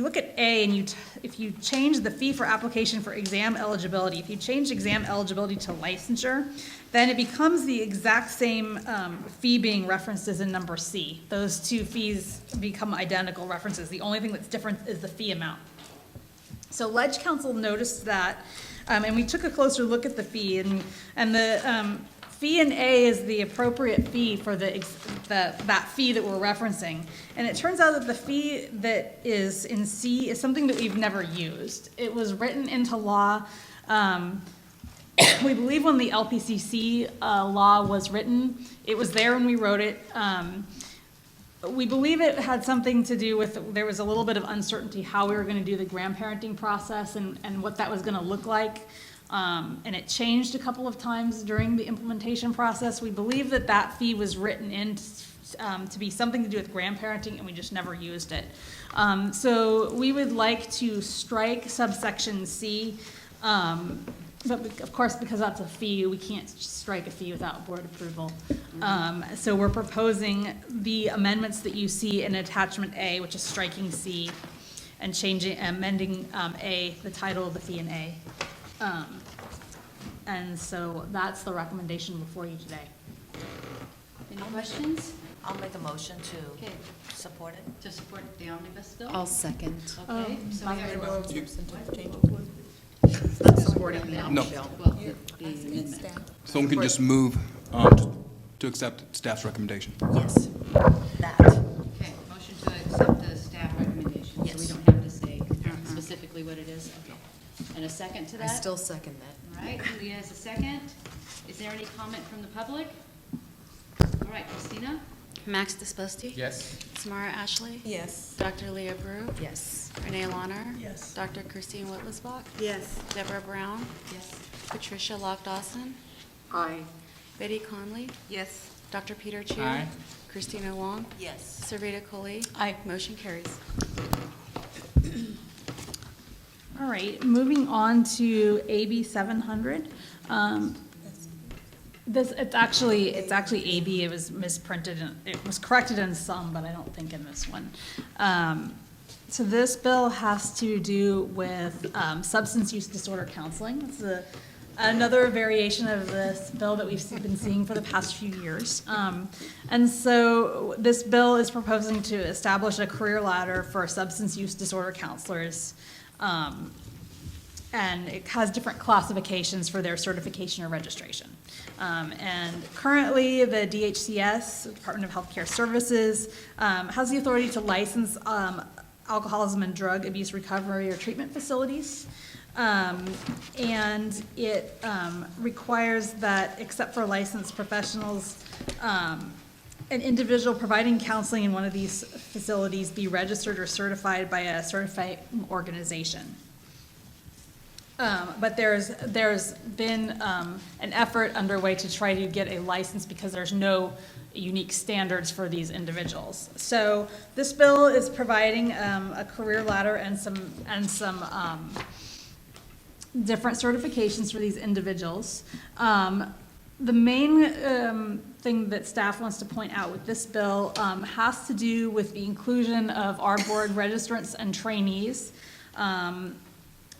I: look at A and if you change the fee for application for exam eligibility, if you change exam eligibility to licensure, then it becomes the exact same fee being referenced as in number C. Those two fees become identical references. The only thing that's different is the fee amount. So Ledge Council noticed that, and we took a closer look at the fee, and the fee in A is the appropriate fee for that fee that we're referencing. And it turns out that the fee that is in C is something that we've never used. It was written into law, we believe when the LPCC law was written, it was there when we wrote it. We believe it had something to do with, there was a little bit of uncertainty how we were going to do the grandparenting process and what that was going to look like. And it changed a couple of times during the implementation process. We believe that that fee was written in to be something to do with grandparenting, and we just never used it. So we would like to strike subsection C. But of course, because that's a fee, we can't strike a fee without board approval. So we're proposing the amendments that you see in attachment A, which is striking C, and amending A, the title of the fee in A. And so that's the recommendation before you today.
E: Any questions?
G: I'll make a motion to
E: Okay.
G: support it.
E: To support the omnibus bill?
A: I'll second.
E: Okay, so we have a
U: Supporting the
S: No.
E: the amendment.
S: Someone can just move to accept staff's recommendation.
G: Yes, that.
E: Okay, motion to accept the staff recommendation. So we
G: Yes.
E: don't have to say specifically what it is. Okay. And a second to
A: I
E: that?
A: still second that.
E: All right, Leah has a second. Is there any comment from the public? All right, Christina?
J: Max Disposti?
N: Yes.
J: Samara Ashley?
U: Yes.
J: Dr. Leah Brew?
A: Yes.
J: Renee Launer?
D: Yes.
J: Dr. Christine Whitlisbach?
K: Yes.
J: Deborah Brown?
U: Yes.
J: Patricia Lock-Dawson?
O: Aye.
J: Betty Conley?
U: Yes.
J: Dr. Peter Chu?
P: Aye.
J: Christina Wong?
U: Yes.
J: Sarita Coley?
C: Aye.
J: Motion carries.
I: All right, moving on to AB 700. It's actually AB, it was misprinted, and it was corrected in some, but I don't think in this one. So this bill has to do with substance use disorder counseling. It's another variation of this bill that we've been seeing for the past few years. And so this bill is proposing to establish a career ladder for substance use disorder counselors. And it has different classifications for their certification or registration. And currently, the DHCS, Department of Healthcare Services, has the authority to license alcoholism and drug abuse recovery or treatment facilities. And it requires that, except for licensed professionals, an individual providing counseling in one of these facilities be registered or certified by a certifying organization. But there's been an effort underway to try to get a license because there's no unique standards for these individuals. So this bill is providing a career ladder and some different certifications for these individuals. The main thing that staff wants to point out with this bill has to do with the inclusion of our board registrants and trainees.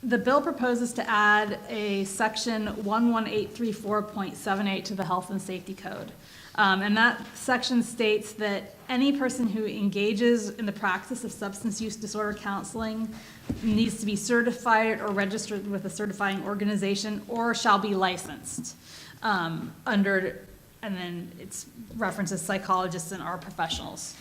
I: The bill proposes to add a section 11834.78 to the Health and Safety Code. And that section states that any person who engages in the practice of substance use disorder counseling needs to be certified or registered with a certifying organization or shall be licensed under, and then it references psychologists and our professionals.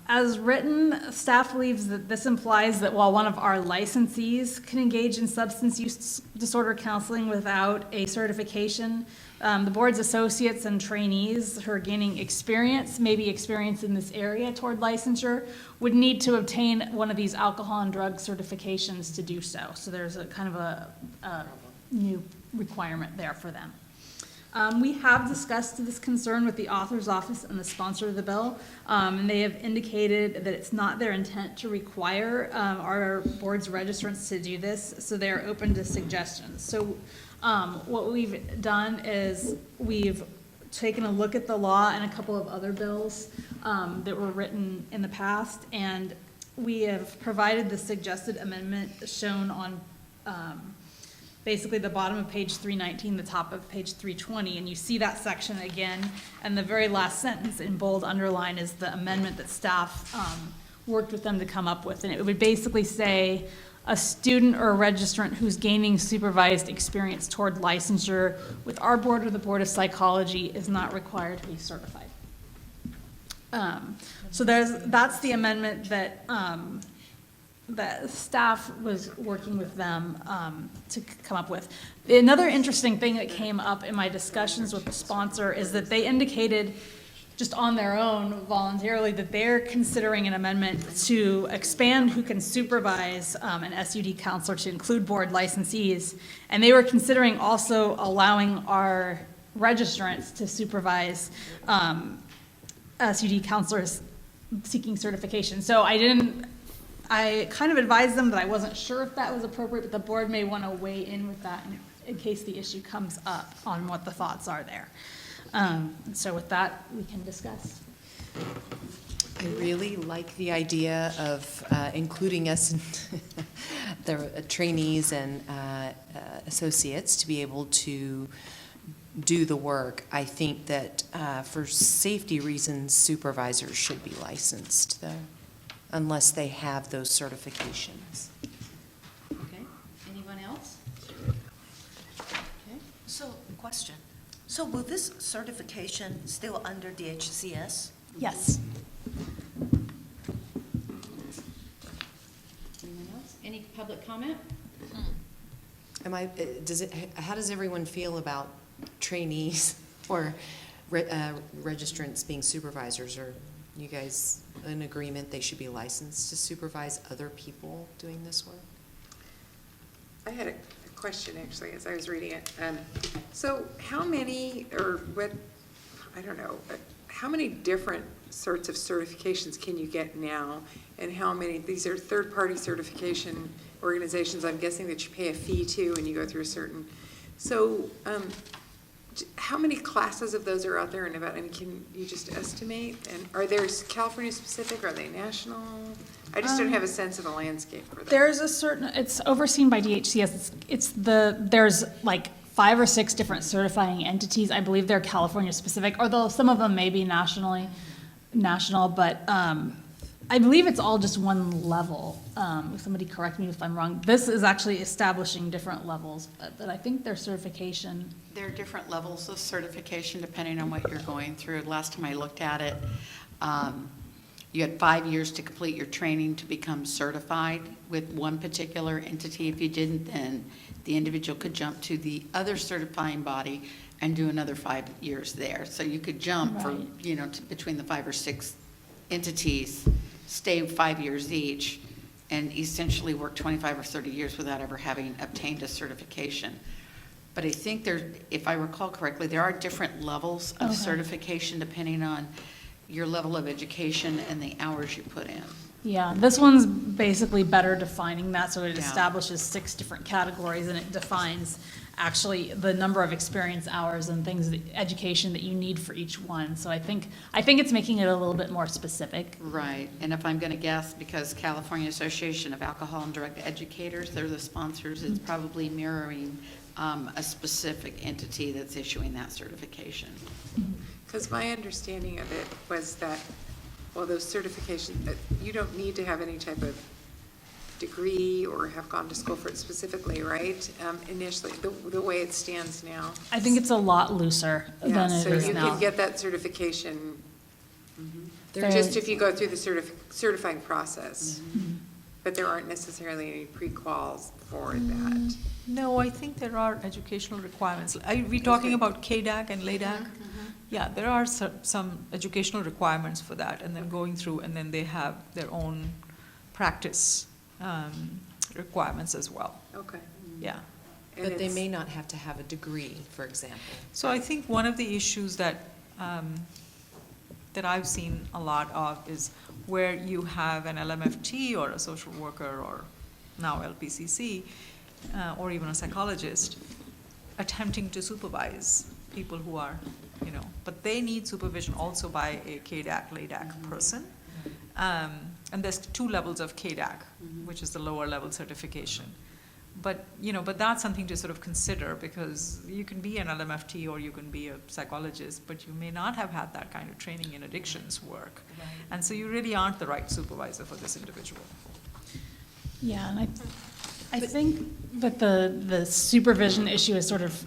I: As written, staff believes that this implies that while one of our licensees can engage in substance use disorder counseling without a certification, the board's associates and trainees who are gaining experience, maybe experience in this area toward licensure, would need to obtain one of these alcohol and drug certifications to do so. So there's a kind of a new requirement there for them. We have discussed this concern with the author's office and the sponsor of the bill, and they have indicated that it's not their intent to require our board's registrants to do this, so they're open to suggestions. So what we've done is we've taken a look at the law and a couple of other bills that were written in the past, and we have provided the suggested amendment shown on basically the bottom of page 319, the top of page 320, and you see that section again, and the very last sentence in bold underline is the amendment that staff worked with them to come up with, and it would basically say a student or a registrant who's gaining supervised experience toward licensure with our board or the Board of Psychology is not required to be certified. So that's the amendment that that staff was working with them to come up with. Another interesting thing that came up in my discussions with the sponsor is that they indicated just on their own voluntarily that they're considering an amendment to expand who can supervise an SUD counselor to include board licensees. And they were considering also allowing our registrants to supervise SUD counselors seeking certification. So I kind of advised them that I wasn't sure if that was appropriate, but the board may want to weigh in with that in case the issue comes up on what the thoughts are there. So with that, we can discuss.
A: I really like the idea of including us, the trainees and associates, to be able to do the work. I think that for safety reasons, supervisors should be licensed, though, unless they have those certifications.
E: Okay, anyone else? Okay.
G: So, question. So will this certification still under DHCS?
C: Yes.
E: Anyone else? Any public comment?
A: How does everyone feel about trainees or registrants being supervisors, are you guys in agreement they should be licensed to supervise other people doing this work?
O: I had a question, actually, as I was reading it. So how many, or what, I don't know, how many different sorts of certifications can you get now? And how many, these are third-party certification organizations, I'm guessing, that you pay a fee to and you go through a certain, so how many classes of those are out there in Nevada? And can you just estimate? And are they California specific? Are they national? I just don't have a sense of the landscape for that.
I: There's a certain, it's overseen by DHCS. There's like 5 or 6 different certifying entities. I believe they're California specific, although some of them may be national, but I believe it's all just one level. Somebody correct me if I'm wrong. This is actually establishing different levels, but I think their certification.
R: There are different levels of certification depending on what you're going through. Last time I looked at it, you had 5 years to complete your training to become certified with one particular entity. If you didn't, then the individual could jump to the other certifying body and do another 5 years there. So you could jump for, between the 5 or 6 entities, stay 5 years each, and essentially work 25 or 30 years without ever having obtained a certification. But I think if I recall correctly, there are different levels of certification depending on your level of education and the hours you put in.
I: Yeah, this one's basically better defining that, so it establishes 6 different categories, and it defines actually the number of experience hours and things, education that you need for each one. So I think it's making it a little bit more specific.
R: Right, and if I'm going to guess, because California Association of Alcohol and Drug Educators, they're the sponsors, it's probably mirroring a specific entity that's issuing that certification.
O: Because my understanding of it was that, well, those certifications, you don't need to have any type of degree or have gone to school for it specifically, right? Initially, the way it stands now.
I: I think it's a lot looser than it is now.
O: So you can get that certification just if you go through the certifying process. But there aren't necessarily any pre-quals for that.
T: No, I think there are educational requirements. Are we talking about KDAC and LADAC? Yeah, there are some educational requirements for that, and then going through, and then they have their own practice requirements as well.
O: Okay.
T: Yeah.
A: But they may not have to have a degree, for example.
T: So I think one of the issues that I've seen a lot of is where you have an LMFT or a social worker or now LPCC or even a psychologist attempting to supervise people who are, but they need supervision also by a KDAC, LADAC person. And there's 2 levels of KDAC, which is the lower level certification. But, but that's something to sort of consider, because you can be an LMFT or you can be a psychologist, but you may not have had that kind of training in addictions work. Right. And so you really aren't the right supervisor for this individual.
I: Yeah, and I think that the supervision issue is sort of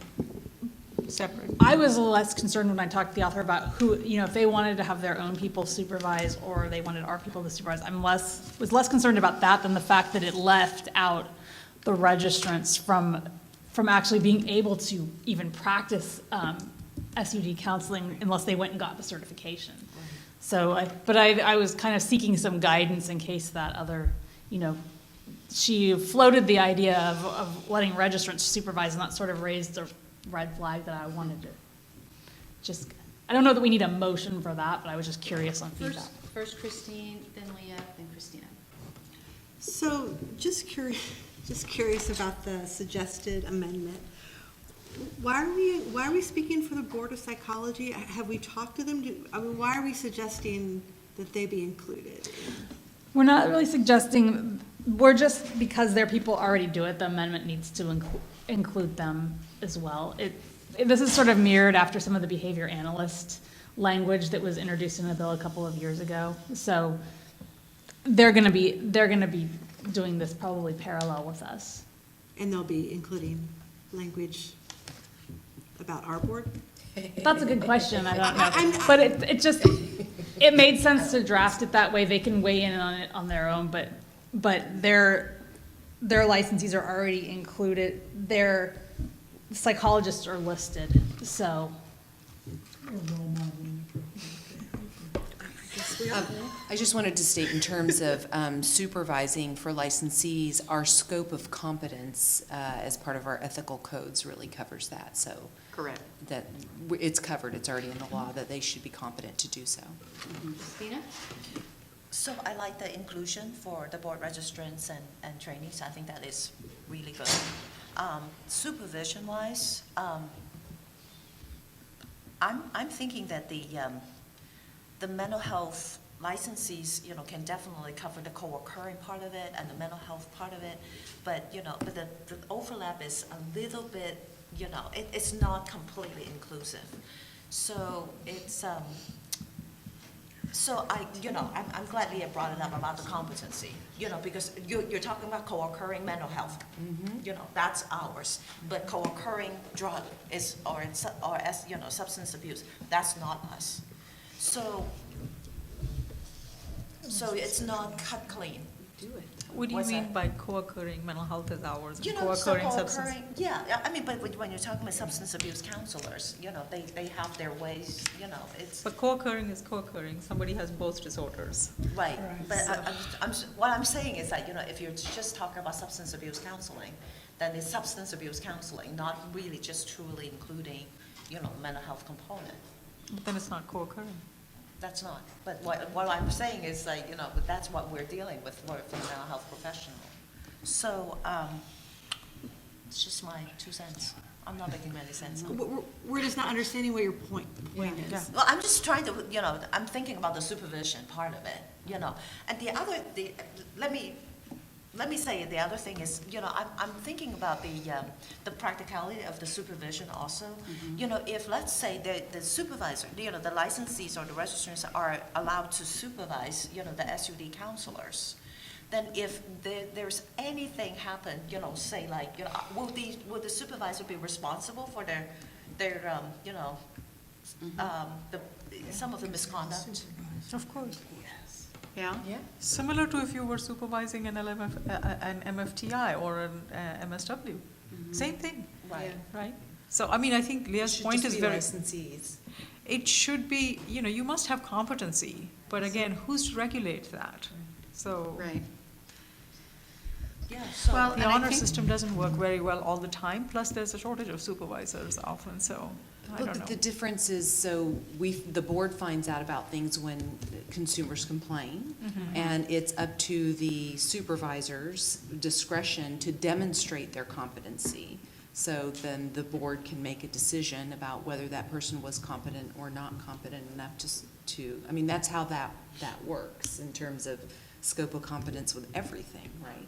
T: separate.
I: I was less concerned when I talked to the author about who, if they wanted to have their own people supervise or they wanted our people to supervise. Was less concerned about that than the fact that it left out the registrants from actually being able to even practice SUD counseling unless they went and got the certification. So, I was kind of seeking some guidance in case that other, she floated the idea of letting registrants supervise, and that sort of raised the red flag that I wanted to I don't know that we need a motion for that, but I was just curious on feedback.
E: First Christine, then Leah, then Christina.
K: So just curious about the suggested amendment. Why are we speaking for the Board of Psychology? Have we talked to them? Why are we suggesting that they be included?
I: We're not really suggesting, we're just, because their people already do it, the amendment needs to include them as well. This is sort of mirrored after some of the behavior analyst language that was introduced in the bill a couple of years ago. So they're going to be doing this probably parallel with us.
K: And they'll be including language about our board?
I: That's a good question. I don't know. But it made sense to draft it that way. They can weigh in on it on their own, but their licensees are already included. Their psychologists are listed, so
A: I just wanted to state in terms of supervising for licensees, our scope of competence as part of our ethical codes really covers that. So
R: Correct.
A: that it's covered, it's already in the law that they should be competent to do so.
E: Christina?
G: So I like the inclusion for the board registrants and trainees. I think that is really good. Supervision-wise, I'm thinking that the mental health licensees, can definitely cover the co-occurring part of it and the mental health part of it. But, but the overlap is a little bit, it's not completely inclusive. So it's, so I'm glad Leah brought it up about the competency, because you're talking about co-occurring mental health. That's ours. But co-occurring drug is, or as, substance abuse, that's not us. So it's not cut clean.
T: What do you
G: What's
T: mean
G: that?
T: by co-occurring mental health is ours, and
G: So
T: co-occurring substance?
G: co-occurring, yeah, I mean, but when you're talking about substance abuse counselors, they have their ways, it's.
T: But co-occurring is co-occurring, somebody has both disorders.
G: Right, but what I'm saying is that, if you're just talking about substance abuse counseling, then it's substance abuse counseling, not really just truly including, mental health component.
T: But then it's not co-occurring.
G: That's not, but what I'm saying is like, that's what we're dealing with for the mental health professional. So, it's just my 2 cents. I'm not making many sense.
K: We're just not understanding what your point is.
G: Well, I'm just trying to, I'm thinking about the supervision part of it, And let me say the other thing is, I'm thinking about the practicality of the supervision also. If, let's say, the supervisor, the licensees or the registrants are allowed to supervise, the SUD counselors, then if there's anything happen, say like, will the supervisor be responsible for their some of the misconduct?
T: Of course.
R: Yeah?
T: Similar to if you were supervising an MFTI or an MSW. Same thing. Right? So, I mean, I think Leah's point is very.
A: Licensees.
T: It should be, you must have competency, but again, who's to regulate that? So.
R: Right.
G: Yeah, so.
T: Well, the honor system doesn't work very well all the time, plus there's a shortage of supervisors often, so. I don't know.
A: The difference is, so the board finds out about things when consumers complain, and it's up to the supervisor's discretion to demonstrate their competency. So then the board can make a decision about whether that person was competent or not competent enough to, I mean, that's how that works in terms of scope of competence with everything, right?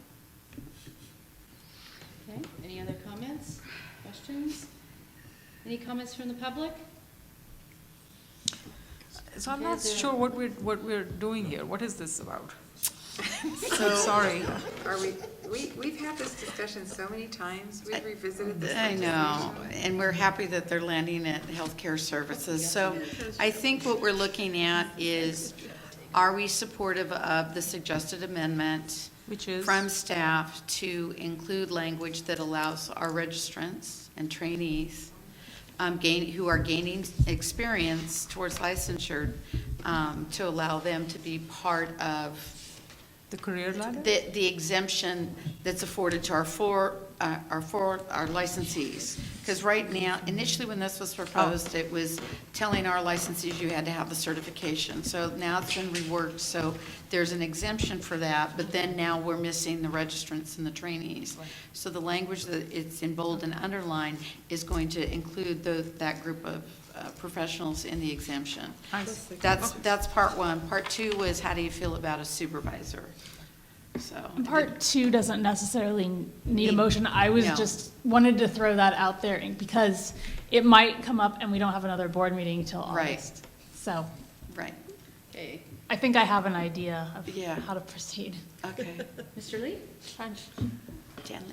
E: Okay, any other comments, questions? Any comments from the public?
T: So I'm not sure what we're doing here. What is this about?
O: So,
T: sorry.
O: We've had this discussion so many times, we've revisited this.
R: I know, and we're happy that they're landing at healthcare services. So I think what we're looking at is, are we supportive of the suggested amendment
T: Which is?
R: from staff to include language that allows our registrants and trainees who are gaining experience towards licensure to allow them to be part of
T: The career ladder?
R: the exemption that's afforded to our licensees. Because right now, initially when this was proposed, it was telling our licensees you had to have the certification. So now it's been reworked, so there's an exemption for that, but then now we're missing the registrants and the trainees. So the language that it's in bold and underlined is going to include that group of professionals in the exemption. That's part one. Part two was, how do you feel about a supervisor? So
I: Part two doesn't necessarily need a motion. I was
R: No.
I: just wanted to throw that out there because it might come up and we don't have another board meeting until
R: Right.
I: August. So
R: Right. Okay.
I: I think I have an idea of
R: Yeah.
I: how to proceed.
R: Okay.
E: Mr. Lee?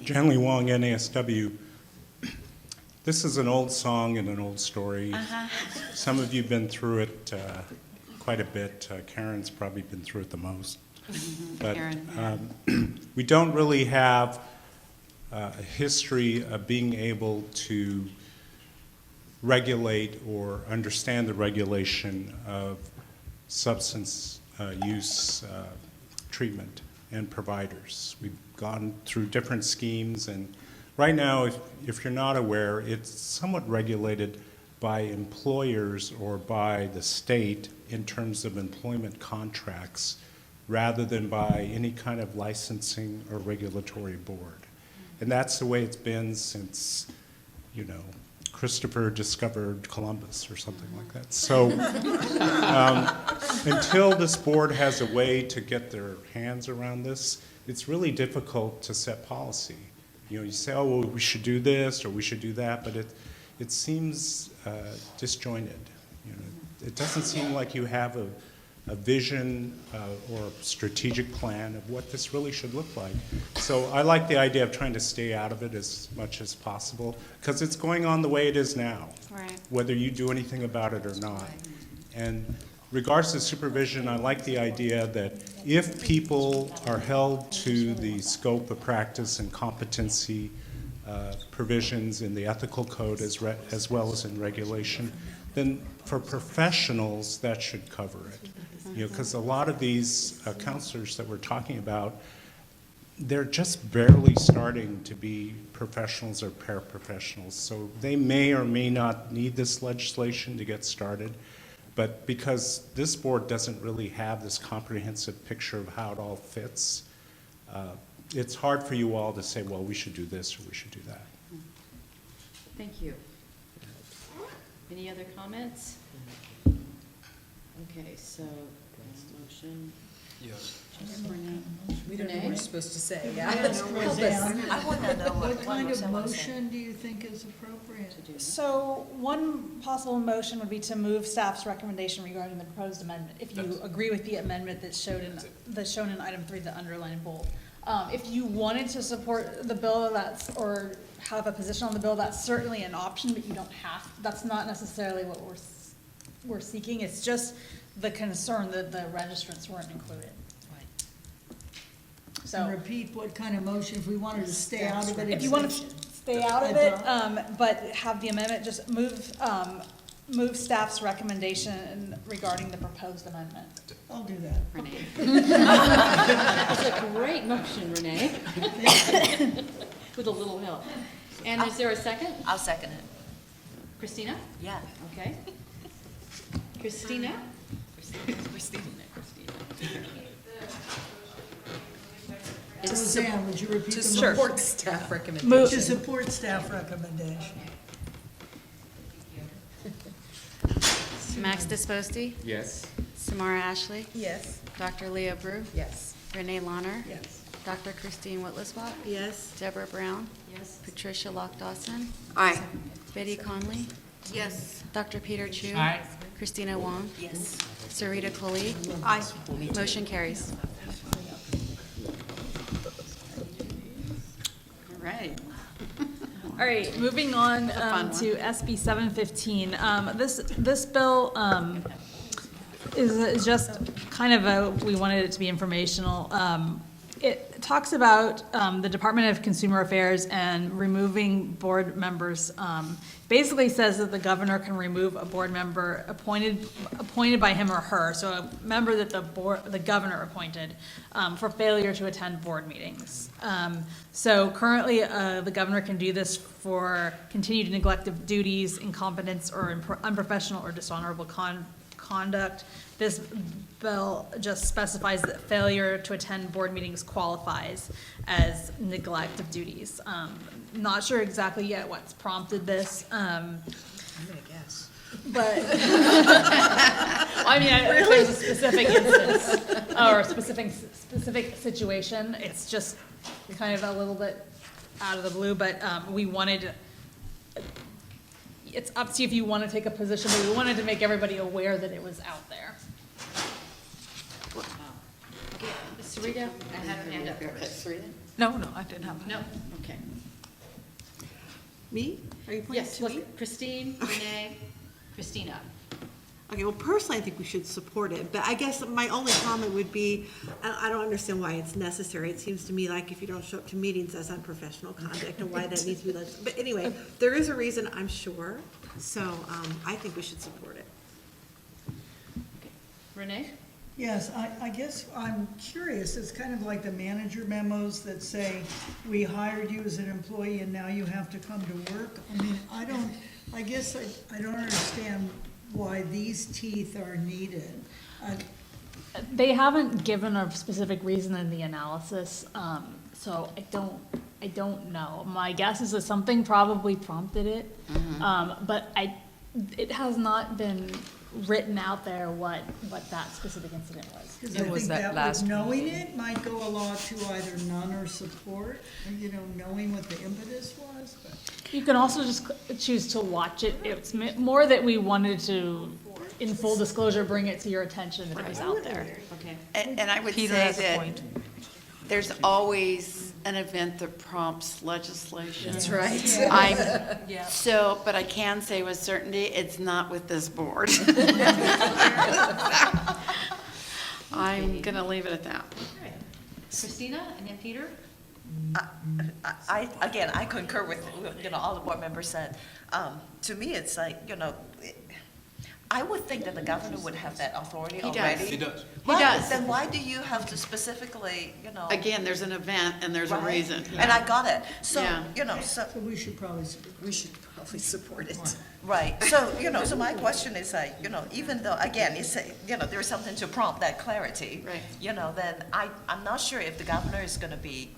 L: Jan Lee Wong, NASW. This is an old song and an old story. Some of you have been through it quite a bit. Karen's probably been through it the most. But we don't really have a history of being able to regulate or understand the regulation of substance use treatment and providers. We've gone through different schemes, and right now, if you're not aware, it's somewhat regulated by employers or by the state in terms of employment contracts, rather than by any kind of licensing or regulatory board. And that's the way it's been since, you know, Christopher discovered Columbus or something like that. So until this board has a way to get their hands around this, it's really difficult to set policy. You know, you say, oh, well, we should do this or we should do that, but it seems disjointed. You know, it doesn't seem like you have a vision or a strategic plan of what this really should look like. So I like the idea of trying to stay out of it as much as possible, because it's going on the way it is now,
J: Right.
L: whether you do anything about it or not. And regards to supervision, I like the idea that if people are held to the scope of practice and competency provisions in the ethical code as well as in regulation, then for professionals, that should cover it. You know, because a lot of these counselors that we're talking about, they're just barely starting to be professionals or paraprofessionals. So they may or may not need this legislation to get started. But because this board doesn't really have this comprehensive picture of how it all fits, it's hard for you all to say, well, we should do this or we should do that.
E: Thank you. Any other comments? Okay, so, motion.
N: Yes.
T: We don't know what we're supposed to say,
D: Yeah,
T: yeah.
K: I want to know
D: What kind of motion do you think is appropriate?
I: So one possible motion would be to move staff's recommendation regarding the proposed amendment, if you agree with the amendment that's shown in item 3, the underlined bold. If you wanted to support the bill, or have a position on the bill, that's certainly an option, but you don't have, that's not necessarily what we're seeking. It's just the concern that the registrants weren't included.
D: So repeat what kind of motion, if we wanted to stay out of it.
I: If you want to stay out of it, but have the amendment, just move staff's recommendation regarding the proposed amendment.
D: I'll do that.
E: Renee. That's a great motion, Renee. With a little help. And is there a second?
G: I'll second it.
E: Christina?
G: Yeah.
E: Okay. Christina?
G: Christina.
D: Suzanne, would you repeat the motion?
A: To support staff recommendation.
D: To support staff recommendation.
J: Max Disposti,
N: Yes.
J: Samara Ashley,
T: Yes.
J: Dr. Leah Brew,
A: Yes.
J: Renee Launer,
D: Yes.
J: Dr. Christine Whitlisbach,
K: Yes.
J: Deborah Brown,
E: Yes.
J: Patricia Lock-Dawson,
O: Aye.
J: Betty Conley,
K: Yes.
J: Dr. Peter Chu,
P: Aye.
J: Christina Wong,
K: Yes.
J: Sarita Koli.
K: Aye.
J: Motion carries.
E: All right.
I: All right, moving on to SB 715. This bill is just kind of we wanted it to be informational. It talks about the Department of Consumer Affairs and removing board members. Basically says that the governor can remove a board member appointed by him or her, so a member that the governor appointed, for failure to attend board meetings. So currently, the governor can do this for continued neglect of duties, incompetence, or unprofessional or dishonorable conduct. This bill just specifies that failure to attend board meetings qualifies as neglect of duties. Not sure exactly yet what's prompted this.
A: I'm gonna guess.
I: But, I mean, if there's a specific instance or a specific situation, it's just kind of a little bit out of the blue, but we wanted, it's up to you if you want to take a position, but we wanted to make everybody aware that it was out there.
E: Okay, Sarita, I have your hand up. Sarita?
K: No, I didn't have.
E: No, okay.
K: Me? Are you pointing
E: Yes,
K: to me?
E: Christine, Renee, Christina.
K: Okay, well, personally, I think we should support it, but I guess my only comment would be, I don't understand why it's necessary. It seems to me like if you don't show up to meetings, that's unprofessional conduct, and why that needs to be, but anyway, there is a reason, I'm sure, So I think we should support it.
R: Renee?
D: Yes, I guess I'm curious, it's kind of like the manager memos that say, we hired you as an employee and now you have to come to work. I mean, I don't understand why these teeth are needed.
I: They haven't given a specific reason in the analysis, so I don't know. My guess is that something probably prompted it, but it has not been written out there what that specific incident was.
D: Because I think that knowing it might go a lot to either none or support, you know, knowing what the impetus was. But
I: You can also just choose to watch it. It's more that we wanted to, in full disclosure, bring it to your attention that it was out there.
R: Okay.
J: And I would
M: Peter
J: say
M: has a
J: that
M: point.
J: there's always an event that prompts legislation.
R: That's right.
J: But I can say with certainty, it's not with this board. I'm gonna leave it at that.
E: Christina and then Peter?
G: I concur with, all the board members said. To me, it's like, I would think that the governor would have that authority
J: He does.
G: already.
S: He does.
J: He does.
G: Then why do you have to specifically,
J: Again, there's an event and there's a
G: right?
J: reason.
G: And I got it. So,
J: Yeah.
G: so.
D: So we should probably
U: support it.
G: Right, so, so my question is like, even though, again, it's, there's something to prompt that clarity.
J: Right.
G: Then I'm not sure if the governor is gonna be,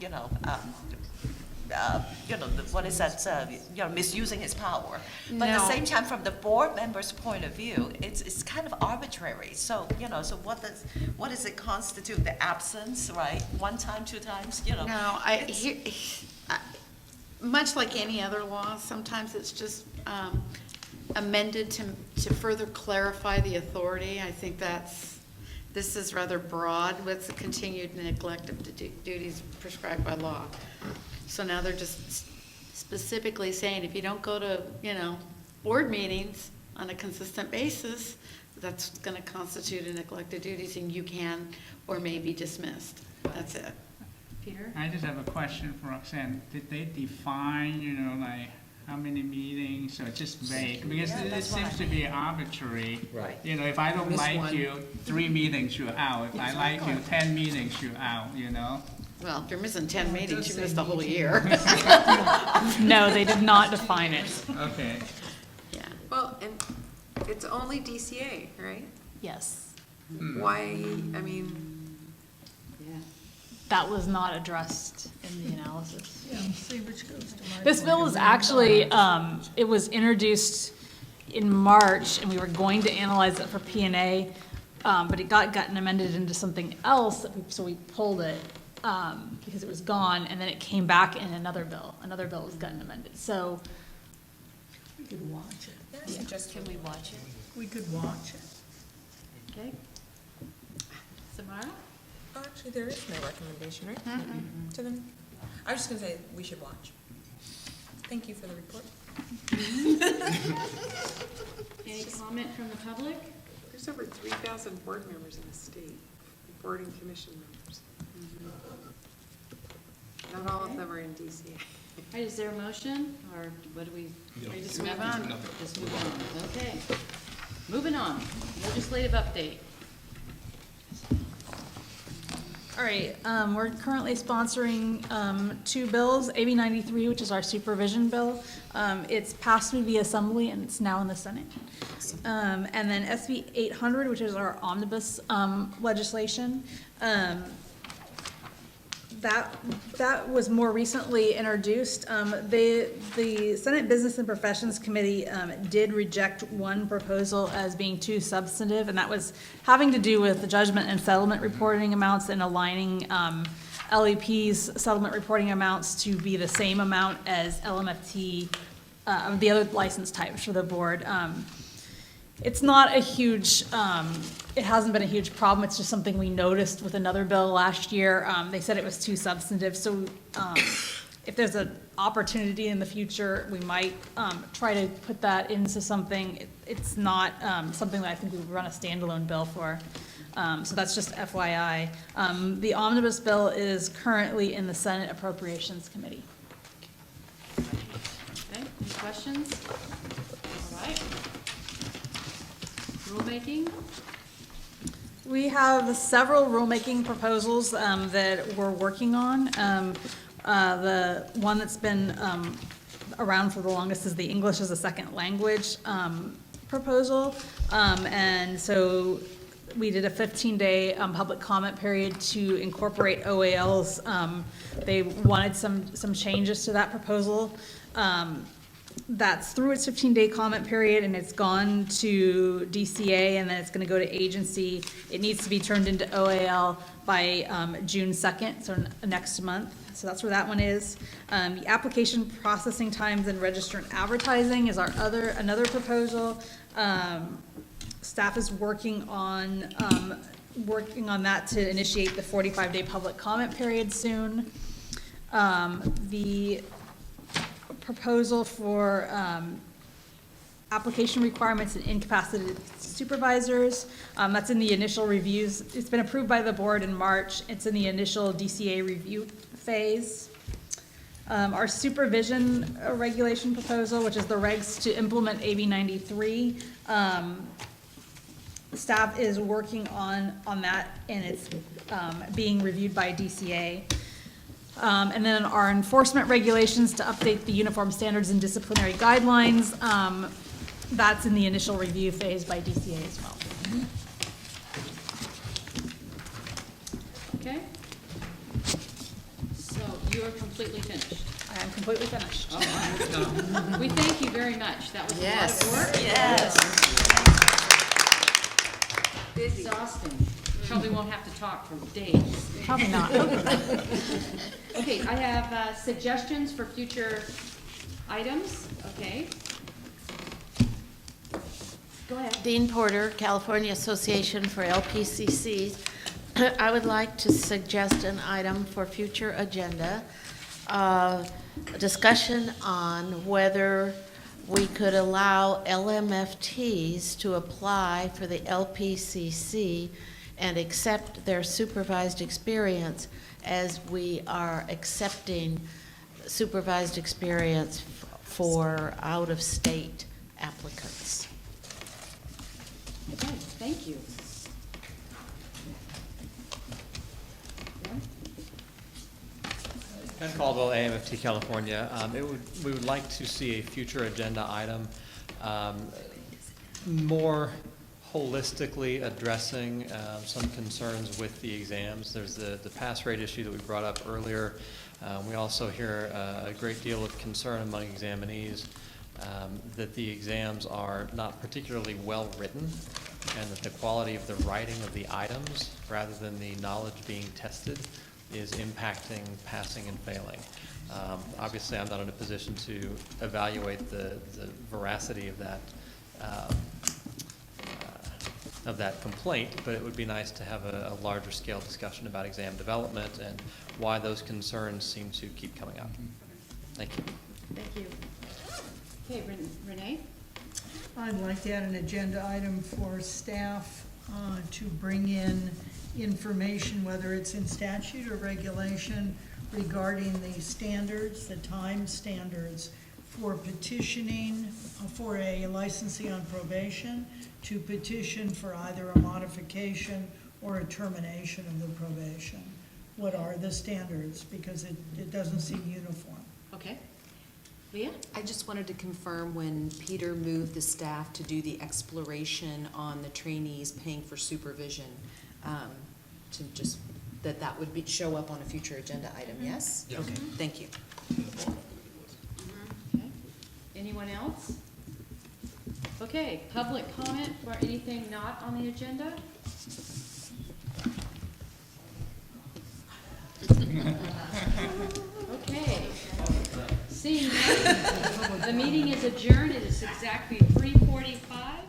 G: what is that, misusing his power. But at the
J: No.
G: same time, from the board member's point of view, it's kind of arbitrary. So, so what does it constitute, the absence, right? One time, two times,
J: No, much like any other law, sometimes it's just amended to further clarify the authority. I think this is rather broad with the continued neglect of duties prescribed by law. So now they're just specifically saying if you don't go to, board meetings on a consistent basis, that's going to constitute a neglect of duties and you can or may be dismissed. That's it.
E: Peter?
P: I just have a question for Roxanne. Did they define, like, how many meetings, or just vague? Because it seems to be arbitrary.
N: Right.
P: If I don't like you, 3 meetings, you're out. If I like you, 10 meetings, you're out,
J: Well, if you're missing 10 meetings, you missed the whole year.
I: No, they did not define it.
P: Okay.
J: Yeah.
O: Well, and it's only DCA, right?
I: Yes.
O: Why, I mean,
I: That was not addressed in the analysis.
D: yeah, see which goes to my.
I: This bill was actually, it was introduced in March, and we were going to analyze it for P&A, but it got gotten amended into something else, so we pulled it, because it was gone, and then it came back in another bill. Another bill was gotten amended, so.
D: We could watch it.
J: Can we watch it?
D: We could watch it.
E: Okay. Samara?
H: Oh, actually, there is no recommendation, right? To them. I was just gonna say, we should watch. Thank you for the report.
E: Any comment from the public?
O: there's over 3,000 board members in the state, board and commission members. Not all of them are in DCA.
E: All right, is there a motion, or what do we, just move on? Just move on, okay. Moving on, legislative update.
I: All right, we're currently sponsoring 2 bills, AB 93, which is our supervision bill. It's passed through the Assembly and it's now in the Senate. And then SB 800, which is our omnibus legislation. That was more recently introduced. The Senate Business and Professions Committee did reject one proposal as being too substantive, and that was having to do with the judgment and settlement reporting amounts and aligning LEP's settlement reporting amounts to be the same amount as LMFT, the other license types for the board. It's not a huge, it hasn't been a huge problem. It's just something we noticed with another bill last year. They said it was too substantive. So if there's an opportunity in the future, we might try to put that into something. It's not something that I think we would run a standalone bill for. So that's just FYI. The omnibus bill is currently in the Senate Appropriations Committee.
E: Okay, any questions? All right, right. Rulemaking?
I: We have several rulemaking proposals that we're working on. The one that's been around for the longest is the English as a second language proposal. And so we did a 15-day public comment period to incorporate OALs. They wanted some changes to that proposal. That's through its 15-day comment period, and it's gone to DCA, and then it's going to go to agency. It needs to be turned into OAL by June 2nd, so next month. So that's where that one is. The application processing times and register and advertising is our another proposal. Staff is working on that to initiate the 45-day public comment period soon. The proposal for application requirements and incapacitated supervisors. That's in the initial reviews. It's been approved by the board in March. It's in the initial DCA review phase. Our supervision regulation proposal, which is the regs to implement AB 93. Staff is working on that, and it's being reviewed by DCA. And then our enforcement regulations to update the uniform standards and disciplinary guidelines. That's in the initial review phase by DCA as well.
E: Okay. So you are completely finished.
I: I am completely finished.
E: All right. We thank you very much. That was a lot of work.
G: Yes.
E: Exhausting. Probably won't have to talk for days.
I: Probably not.
E: Okay, I have suggestions for future items. Okay. Go ahead.
Q: Dean Porter, California Association for LPCCs. I would like to suggest an item for future agenda, a discussion on whether we could allow LMFTs to apply for the LPCC and accept their supervised experience as we are accepting supervised experience for out-of-state applicants.
E: Okay, thank you.
B: Ken Caldwell, AMFT California. We would like to see a future agenda item more holistically addressing some concerns with the exams. There's the pass rate issue that we brought up earlier. We also hear a great deal of concern among examinees that the exams are not particularly well written, and that the quality of the writing of the items rather than the knowledge being tested is impacting passing and failing. Obviously, I'm not in a position to evaluate the veracity of that complaint, but it would be nice to have a larger scale discussion about exam development and why those concerns seem to keep coming up. Thank you.
E: Thank you. Okay, Renee?
D: I'd like to add an agenda item for staff to bring in information, whether it's in statute or regulation, regarding the standards, the time standards for petitioning for a licensee on probation to petition for either a modification or a termination of the probation. What are the standards? Because it doesn't seem uniform.
E: Okay. Leah?
A: I just wanted to confirm when Peter moved the staff to do the exploration on the trainees paying for supervision, to just, that would show up on a future agenda item, yes?
S: Yes.
A: Okay, thank you.
E: Okay. Anyone else? Okay, public comment for anything not on the agenda? Okay. Seeing none, the meeting is adjourned. It is exactly 3:45.